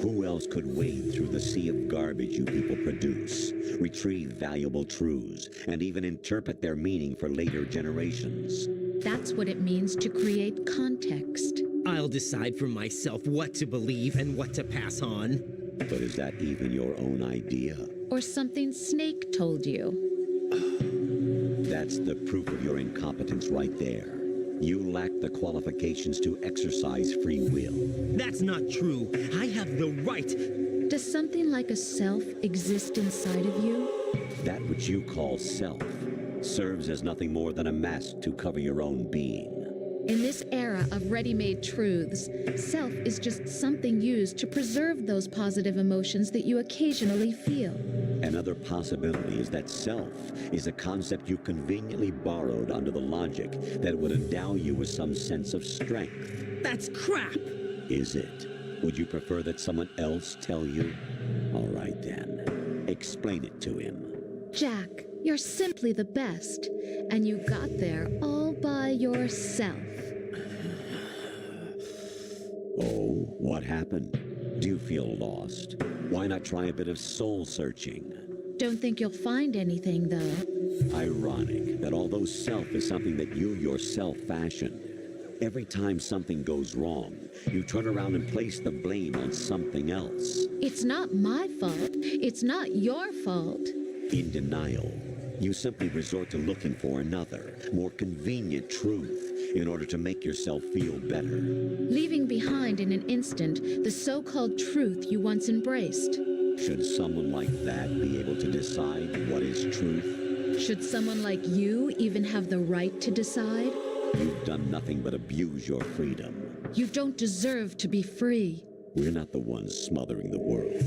Who else could wade through the sea of garbage you people produce, retrieve valuable truths, and even interpret their meaning for later generations? That's what it means to create context. I'll decide for myself what to believe and what to pass on. But is that even your own idea? Or something Snake told you? That's the proof of your incompetence right there. You lack the qualifications to exercise free will. That's not true. I have the right. Does something like a self exist inside of you? That which you call self serves as nothing more than a mask to cover your own being. In this era of ready-made truths, self is just something used to preserve those positive emotions that you occasionally feel. Another possibility is that self is a concept you conveniently borrowed under the logic that would endow you with some sense of strength. That's crap! Is it? Would you prefer that someone else tell you? All right then. Explain it to him. Jack, you're simply the best, and you got there all by yourself. Oh, what happened? Do you feel lost? Why not try a bit of soul searching? Don't think you'll find anything, though. Ironic that although self is something that you yourself fashioned, every time something goes wrong, you turn around and place the blame on something else. It's not my fault. It's not your fault. In denial, you simply resort to looking for another, more convenient truth in order to make yourself feel better. Leaving behind in an instant the so-called truth you once embraced. Should someone like that be able to decide what is truth? Should someone like you even have the right to decide? You've done nothing but abuse your freedom. You don't deserve to be free. We're not the ones smothering the world.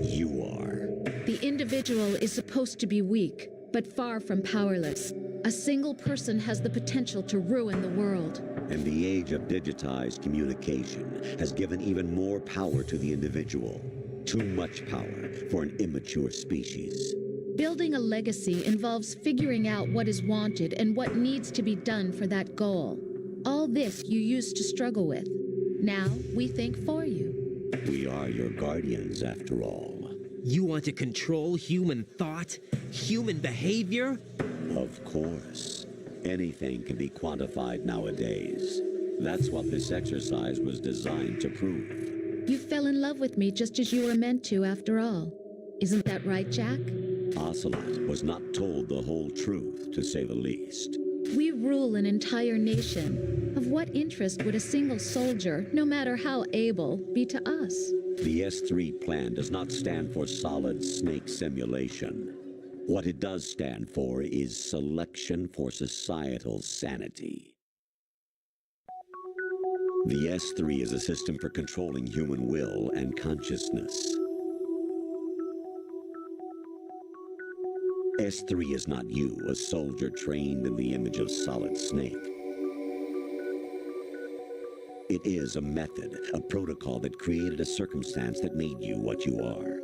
You are. The individual is supposed to be weak, but far from powerless. A single person has the potential to ruin the world. And the age of digitized communication has given even more power to the individual. Too much power for an immature species. Building a legacy involves figuring out what is wanted and what needs to be done for that goal. All this you used to struggle with. Now we think for you. We are your guardians, after all. You want to control human thought, human behavior? Of course. Anything can be quantified nowadays. That's what this exercise was designed to prove. You fell in love with me just as you were meant to, after all. Isn't that right, Jack? Ocelot was not told the whole truth, to say the least. We rule an entire nation. Of what interest would a single soldier, no matter how able, be to us? The S3 plan does not stand for solid snake simulation. What it does stand for is selection for societal sanity. The S3 is a system for controlling human will and consciousness. S3 is not you, a soldier trained in the image of Solid Snake. It is a method, a protocol that created a circumstance that made you what you are.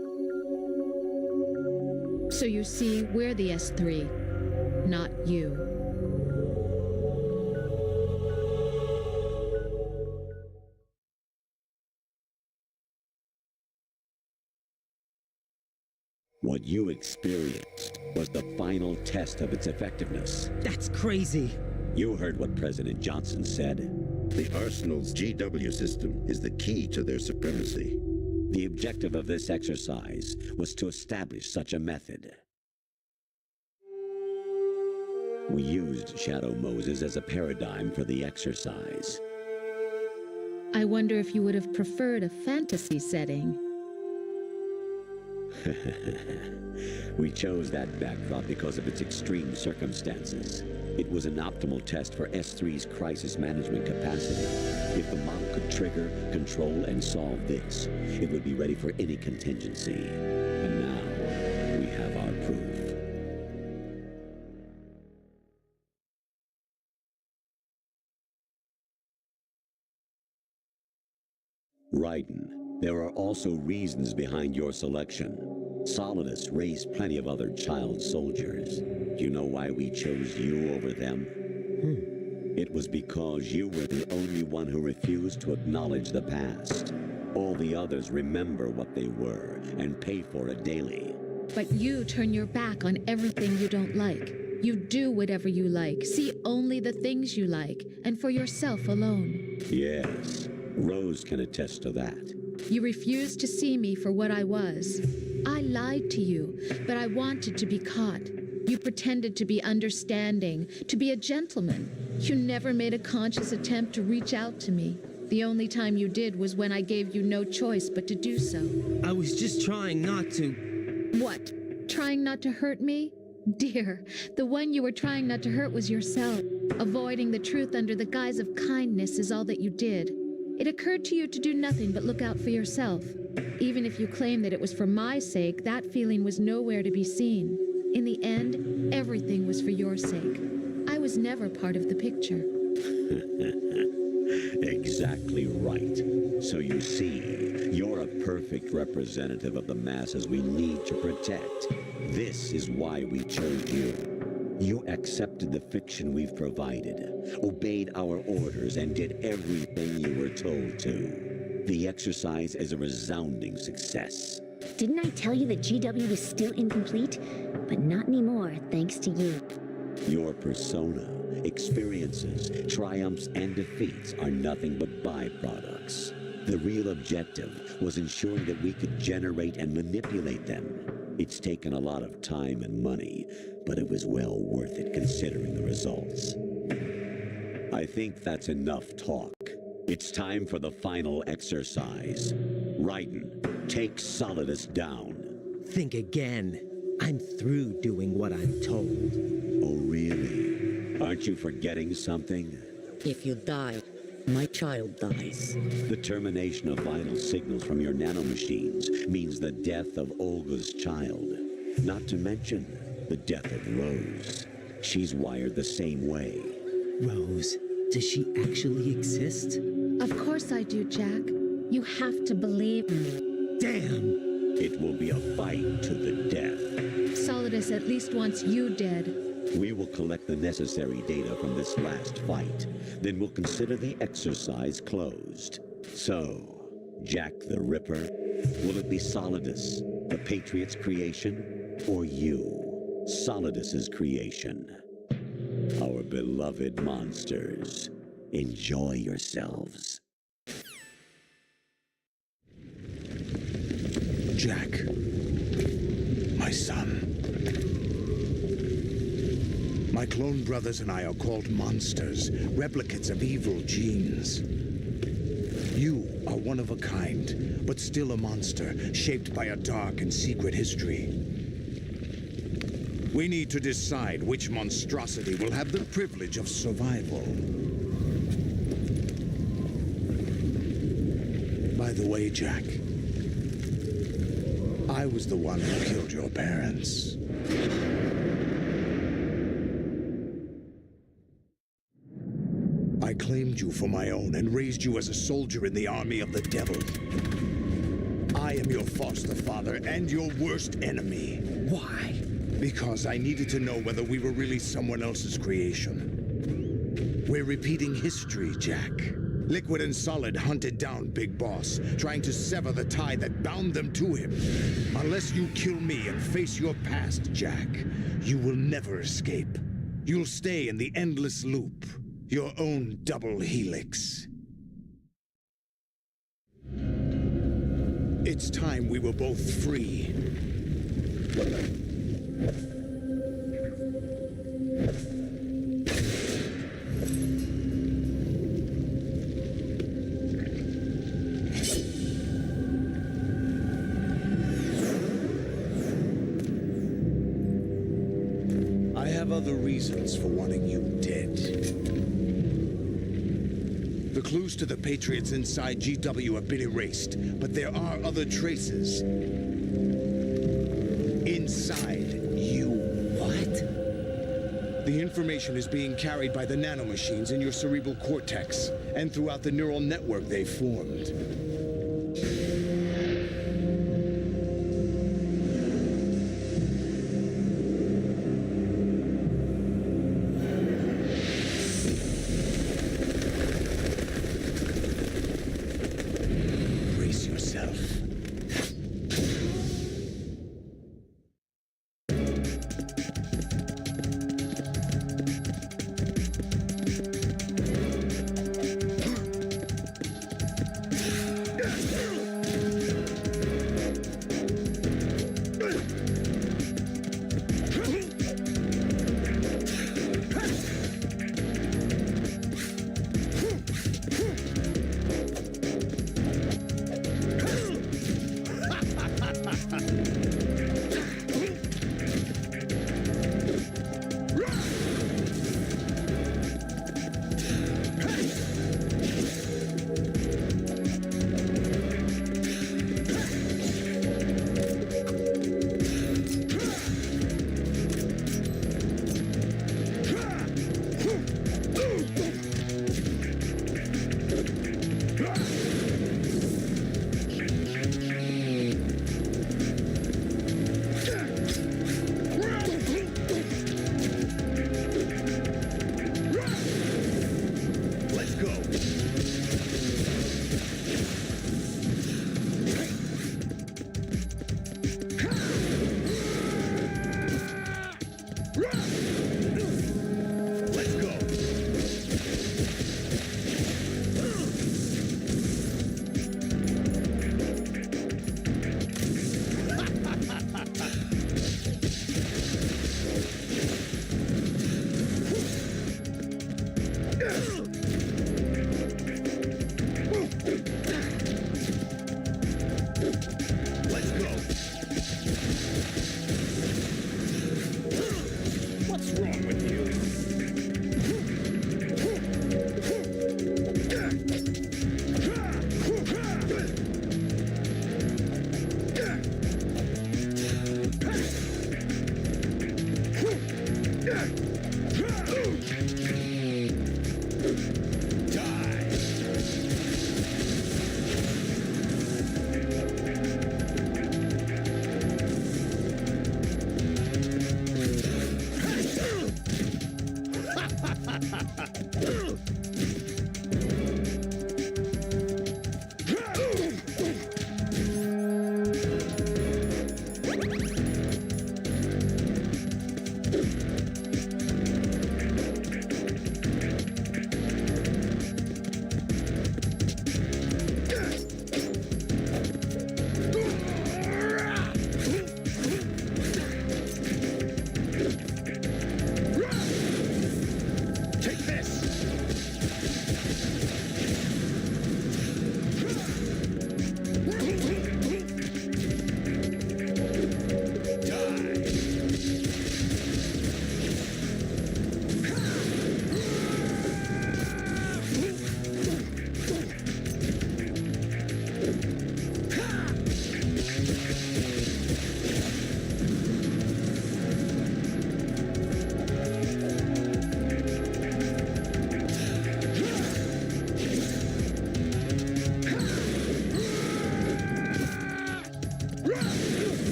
So you see, we're the S3, not you. What you experienced was the final test of its effectiveness. That's crazy. You heard what President Johnson said. The Arsenal's GW system is the key to their supremacy. The objective of this exercise was to establish such a method. We used Shadow Moses as a paradigm for the exercise. I wonder if you would have preferred a fantasy setting. We chose that backdrop because of its extreme circumstances. It was an optimal test for S3's crisis management capacity. If the model could trigger, control, and solve this, it would be ready for any contingency. And now, we have our proof. Raiden, there are also reasons behind your selection. Solidus raised plenty of other child soldiers. Do you know why we chose you over them? It was because you were the only one who refused to acknowledge the past. All the others remember what they were and pay for it daily. But you turn your back on everything you don't like. You do whatever you like, see only the things you like, and for yourself alone. Yes, Rose can attest to that. You refused to see me for what I was. I lied to you, but I wanted to be caught. You pretended to be understanding, to be a gentleman. You never made a conscious attempt to reach out to me. The only time you did was when I gave you no choice but to do so. I was just trying not to... What? Trying not to hurt me? Dear, the one you were trying not to hurt was yourself. Avoiding the truth under the guise of kindness is all that you did. It occurred to you to do nothing but look out for yourself. Even if you claim that it was for my sake, that feeling was nowhere to be seen. In the end, everything was for your sake. I was never part of the picture. Exactly right. So you see, you're a perfect representative of the masses we need to protect. This is why we chose you. You accepted the fiction we've provided, obeyed our orders, and did everything you were told to. The exercise is a resounding success. Didn't I tell you that GW was still incomplete? But not anymore, thanks to you. Your persona, experiences, triumphs, and defeats are nothing but byproducts. The real objective was ensuring that we could generate and manipulate them. It's taken a lot of time and money, but it was well worth it considering the results. I think that's enough talk. It's time for the final exercise. Raiden, take Solidus down. Think again. I'm through doing what I'm told. Oh, really? Aren't you forgetting something? If you die, my child dies. The termination of vital signals from your nanomachines means the death of Olga's child. Not to mention the death of Rose. She's wired the same way. Rose, does she actually exist? Of course I do, Jack. You have to believe me. Damn! It will be a fight to the death. Solidus at least wants you dead. We will collect the necessary data from this last fight. Then we'll consider the exercise closed. So, Jack the Ripper, will it be Solidus, the Patriot's creation, or you, Solidus's creation? Our beloved monsters, enjoy yourselves. Jack, my son. My clone brothers and I are called monsters, replicates of evil genes. You are one of a kind, but still a monster, shaped by a dark and secret history. We need to decide which monstrosity will have the privilege of survival. By the way, Jack, I was the one who killed your parents. I claimed you for my own and raised you as a soldier in the army of the devil. I am your foster father and your worst enemy. Why? Because I needed to know whether we were really someone else's creation. We're repeating history, Jack. Liquid and Solid hunted down Big Boss, trying to sever the tie that bound them to him. Unless you kill me and face your past, Jack, you will never escape. You'll stay in the endless loop, your own double helix. It's time we were both free. I have other reasons for wanting you dead. The clues to the Patriots inside GW have been erased, but there are other traces. Inside you. What? The information is being carried by the nanomachines in your cerebral cortex, and throughout the neural network they formed. Brace yourself.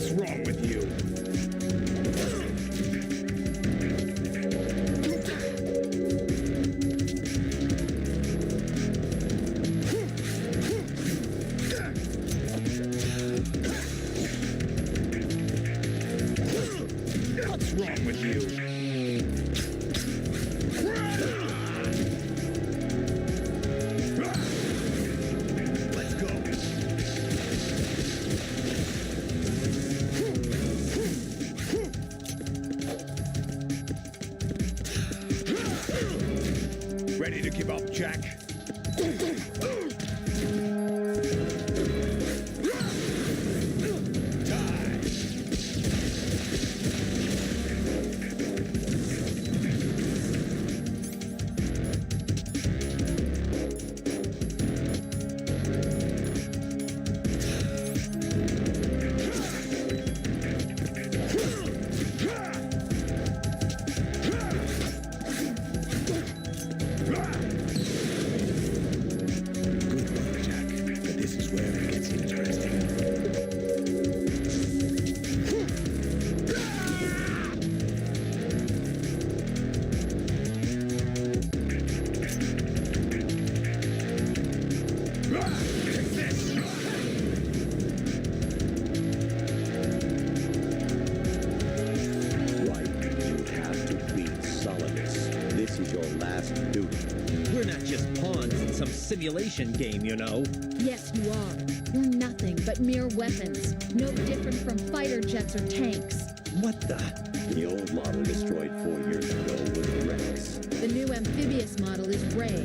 What's wrong with you? What's wrong with you? Let's go. Ready to give up, Jack? Simulation game, you know. Yes, you are. You're nothing but mere weapons. No different from fighter jets or tanks. What the? The old model destroyed 4 years ago was Rex. The new amphibious model is Ray.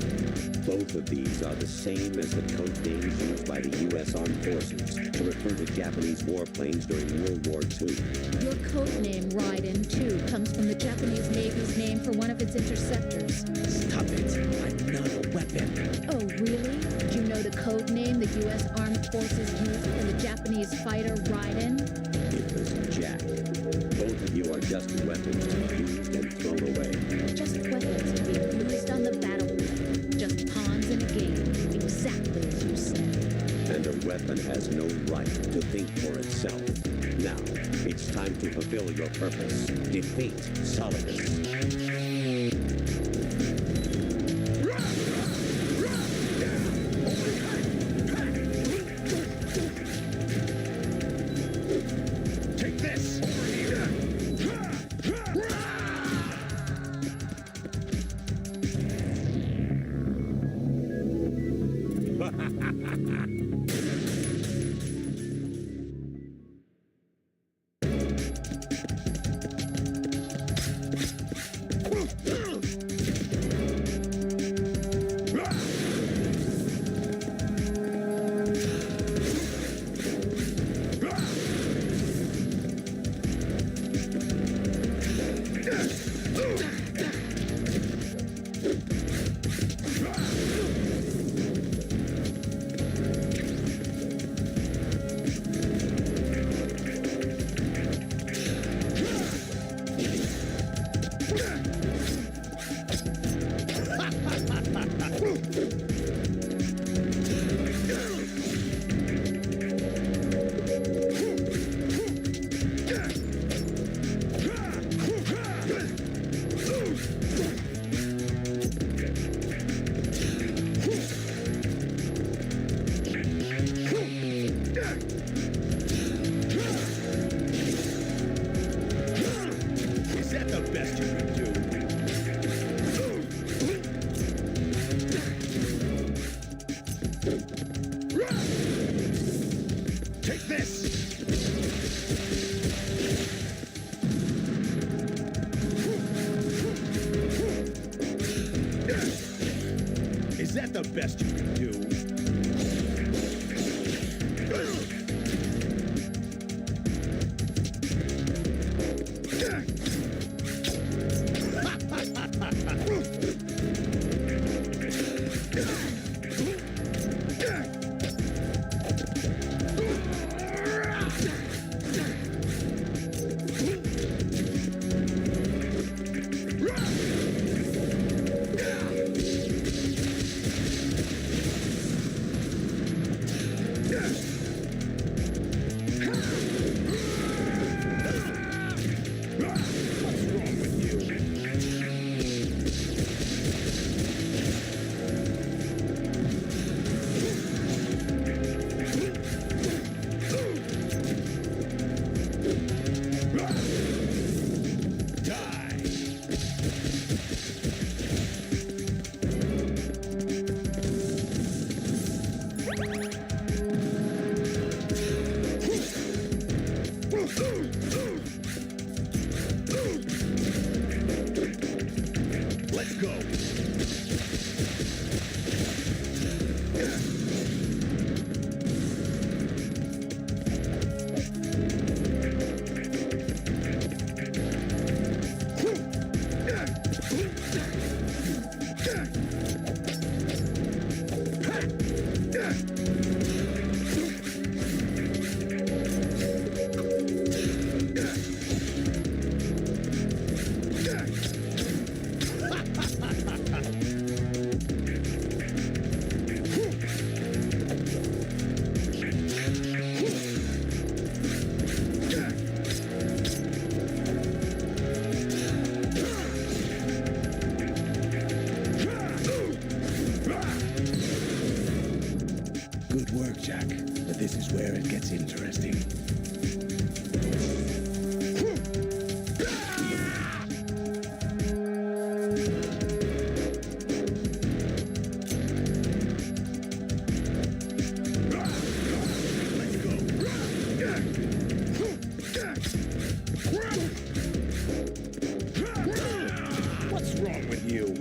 Both of these are the same as the code names used by the U.S. Armed Forces to refer to Japanese warplanes during World War II. Your code name, Raiden, too, comes from the Japanese Navy's name for one of its interceptors. Stop it. I'm not a weapon. Oh, really? Do you know the code name the U.S. Armed Forces used for the Japanese fighter Raiden? It was Jack. Both of you are just weapons to be used and thrown away. Just weapons to be used on the battlefield. Just pawns in a game, exactly as you said. And a weapon has no right to think for itself. Now, it's time to fulfill your purpose. Defeat Solidus. Best you can do. gets interesting. What's wrong with you?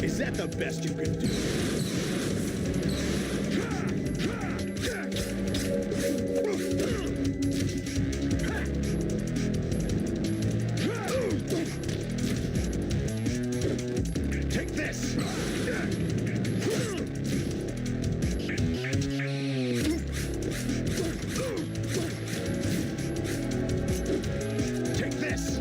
Is that the best you can do? Take this! Take this!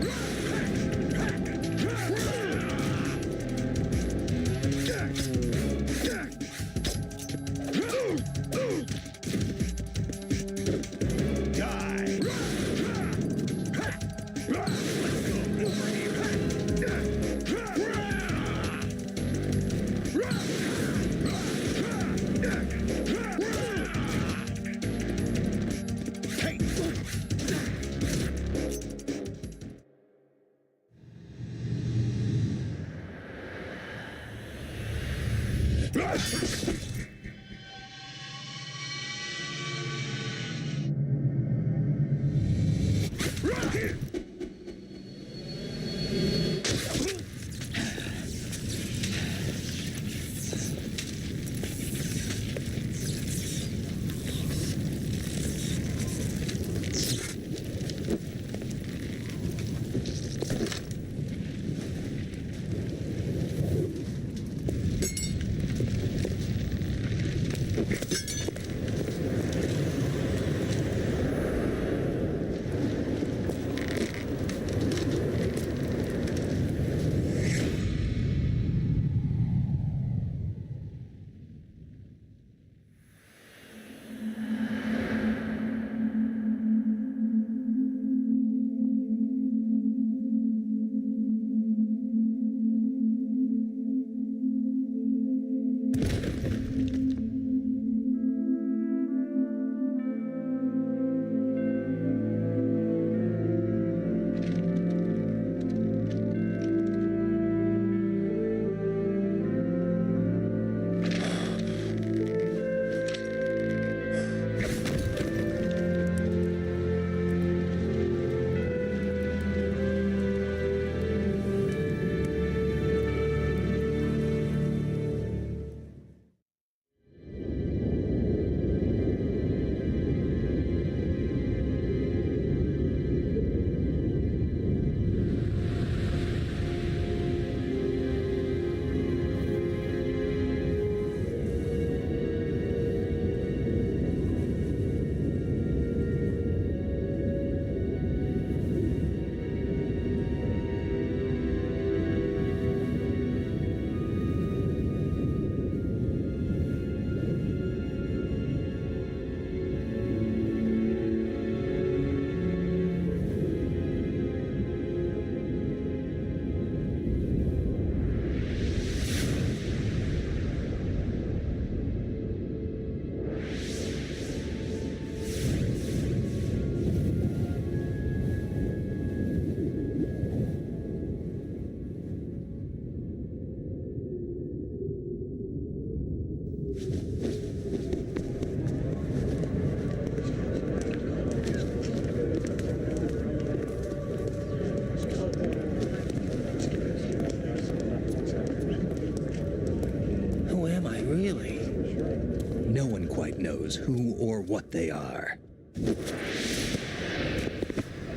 knows who or what they are.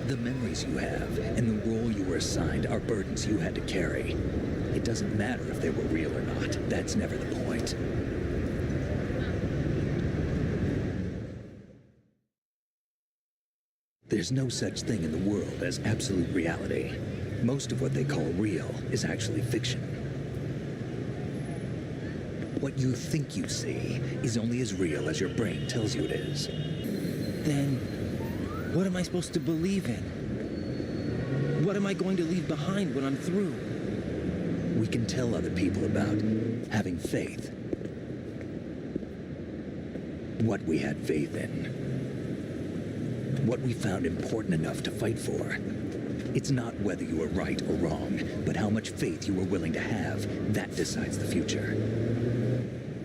The memories you have and the role you were assigned are burdens you had to carry. It doesn't matter if they were real or not. That's never the point. There's no such thing in the world as absolute reality. Most of what they call real is actually fiction. What you think you see is only as real as your brain tells you it is. Then, what am I supposed to believe in? What am I going to leave behind when I'm through? We can tell other people about having faith. What we had faith in. What we found important enough to fight for. It's not whether you were right or wrong, but how much faith you were willing to have. That decides the future.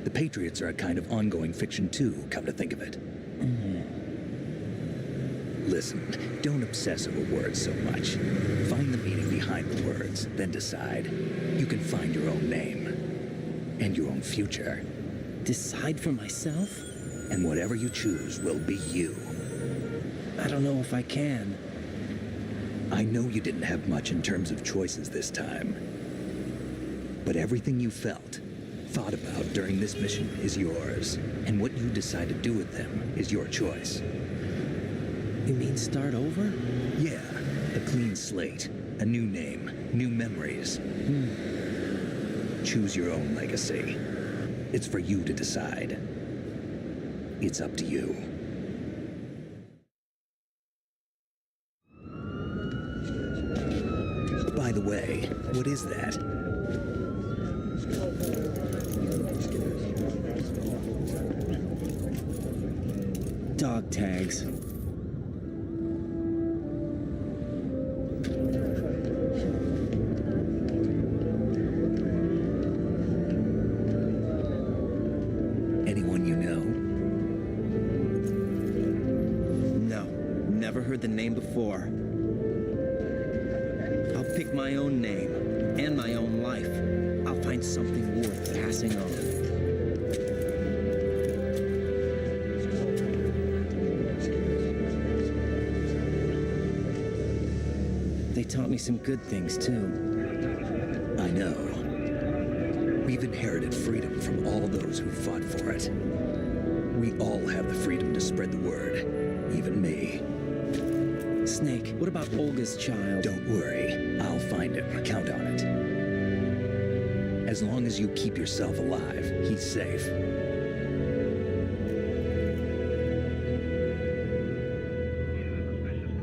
The Patriots are a kind of ongoing fiction too, come to think of it. Listen, don't obsess over words so much. Find the meaning behind the words, then decide. You can find your own name. And your own future. Decide for myself? And whatever you choose will be you. I don't know if I can. I know you didn't have much in terms of choices this time. But everything you felt, thought about during this mission is yours. And what you decide to do with them is your choice. You mean start over? Yeah, a clean slate, a new name, new memories. Choose your own legacy. It's for you to decide. It's up to you. By the way, what is that? Dog tags. Anyone you know? No, never heard the name before. I'll pick my own name and my own life. I'll find something worth passing on. They taught me some good things, too. I know. We've inherited freedom from all those who fought for it. We all have the freedom to spread the word, even me. Snake, what about Olga's child? Don't worry, I'll find him. Count on it. As long as you keep yourself alive, he's safe.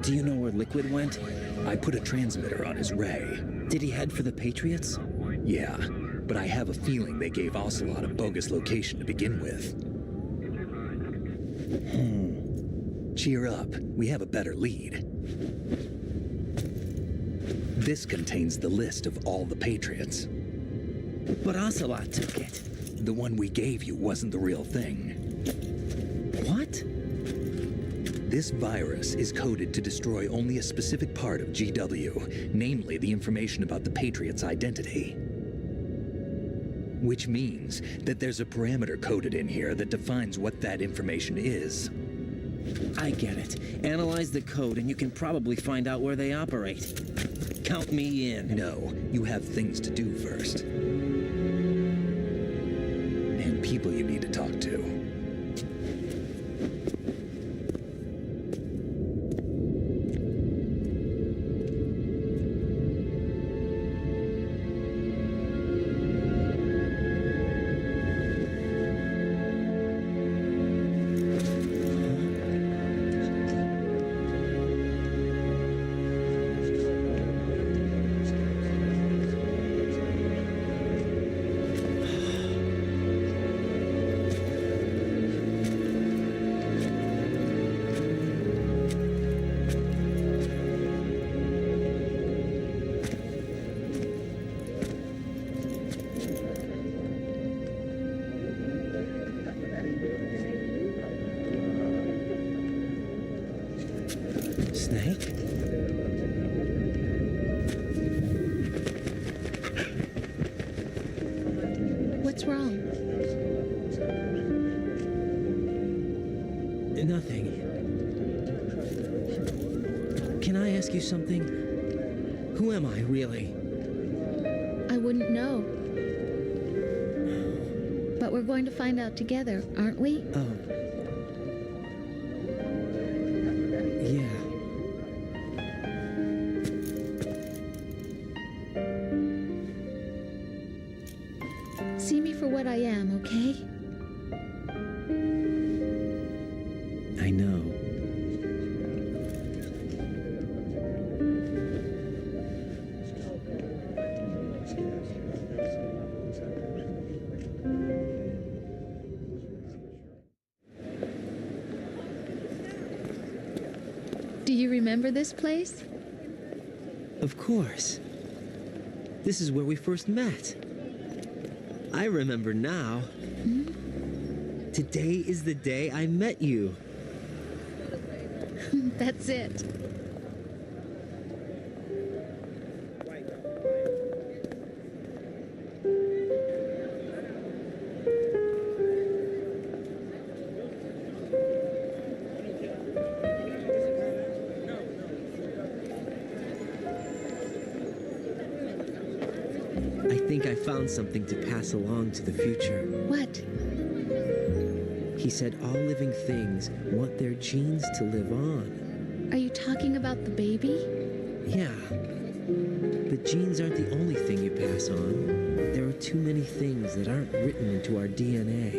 Do you know where Liquid went? I put a transmitter on his ray. Did he head for the Patriots? Yeah, but I have a feeling they gave Ocelot a bogus location to begin with. Cheer up, we have a better lead. This contains the list of all the Patriots. But Ocelot took it. The one we gave you wasn't the real thing. What? This virus is coded to destroy only a specific part of GW, namely the information about the Patriot's identity. Which means that there's a parameter coded in here that defines what that information is. I get it. Analyze the code and you can probably find out where they operate. Count me in. No, you have things to do first. And people you need to talk to. Snake? What's wrong? Nothing. Can I ask you something? Who am I, really? I wouldn't know. But we're going to find out together, aren't we? Oh. Yeah. See me for what I am, okay? I know. you remember this place? Of course. This is where we first met. I remember now. Today is the day I met you. That's it. I think I found something to pass along to the future. What? He said all living things want their genes to live on. Are you talking about the baby? Yeah. But genes aren't the only thing you pass on. There are too many things that aren't written into our DNA.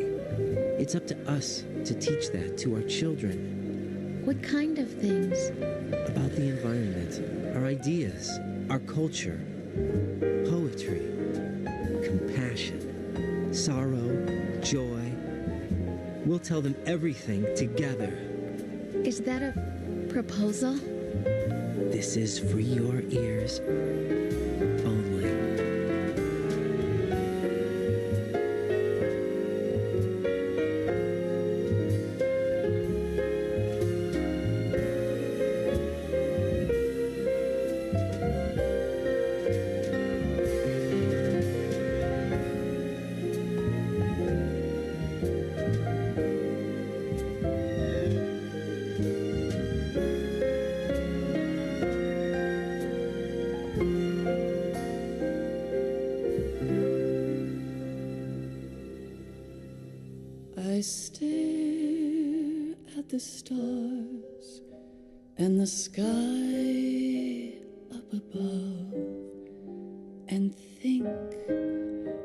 It's up to us to teach that to our children. What kind of things? About the environment, our ideas, our culture, poetry, compassion, sorrow, joy. We'll tell them everything together. Is that a proposal? This is for your ears only. I stare at the stars and the sky up above and think,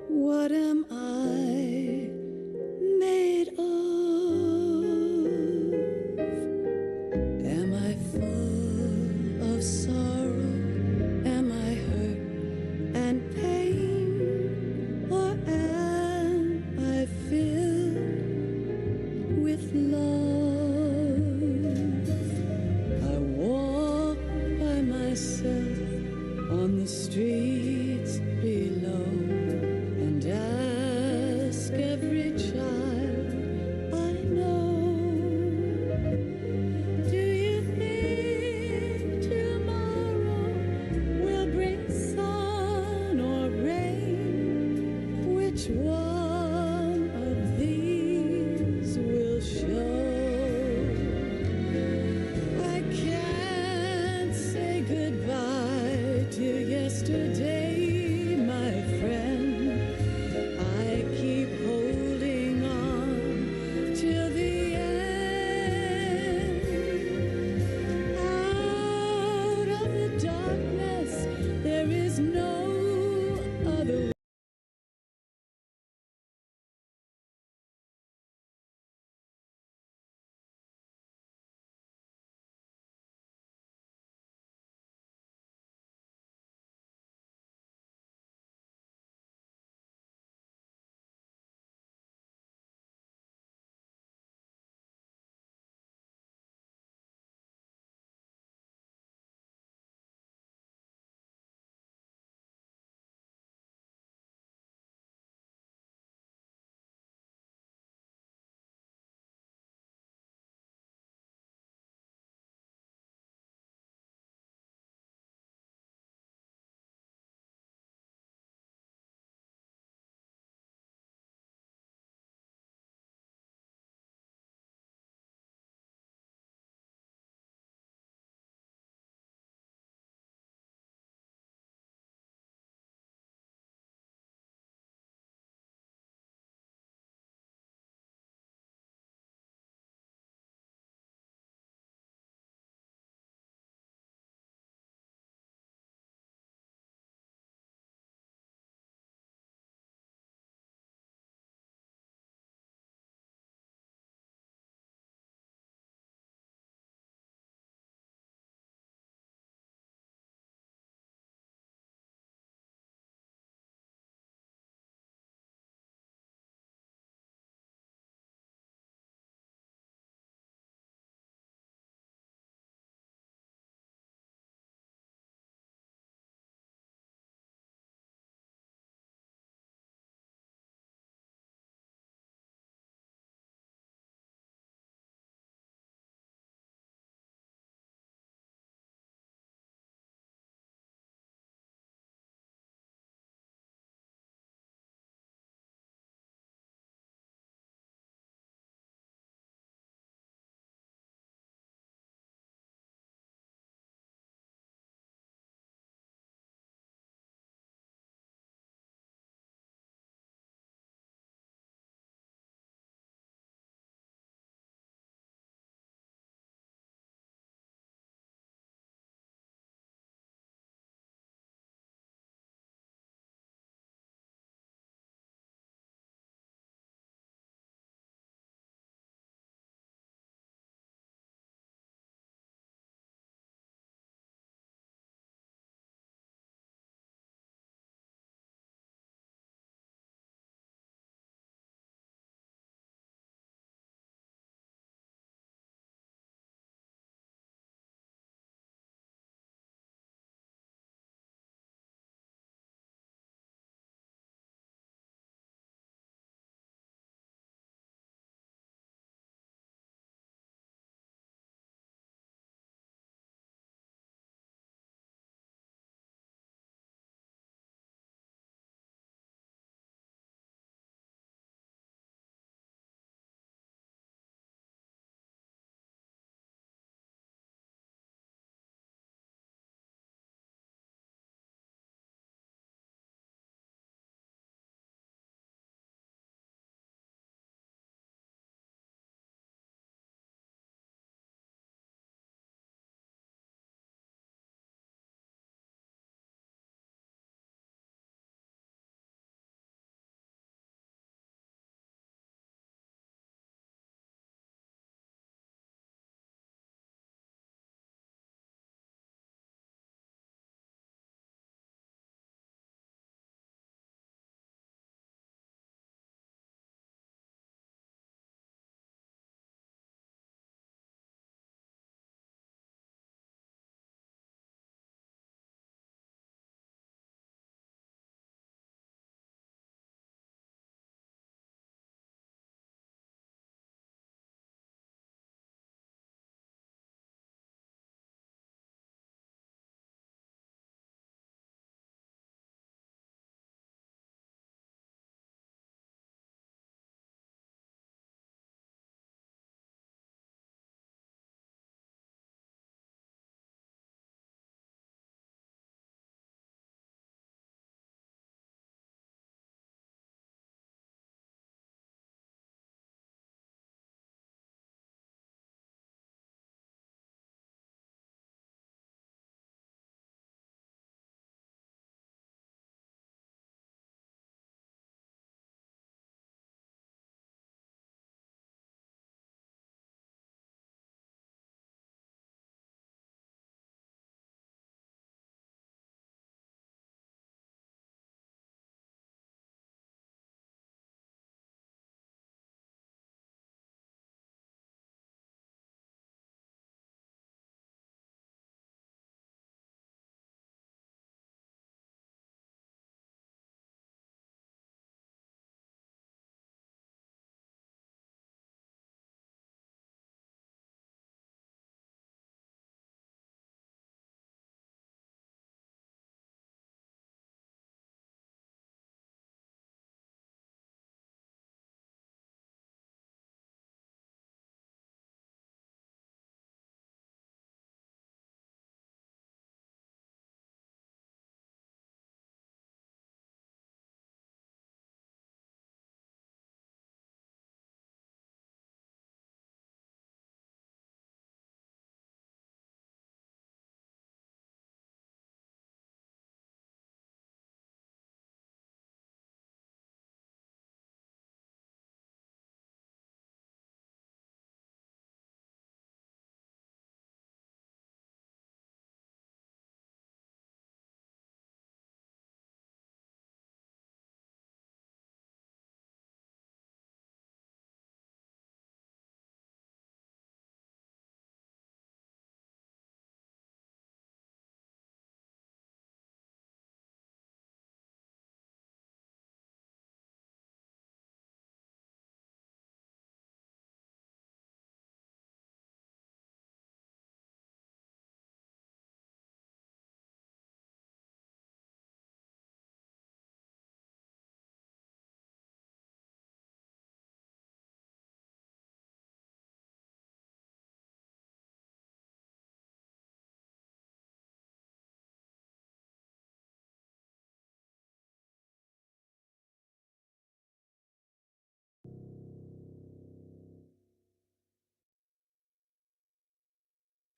what am I made of? Am I full of sorrow? Am I hurt and pain? Or am I filled with love? I walk by myself on the streets below and ask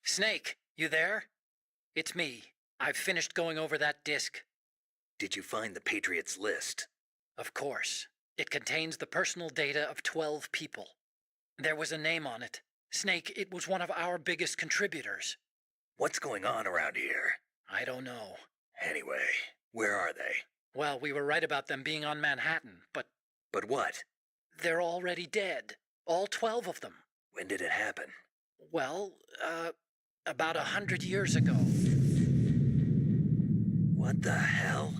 Snake, you there? It's me. I've finished going over that disk. Did you find the Patriots list? Of course. It contains the personal data of 12 people. There was a name on it. Snake, it was one of our biggest contributors. What's going on around here? I don't know. Anyway, where are they? Well, we were right about them being on Manhattan, but... But what? They're already dead. All 12 of them. When did it happen? Well, about 100 years ago. What the hell?